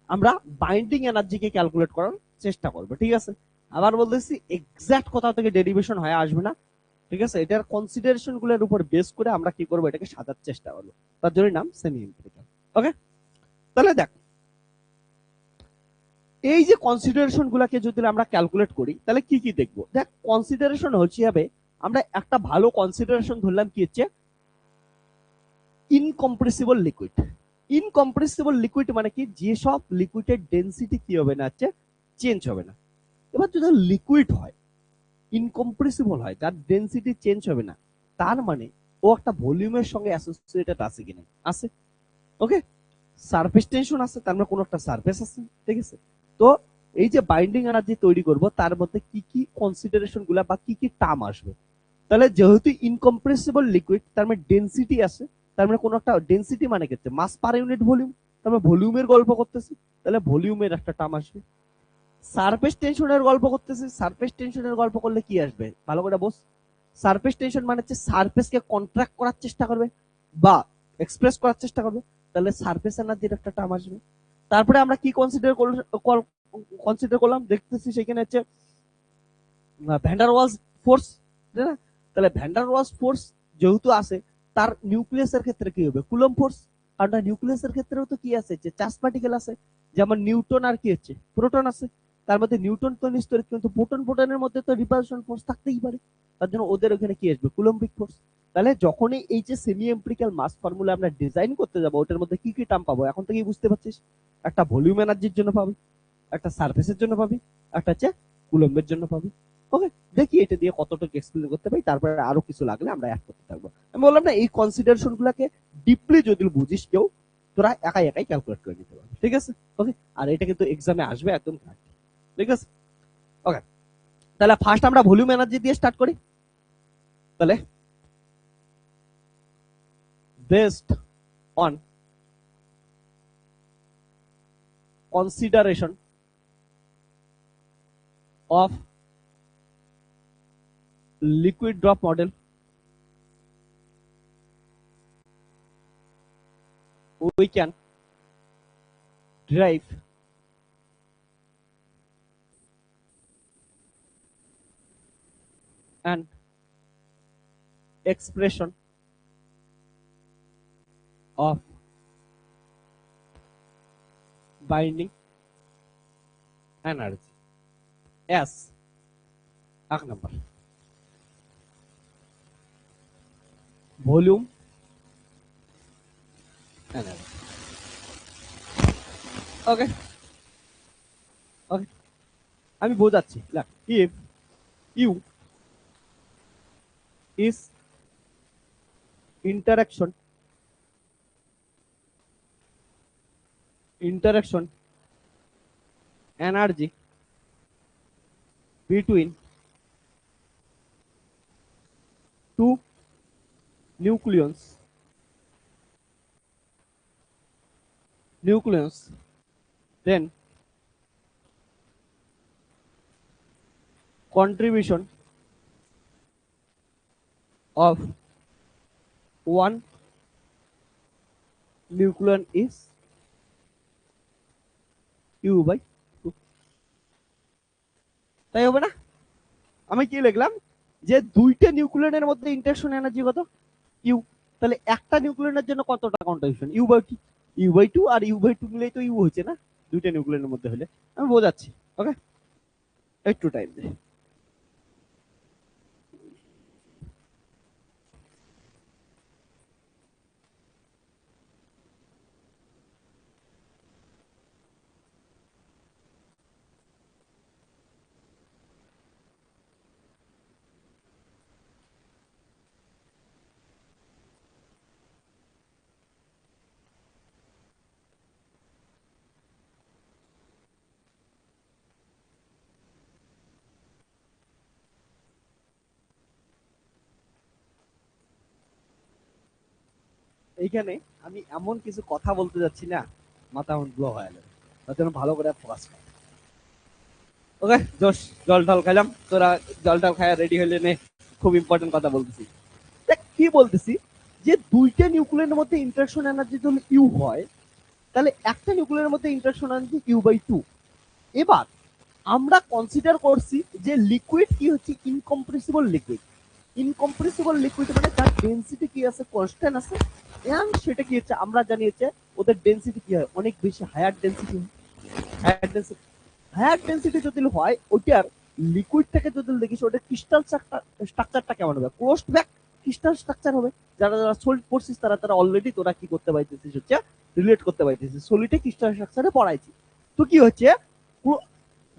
আমরা বাইন্ডিং এনার্জিকে ক্যালকুলেট করার চেষ্টা করব। ঠিক আছে, আবার বলতেছি এক্সাক্ট কোথা থেকে ডেরিভেশন হয়ে আসবে না। ঠিক আছে, এটার কনসিডারেশন গুলোর উপর বেস করে আমরা কি করব, এটাকে সাজার চেষ্টা করব, তার জন্য নাম সেমি এম্পিরিক্যাল। ওকে, তাহলে দেখ এই যে কনসিডারেশন গুলাকে যদি আমরা ক্যালকুলেট করি তাহলে কি কি দেখবো। দেখ কনসিডারেশন হচ্ছে হবে, আমরা একটা ভালো কনসিডারেশন ধরলাম কি হচ্ছে ইনকম্প্রেসিবল লিকুইড। ইনকম্প্রেসিবল লিকুইড মানে কি, যেসব লিকুইডের ডেন্সিটি কি হবে না, হচ্ছে চেঞ্জ হবে না। এবার যদি লিকুইড হয়, ইনকম্প্রেসিবল হয়, যার ডেন্সিটি চেঞ্জ হবে না, তার মানে ও একটা ভলিউমের সঙ্গে অ্যাসোসিয়েটেড আছে কিনা, আছে। ওকে, সারফেস টেনশন আছে, তার মানে কোনো একটা সারফেস আছে। ঠিক আছে, তো এই যে বাইন্ডিং এনার্জি তৈরি করব তার মধ্যে কি কি কনসিডারেশন গুলা বা কি কি টার্ম আসবে। তাহলে যেহেতু ইনকম্প্রেসিবল লিকুইড, তার মানে ডেন্সিটি আছে, তার মানে কোনো একটা ডেন্সিটি মানে কি, মাস পার ইউনিট ভলিউম, তার মানে ভলিউমের গল্প করতেছি, তাহলে ভলিউমের একটা টার্ম আসবে। সারফেস টেনশনের গল্প করতেছি, সারফেস টেনশনের গল্প করলে কি আসবে ভালো করে বস। সারফেস টেনশন মানে হচ্ছে সারফেসকে কন্ট্রাক্ট করার চেষ্টা করবে বা এক্সপ্রেস করার চেষ্টা করবে, তাহলে সারফেস এনার্জির একটা টার্ম আসবে। তারপরে আমরা কি কনসিডার করলাম, দেখতেছি সেখানে হচ্ছে ভ্যান্ডার ওয়ালস ফোর্স, তাই না? তাহলে ভ্যান্ডার ওয়ালস ফোর্স যেহেতু আছে, তার নিউক্লিয়াসের ক্ষেত্রে কি হবে, কুলম ফোর্স। কারণ নিউক্লিয়াসের ক্ষেত্রেও তো কি আছে, যে চার্জ পার্টিকেল আছে, যেমন নিউটন আর কি হচ্ছে প্রোটন আছে। তার মধ্যে নিউটন তো নিস্তরিত, কিন্তু প্রোটন প্রোটনের মধ্যে তো রিপালশন ফোর্স থাকতেই পারে, তার জন্য ওদের ওখানে কি আসবে, কুলম্বিক ফোর্স। তাহলে যখনই এই যে সেমি এম্পিরিক্যাল মাস ফর্মুলা আমরা ডিজাইন করতে যাবো, ওটার মধ্যে কি কি টার্ম পাবো এখন থেকেই বুঝতে পারছিস। একটা ভলিউম এনার্জির জন্য পাবি, একটা সারফেসের জন্য পাবি, একটা হচ্ছে কুলম্বের জন্য পাবি। ওকে, দেখি এটা দিয়ে কতটুকু এক্সপ্লেন করতে পারি, তারপরে আরো কিছু লাগলে আমরা অ্যাড করতে থাকবো। আমি বললাম না, এই কনসিডারেশন গুলাকে ডিপলি যদি বুঝিস কেউ, তোরা একাই একাই ক্যালকুলেট করে নিতে পারবি। ঠিক আছে, ওকে। আর এটা কিন্তু এক্সামে আসবে একদম। ঠিক আছে, ওকে। তাহলে ফার্স্ট আমরা ভলিউম এনার্জি দিয়ে স্টার্ট করি। তাহলে based on consideration of liquid drop model, we can derive an expression of binding energy as এক নম্বর। ভলিউম ওকে ওকে আমি বোঝাচ্ছি if U is interaction energy between two nucleons then contribution of one nucleon is u by 2 তাই হবে না? আমি কি লিখলাম যে দুইটা নিউক্লিয়নের মধ্যে ইন্টারঅ্যাকশন এনার্জি কত ইউ, তাহলে একটা নিউক্লিয়নের জন্য কতটা কন্ট্রিবিউশন ইউ বাই 2 আর ইউ বাই 2 মিলেই তো ইউ হচ্ছে না দুইটা নিউক্লিয়নের মধ্যে হলে। আমি বোঝাচ্ছি ওকে একটু টাইম দে। এইখানে আমি এমন কিছু কথা বলতে যাচ্ছি না মাথা আমার ব্লো হয়ে যাবে, তার জন্য ভালো করে ফোকাস কর। ওকে জোশ, জল টল খাইলাম, তোরা জল টল খায়া রেডি হইলে নে, খুব ইম্পর্টেন্ট কথা বলতেছি। দেখ কি বলতেছি, যে দুইটা নিউক্লিয়ারের মধ্যে ইন্টারঅ্যাকশন এনার্জি যদি ইউ হয়, তাহলে একটা নিউক্লিয়ারের মধ্যে ইন্টারঅ্যাকশন এনার্জি ইউ বাই 2। এবার আমরা কনসিডার করছি যে লিকুইড কি হচ্ছে ইনকম্প্রেসিবল লিকুইড। ইনকম্প্রেসিবল লিকুইড মানে তার ডেনসিটি কি আছে, কনস্ট্যান্ট আছে, এবং সেটা কি হচ্ছে আমরা জানি হচ্ছে ওদের ডেনসিটি কি হয়, অনেক বেশি higher density. Higher density higher density যদি হয় ওইটার লিকুইডটাকে যদি দেখিস ওটা ক্রিস্টাল স্ট্রাকচারটা কেমন হবে, ক্লোজড ব্যাক ক্রিস্টাল স্ট্রাকচার হবে। যারা যারা সলিড পড়ছিস তারা তারা অলরেডি তোরা কি করতে পারতেছিস হচ্ছে রিলেট করতে পারতেছিস, সলিডে ক্রিস্টাল স্ট্রাকচারে পড়াইছি। তো কি হচ্ছে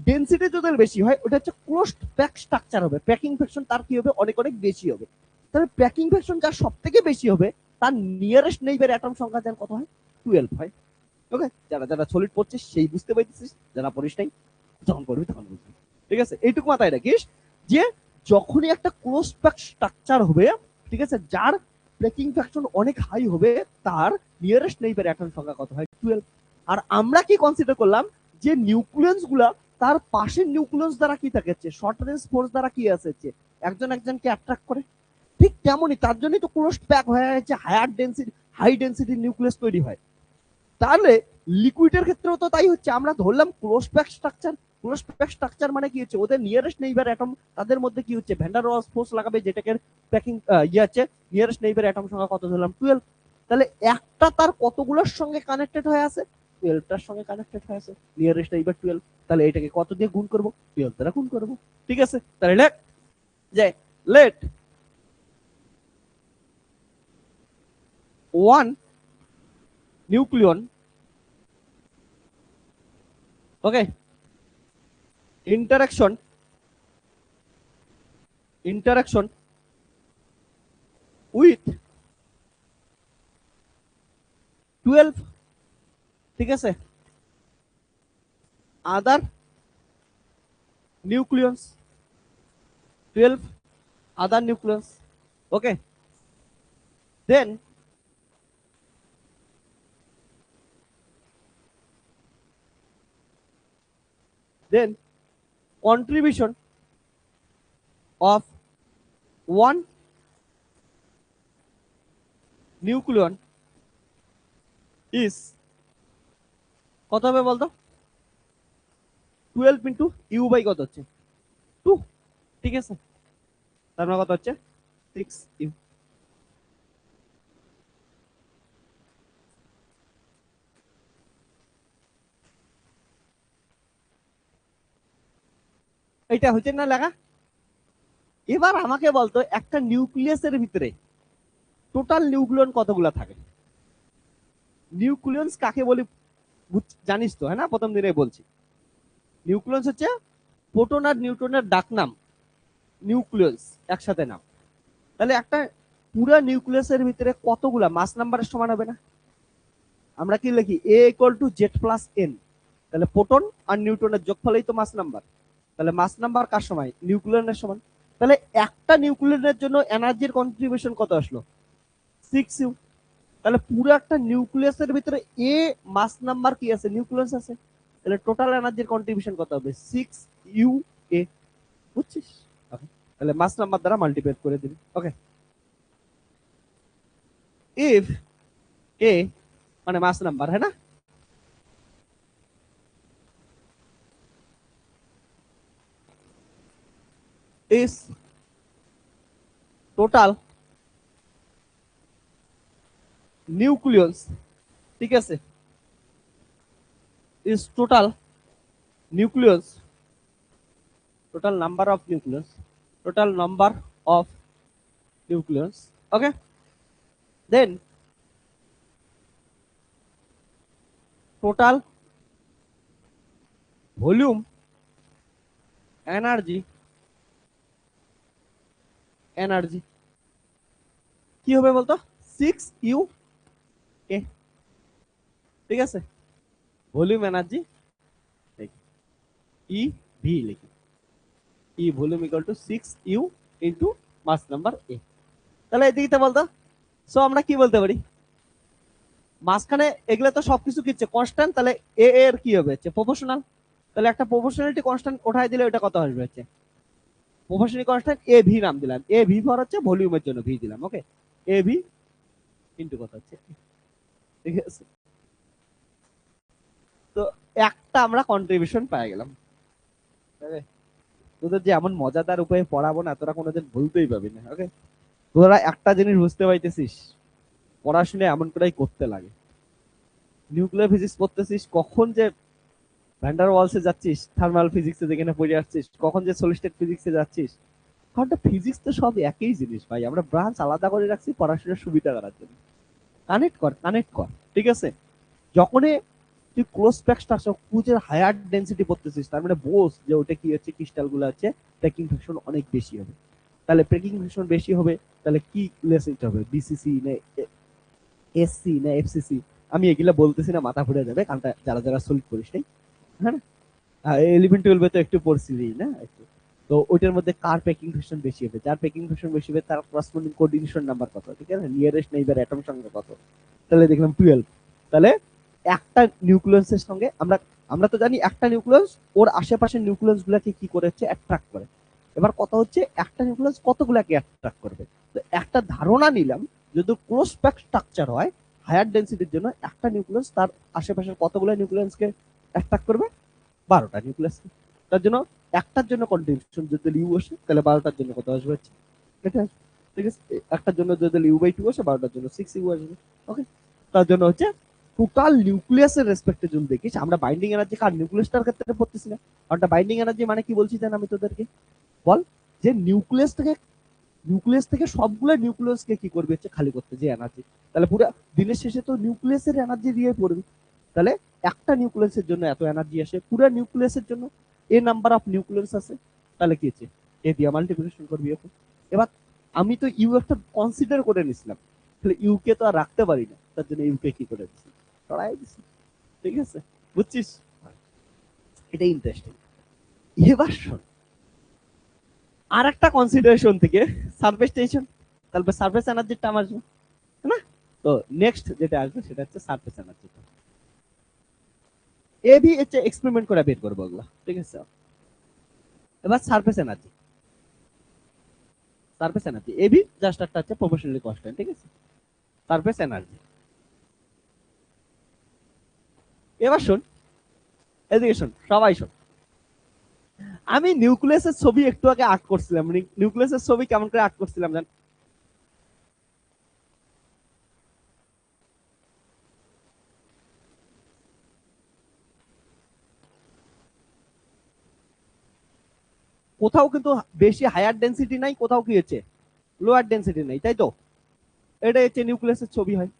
ডেনসিটি যদি বেশি হয় ওটা হচ্ছে ক্লোজড প্যাক স্ট্রাকচার হবে, প্যাকিং ফ্র্যাকশন তার কি হবে অনেক অনেক বেশি হবে। তাহলে প্যাকিং ফ্র্যাকশন যার সব থেকে বেশি হবে তার নিয়ারেস্ট নেইবার অ্যাটম সংখ্যা যার কত হয় 12 হয়। ওকে, যারা যারা সলিড পড়ছিস সেই বুঝতে পারছিস, যারা পড়িস নাই যখন পড়বি তখন বুঝবি। ঠিক আছে, এইটুকু মাথায় রাখিস যে যখনই একটা ক্লোজ প্যাক স্ট্রাকচার হবে, ঠিক আছে, যার ব্রেকিং ফ্র্যাকশন অনেক হাই হবে তার নিয়ারেস্ট নেইবার অ্যাটম সংখ্যা কত হয় 12। আর আমরা কি কনসিডার করলাম যে নিউক্লিয়াস গুলা তার পাশের নিউক্লিয়াস দ্বারা কি থাকে, শর্ট রেঞ্জ ফোর্স দ্বারা কি আছে, একজন একজনকে অ্যাট্রাক্ট করে। ঠিক তেমনই তার জন্যই তো ক্লোজ প্যাক হয়ে যাচ্ছে, হাই ডেন্সিটি নিউক্লিয়াস তৈরি হয়। তাহলে লিকুইডের ক্ষেত্রেও তো তাই হচ্ছে, আমরা ধরলাম close pack structure. Close pack structure মানে কি হচ্ছে ওদের নিয়ারেস্ট নেইবার অ্যাটম তাদের মধ্যে কি হচ্ছে ভ্যান ডার ওয়ালস ফোর্স লাগাবে, যেটাকে প্যাকিং আছে নিয়ারেস্ট নেইবার অ্যাটম সংখ্যা কত ধরলাম 12। তাহলে একটা তার কতগুলোর সঙ্গে কানেক্টেড হয়ে আছে, 12টার সঙ্গে কানেক্টেড হয়ে আছে, নিয়ারেস্ট নেইবার 12। তাহলে এটাকে কত দিয়ে গুণ করব, 12 দ্বারা গুণ করব। ঠিক আছে, তাহলে let one nucleon, okay, interaction with 12, ঠিক আছে, other nucleons, 12 other nucleons, okay, then contribution of one nucleon is কত হবে বলতো, 12 ইন্টু ইউ বাই কত হচ্ছে 2, ঠিক আছে, তার মানে কত হচ্ছে 6 ইউ। এটা হচ্ছে না লেখা। এবার আমাকে বলতো একটা নিউক্লিয়াসের ভিতরে টোটাল নিউক্লিয়ন কতগুলা থাকে? নিউক্লিয়ন্স কাকে বলি জানিস তো, হ্যাঁ না? প্রথম দিনে বলছি নিউক্লিয়ন্স হচ্ছে প্রোটন আর নিউট্রনের ডাক নাম, নিউক্লিয়াস একসাথে নাম। তাহলে একটা পুরা নিউক্লিয়াসের ভিতরে কতগুলা মাস নাম্বারের সমান হবে না? আমরা কি লিখি A equal to Z plus N, তাহলে প্রোটন আর নিউট্রনের যোগফলেই তো মাস নাম্বার। তাহলে মাস নাম্বার কার সমান? নিউক্লিয়নের সমান। তাহলে একটা নিউক্লিয়নের জন্য এনার্জির কন্ট্রিবিউশন কত আসলো? 6u। তাহলে পুরো একটা নিউক্লিয়াসের ভিতরে এ মাস নাম্বার কি আছে? নিউক্লিয়াস আছে। তাহলে টোটাল এনার্জির কন্ট্রিবিউশন কত হবে? 6u a। বুঝছিস? তাহলে মাস নাম্বার দ্বারা মাল্টিপ্লাই করে দিবি। ওকে, ইফ এ মানে মাস নাম্বার, হ্যাঁ না? ইজ টোটাল নিউক্লিয়াস, ঠিক আছে, is total nucleus, total number of nucleus, total number of nucleus. Okay, then total volume energy, energy কি হবে বলতো? 6u a, ঠিক আছে। ভলিউম এনার্জি ই ভি লিখি, E volume equal to 6u into mass number এ। তাহলে এদিকে বলতো, সো আমরা কি বলতে পারি? মাঝখানে এগুলো তো সবকিছু কি হচ্ছে? কনস্ট্যান্ট। তাহলে এ এর কি হবে? হচ্ছে প্রপোর্শনাল। তাহলে একটা প্রপোর্শনালিটি কনস্ট্যান্ট উঠাই দিলে ওটা কত আসবে? হচ্ছে প্রপোর্শনাল কনস্ট্যান্ট এ ভি নাম দিলাম, এ ভি ফর হচ্ছে ভলিউমের জন্য ভি দিলাম। ওকে, এ ভি ইন্টু কত হচ্ছে, ঠিক আছে। তো একটা আমরা কন্ট্রিবিউশন পেয়ে গেলাম। তোদের যে এমন মজাদার উপায়ে পড়াবো না, তোরা কোনোদিন ভুলতেই পাবি না। ওকে, তোরা একটা জিনিস বুঝতে পাইতেছিস, পড়াশোনা এমন করেই করতে লাগে। নিউক্লিয়ার ফিজিক্স পড়তেছিস, কখন যে ভ্যান্ডার ওয়ালসে যাচ্ছিস, থার্মাল ফিজিক্সে যেখানে পড়ে আসছিস, কখন যে সলিড ফিজিক্সে যাচ্ছিস। কারণ ফিজিক্স তো সব একই জিনিস ভাই, আমরা ব্রাঞ্চ আলাদা করে রাখছি পড়াশোনার সুবিধা করার জন্য। কানেক্ট কর, কানেক্ট কর, ঠিক আছে। যখনই তুই ক্লোজ প্যাক স্ট্রাকচার কুচের হায়ার ডেন্সিটি পড়তেছিস, তার মানে বোস যে ওটা কি হচ্ছে, ক্রিস্টাল গুলো আছে, প্যাকিং ফ্যাকশন অনেক বেশি হবে। তাহলে প্যাকিং ফ্যাকশন বেশি হবে, তাহলে কি লেসিট হবে? বিসিসি না এসসি না এফসিসি? আমি এগুলা বলতেছি না, মাথা ঘুরে যাবে, কারণ যারা যারা সলিড করিস নাই, হ্যাঁ, 11-12 তো একটু পড়ছিলি না একটু। তো ওইটার মধ্যে কার প্যাকিং ফ্যাকশন বেশি হবে? যার প্যাকিং ফ্যাকশন বেশি হবে তার করসপন্ডিং কোঅর্ডিনেশন নাম্বার কত, ঠিক আছে, নিয়ারেস্ট নেইবার অ্যাটম সংখ্যা কত। তাহলে দেখলাম 12। তাহলে একটা নিউক্লিয়াসের সঙ্গে আমরা আমরা তো জানি একটা নিউক্লিয়াস ওর আশেপাশের নিউক্লিয়াস গুলাকে কি করে হচ্ছে অ্যাট্রাক্ট করে। এবার কথা হচ্ছে একটা নিউক্লিয়াস কতগুলাকে অ্যাট্রাক্ট করবে। তো একটা ধারণা নিলাম, যদি ক্লোজ প্যাক স্ট্রাকচার হয় হায়ার ডেন্সিটির জন্য, একটা নিউক্লিয়াস তার আশেপাশের কতগুলো নিউক্লিয়াসকে অ্যাট্রাক্ট করবে? 12টা নিউক্লিয়াস। তার জন্য একটার জন্য কন্ট্রিবিউশন যদি লিউ আসে, তাহলে 12টার জন্য কত আসবে? এটা, ঠিক আছে। একটার জন্য যদি লিউ বাই 2 আসে, 12টার জন্য 6u আসবে। ওকে, তার জন্য হচ্ছে টোটাল নিউক্লিয়াসের রেসপেক্টে যদি দেখিস, আমরা বাইন্ডিং এনার্জি কার নিউক্লিয়াসটার ক্ষেত্রে পড়তেছি না। কারণ বাইন্ডিং এনার্জি মানে কি বলছি জান আমি তোদেরকে? বল, যে নিউক্লিয়াস থেকে সবগুলো নিউক্লিয়াসকে কি করবে? হচ্ছে খালি করতে যে এনার্জি। তাহলে পুরো দিনের শেষে তো নিউক্লিয়াসের এনার্জি দিয়ে পড়বে। তাহলে একটা নিউক্লিয়াসের জন্য এত এনার্জি আসে, পুরো নিউক্লিয়াসের জন্য এ নাম্বার অফ নিউক্লিয়াস আছে। তাহলে কি হচ্ছে? এ দিয়ে মাল্টিপ্লিকেশন করবি এখন। এবার আমি তো ইউ একটা কনসিডার করে নিছিলাম, তাহলে ইউ কে তো আর রাখতে পারি না, তার জন্য ইউ কে কি করে দিছি? সরাই দিছি, ঠিক আছে। বুঝছিস? এটা ইন্টারেস্টিং। এবার শোন, আর একটা কনসিডারেশন থেকে সারফেস টেনশন, তাহলে সারফেস এনার্জির টার্ম আসবে, তাই না? তো নেক্সট যেটা আসবে সেটা হচ্ছে সারফেস এনার্জি। এবি হচ্ছে এক্সপেরিমেন্ট করে বের করবো ওগুলা, ঠিক আছে। এবার সারফেস এনার্জি, সারফেস এনার্জি এবি জাস্ট একটা হচ্ছে প্রপোর্শনালি কনস্ট্যান্ট, ঠিক আছে। সারফেস এনার্জি, এবার শোন, এদিকে শোন, সবাই শোন। আমি নিউক্লিয়াসের ছবি একটু আগে আর্ট করছিলাম। নিউক্লিয়াসের ছবি কেমন করে আর্ট করছিলাম জান? কোথাও কিন্তু বেশি হায়ার ডেন্সিটি নাই, কোথাও কি হচ্ছে লোয়ার ডেন্সিটি নাই, তাই তো? এটা হচ্ছে নিউক্লিয়াসের ছবি হয়।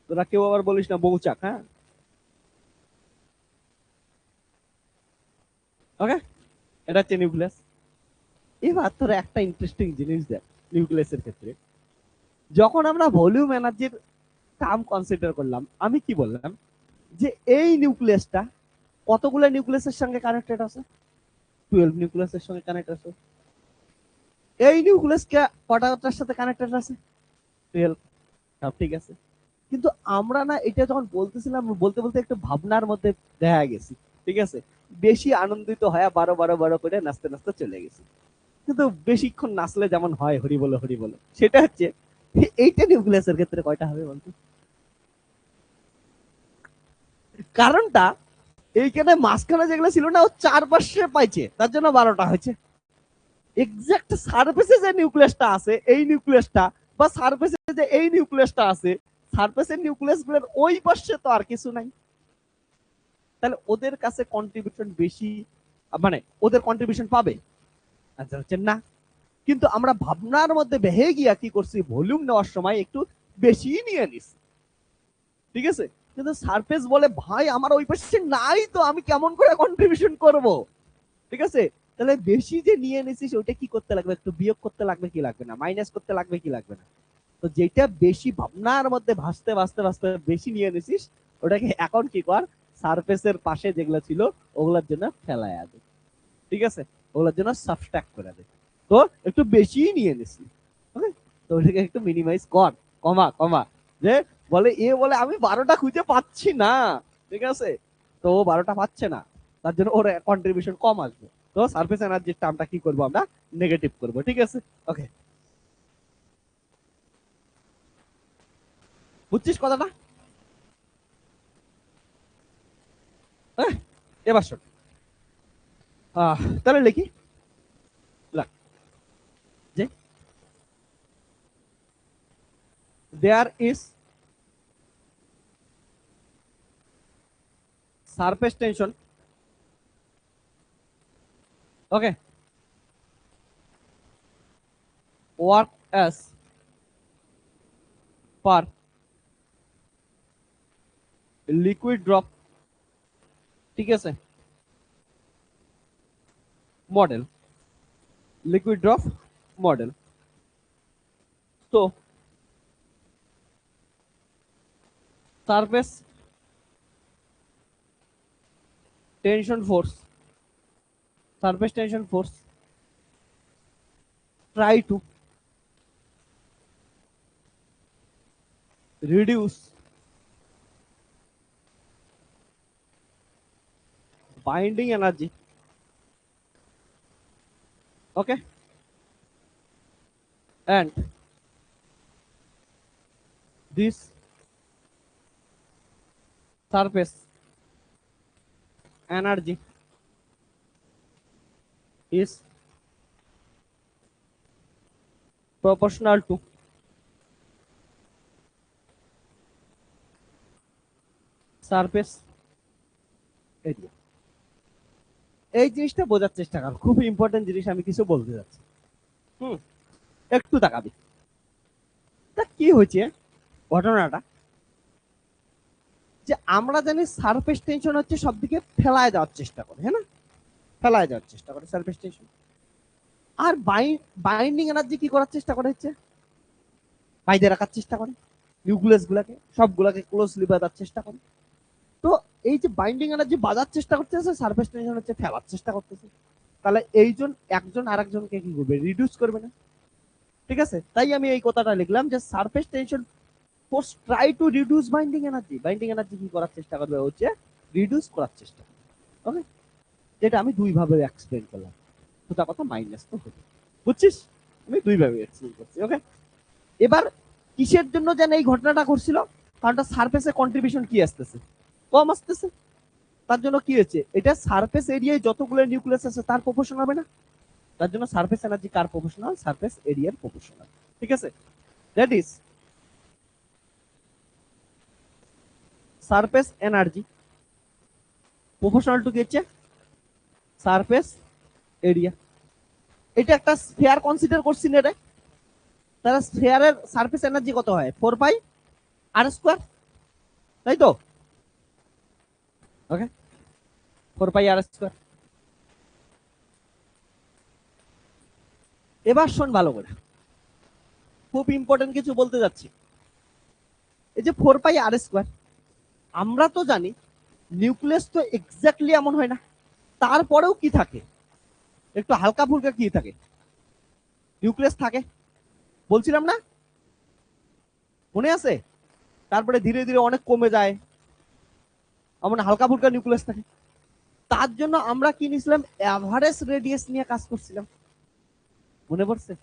তোরা কেউ আবার বলিস না বউচাক, হ্যাঁ? ওকে, এটা হচ্ছে নিউক্লিয়াস। এবার তোরা একটা ইন্টারেস্টিং জিনিস দেখ নিউক্লিয়াসের ক্ষেত্রে, যখন আমরা ভলিউম এনার্জির টার্ম কনসিডার করলাম, আমি কি বললাম যে এই নিউক্লিয়াসটা কতগুলো নিউক্লিয়াসের সঙ্গে কানেক্টেড আছে? 12 নিউক্লিয়াসের সঙ্গে কানেক্ট আছে। এই নিউক্লিয়াস কটার সাথে কানেক্টেড আছে? 12। সব ঠিক আছে, কিন্তু আমরা না এটা যখন বলতেছিলাম, বলতে বলতে একটু ভাবনার মধ্যে দেখা গেছি, ঠিক আছে? বেশি আনন্দিত হয়ে বারো বারো বারো করে নাচতে নাচতে চলে গেছি। কিন্তু বেশিক্ষণ নাচলে যেমন হয় হরি বলো হরি বলো, সেটা হচ্ছে এইটা নিউক্লিয়াসের ক্ষেত্রে কয়টা হবে বলতো? কারণটা এইখানে মাঝখানে যেগুলো ছিল না, ও চারপাশে পাইছে, তার জন্য 12টা হয়েছে। এক্সাক্ট সারফেসে যে নিউক্লিয়াসটা আছে, এই নিউক্লিয়াসটা বা সারফেসে যে এই নিউক্লিয়াসটা আছে, সারফেসের নিউক্লিয়াস গুলোর ওই পাশে তো আর কিছু নাই। তাহলে ওদের কাছে কন্ট্রিবিউশন বেশি, মানে ওদের কন্ট্রিবিউশন পাবে? আনসার হচ্ছে না। কিন্তু আমরা ভাবনার মধ্যে বেহে গিয়া কি করছি, ভলিউম নেওয়ার সময় একটু বেশি নিয়ে নিস, ঠিক আছে? কিন্তু সারফেস বলে ভাই আমার ওই পাশে নাই, তো আমি কেমন করে কন্ট্রিবিউশন করব? ঠিক আছে, তাহলে বেশি যে নিয়ে নিছিস ওইটা কি করতে লাগবে, একটু বিয়োগ করতে লাগবে কি লাগবে না, মাইনাস করতে লাগবে কি লাগবে না? তো যেটা বেশি ভাবনার মধ্যে ভাসতে ভাসতে ভাসতে বেশি নিয়ে নিছিস, ওটাকে এখন কি কর, সারফেসের পাশে যেগুলো ছিল ওগুলোর জন্য ফেলায় দে, ঠিক আছে? ওগুলোর জন্য সাবস্ট্রাক্ট করে দে। তো একটু বেশি নিয়ে নিছি, ওকে? তো ওটাকে একটু মিনিমাইজ কর, কমা কমা। যে বলে এ বলে আমি 12টা খুঁজে পাচ্ছি না, ঠিক আছে? তো ও 12টা পাচ্ছে না, তার জন্য ওর কন্ট্রিবিউশন কম আসবে। তো সারফেস এনার্জির টার্মটা কি করবো আমরা, নেগেটিভ করবো, ঠিক আছে? ওকে, বুঝছিস কথাটা? হ্যাঁ, এবার শোন। তাহলে লিখি, লাগ যে there is surface tension, okay, work as per liquid drop, ঠিক আছে, model, liquid drop model. So surface tension force, surface tension force try to reduce binding energy, okay, and this surface energy is proportional to surface area. এই জিনিসটা বোঝার চেষ্টা কর, খুব important জিনিস আমি কিছু বলতে যাচ্ছি। হুম, একটু তাকাবি। তা কি হয়েছে ঘটনাটা, যে আমরা জানি সারফেস টেনশন হচ্ছে সবদিকে ফেলায় দেওয়ার চেষ্টা করে, হ্যাঁ না? ফেলায় দেওয়ার চেষ্টা করে সারফেস টেনশন। আর বাইন্ডিং এনার্জি কি করার চেষ্টা করে, হচ্ছে বাইরে রাখার চেষ্টা করে নিউক্লিয়াস গুলাকে, সবগুলাকে ক্লোজলি বাঁধার চেষ্টা করে। তো এই যে বাইন্ডিং এনার্জি বাঁধার চেষ্টা করতেছে, সারফেস টেনশন হচ্ছে ফেলার চেষ্টা করতেছে। তাহলে এইজন একজন আরেকজনকে কি করবে, রিডিউস করবে না, ঠিক আছে? তাই আমি এই কথাটা লিখলাম যে surface tension force try to reduce binding energy. Binding energy কি করার চেষ্টা করবে, হচ্ছে রিডিউস করার চেষ্টা করবে, ওকে? যেটা আমি দুই ভাবে এক্সপ্লেন করলাম, সোজা কথা মাইনাস তো হবে, বুঝছিস? আমি দুই ভাবে এক্সপ্লেন করছি, ওকে? এবার কিসের জন্য যেন এই ঘটনাটা ঘটছিল, কারণটা সারফেসে কন্ট্রিবিউশন কি আসতেছে, কম আসতেছে। তার জন্য কি হয়েছে, এটা সারফেস এরিয়ায় যতগুলো নিউক্লিয়াস আছে তার প্রপোর্শন হবে না। তার জন্য সারফেস এনার্জি কার প্রপোর্শনাল, সারফেস এরিয়ার প্রপোর্শনাল, ঠিক আছে? That is surface energy proportional to কি হচ্ছে সারফেস এরিয়া। এটা একটা স্ফিয়ার কনসিডার করছি না রে, তাহলে স্ফিয়ারের সারফেস এনার্জি কত হয় 4πr², তাই তো? ওকে, 4πr²। এবার শোন ভালো করে, খুব ইম্পর্টেন্ট কিছু বলতে যাচ্ছি। এই যে 4πr², আমরা তো জানি নিউক্লিয়াস তো এক্স্যাক্টলি এমন হয় না, তারপরেও কি থাকে, একটু হালকা ফুলকা কি থাকে, নিউক্লিয়াস থাকে, বলছিলাম না, মনে আছে? তারপরে ধীরে ধীরে অনেক কমে যায়, এমন হালকা ফুলকা নিউক্লিয়াস থাকে। তার জন্য আমরা কি নিয়েছিলাম, এভারেজ রেডিয়াস নিয়ে কাজ করছিলাম, মনে পড়ছে?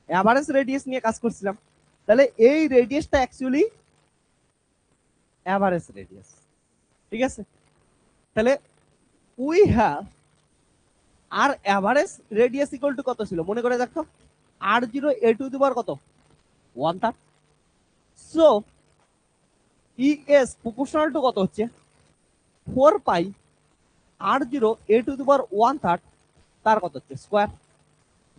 এভারেজ রেডিয়াস নিয়ে কাজ করছিলাম। তাহলে এই রেডিয়াসটা অ্যাকচুয়ালি এভারেজ রেডিয়াস, ঠিক আছে? তাহলে we have R average radius equal to কত ছিল মনে করে দেখো, r0 কত 1/3। সো ইএস প্রপোর্শনাল টু কত হচ্ছে 4πr0 তার কত হচ্ছে square,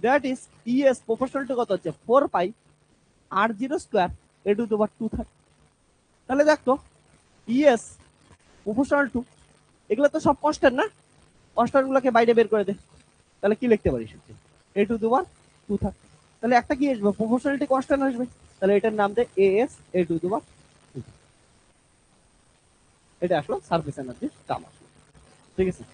that is ES proportional to কত হচ্ছে 4πr0² তাহলে দেখো ইএস প্রপোর্শনাল টু, এগুলো তো সব কনস্ট্যান্ট না, কনস্ট্যান্ট গুলোকে বাইরে বের করে দে, তাহলে কি লিখতে পারিস a², তাহলে একটা কি আসবে প্রপোর্শনালিটি কনস্ট্যান্ট আসবে, তাহলে এটার নাম দে as a²। এটা আসলে সারফেস এনার্জির কাম আসবে, ঠিক আছে?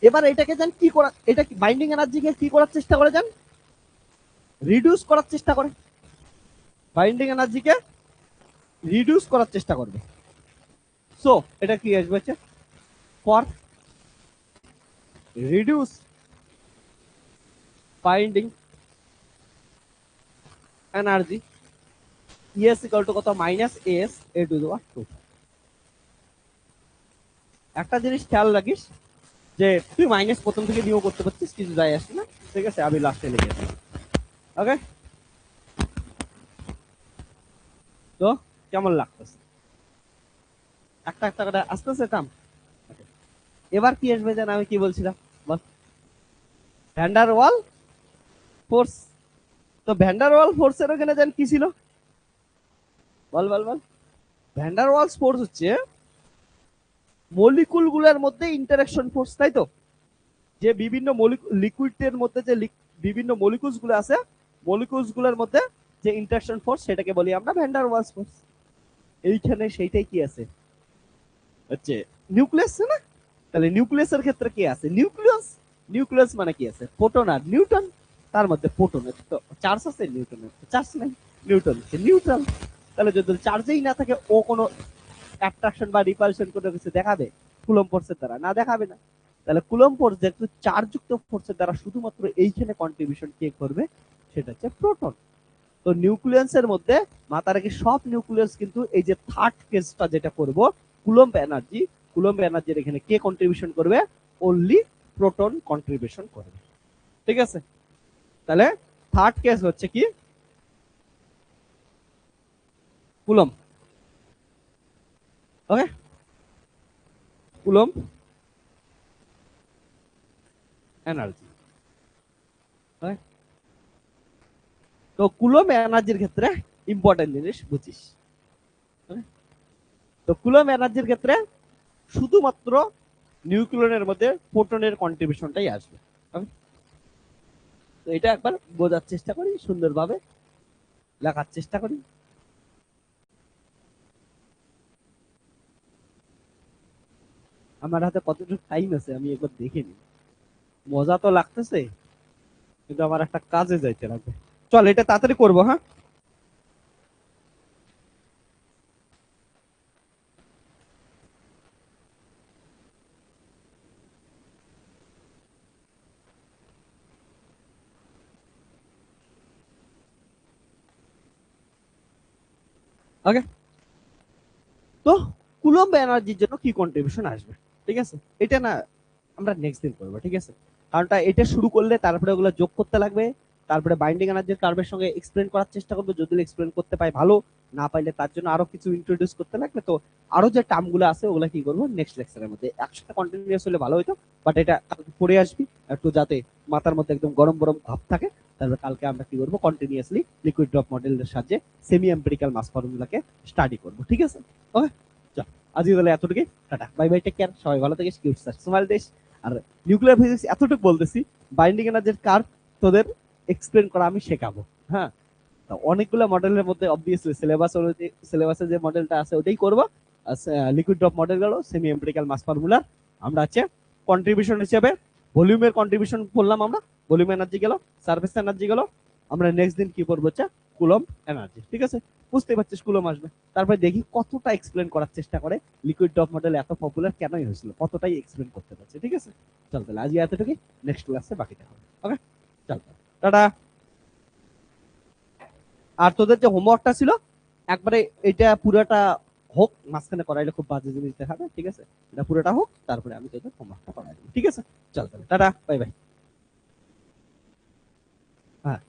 এবার এটাকে জান কি করা, এটা কি বাইন্ডিং এনার্জিকে কি করার চেষ্টা করে, জান রিডিউস করার চেষ্টা করে, বাইন্ডিং এনার্জিকে রিডিউস করার চেষ্টা করবে। সো এটা কি আসবে for reduce binding energy ES equal to কত মাইনাস এস a²। একটা জিনিস খেয়াল রাখিস যে তুই মাইনাস প্রথম থেকে নিয়েও করতে পারছিস, কিছু যায় আসে না, ঠিক আছে? আমি লাস্টে লিখেছি, ওকে? তো কেমন লাগতেছে একটা একটা করে আসতেছে কাম? এবার কি আসবে যেন আমি কি বলছিলাম বল, ভ্যান্ডার ওয়াল ফোর্স। তো ভ্যান্ডার ওয়াল ফোর্সের ওখানে যেন কি ছিল, বল বল বল। ভ্যান্ডার ওয়ালস ফোর্স হচ্ছে মলিকুল গুলোর মধ্যে ইন্টারাকশন ফোর্স, তাই তো? যে বিভিন্ন লিকুইডের মধ্যে যে বিভিন্ন মলিকুলস গুলো আছে, মলিকুলস গুলোর মধ্যে যে ইন্টারাকশন ফোর্স সেটাকে বলি আমরা ভ্যান্ডার ওয়ালস ফোর্স। এইখানে সেইটাই কি আছে হচ্ছে নিউক্লিয়াস না, তাহলে নিউক্লিয়াসের ক্ষেত্রে কি আছে নিউক্লিয়াস, নিউক্লিয়াস মানে কি আছে প্রোটন আর নিউট্রন, তার মধ্যে প্রোটনের তো চার্জ আছে, নিউট্রনের চার্জ নাই, নিউট্রন হচ্ছে নিউট্রাল। তাহলে যদি চার্জেই না থাকে ও কোনো অ্যাট্রাকশন বা রিপালশন কোনো কিছু দেখাবে কুলম্ব ফোর্সের দ্বারা? না, দেখাবে না। তাহলে কুলম্ব ফোর্স যেহেতু চার্জযুক্ত ফোর্সের দ্বারা শুধুমাত্র এইখানে কন্ট্রিবিউশন কে করবে, সেটা হচ্ছে প্রোটন। তো নিউক্লিয়াসের মধ্যে মাথা রেখে সব নিউক্লিয়াস কিন্তু এই যে থার্ড কেসটা যেটা করব কুলম্ব এনার্জি, কুলম্ব এনার্জির এখানে কে কন্ট্রিবিউশন করবে, অনলি প্রোটন কন্ট্রিবিউশন করবে, ঠিক আছে? তাহলে থার্ড কেস হচ্ছে কি কুলম্ব, ওকে? কুলম্ব এনার্জি, তো কুলম্ব এনার্জির ক্ষেত্রে ইম্পর্টেন্ট জিনিস বুঝিস। তো কুলম্ব এনার্জির ক্ষেত্রে শুধুমাত্র নিউক্লিয়নের মধ্যে প্রোটনের কন্ট্রিবিউশনটাই আসবে। তো এটা একবার বোঝার চেষ্টা করি, সুন্দরভাবে লেখার চেষ্টা করি। আমার হাতে কতটুকু টাইম আছে আমি একবার দেখে নিই। মজা তো লাগতেছে, কিন্তু আমার একটা কাজে যাইতে লাগবে। চল এটা তাড়াতাড়ি করবো, হ্যাঁ? ওকে, তো কুলম্ব এনার্জির জন্য কি কন্ট্রিবিউশন আসবে, ঠিক আছে? এটা না আমরা নেক্সট দিন করবো, ঠিক আছে? কারণটা এটা শুরু করলে তারপরে ওগুলো যোগ করতে লাগবে, তারপরে বাইন্ডিং এনার্জির কার্ভের সঙ্গে এক্সপ্লেন করার চেষ্টা করবো, যদি এক্সপ্লেন করতে পাই ভালো, না পাইলে তার জন্য আরো কিছু ইন্ট্রোডিউস করতে লাগবে। তো আরো যে টার্মগুলো আছে ওগুলা কি করবো নেক্সট লেকচারের মধ্যে একসাথে কন্টিনিউয়াস হলে ভালো হতো, বাট এটা পড়ে আসবি একটু যাতে মাথার মধ্যে একদম গরম গরম ভাব থাকে। তাহলে কালকে আমরা কি করবো কন্টিনিউয়াসলি লিকুইড ড্রপ মডেলের সাহায্যে সেমি এম্পিরিক্যাল মাস ফর্মুলাকে স্টাডি করবো, ঠিক আছে? ওকে, চল আজকে তাহলে এতটুকুই, tata bye bye, take care, সবাই ভালো থাকিস, কিউট স্মাইল দিস। আর নিউক্লিয়ার ফিজিক্স এতটুকু বলতেছি, বাইন্ডিং এনার্জির কার্ভ তোদের এক্সপ্লেন করা আমি শেখাবো। হ্যাঁ, অনেকগুলো মডেলের মধ্যে অবভিয়াসলি সিলেবাসে যে মডেলটা আছে ওটাই করবো। লিকুইড ড্রপ মডেল গেল, সেমি এম্পিরিক্যাল মাস ফর্মুলার আমরা আছে কন্ট্রিবিউশন হিসেবে ভলিউমের কন্ট্রিবিউশন বললাম আমরা, ভলিউম এনার্জি গেল, সারফেস এনার্জি গেল। আমরা নেক্সট দিন কি করবো হচ্ছে কুলম্ব এনার্জি, ঠিক আছে? বুঝতে পারছিস কুলম্ব আসবে, তারপরে দেখি কতটা এক্সপ্লেন করার চেষ্টা করে লিকুইড ড্রপ মডেল এত পপুলার কেনই হয়েছিল, কতটাই এক্সপ্লেন করতে পারছে, ঠিক আছে? চল তাহলে আজকে এতটুকুই, নেক্সট ক্লাসে বাকিটা হবে। ওকে, চল টাটা। আর তোদের যে হোমওয়ার্কটা ছিল একবারে এটা পুরোটা হোক, মাঝখানে করাইলে খুব বাজে জিনিস দেখাবে, ঠিক আছে? এটা পুরোটা হোক, তারপরে আমি তোদের হোমওয়ার্কটা করাই দেবো, ঠিক আছে? চল তাহলে টাটা বাই বাই। হ্যাঁ।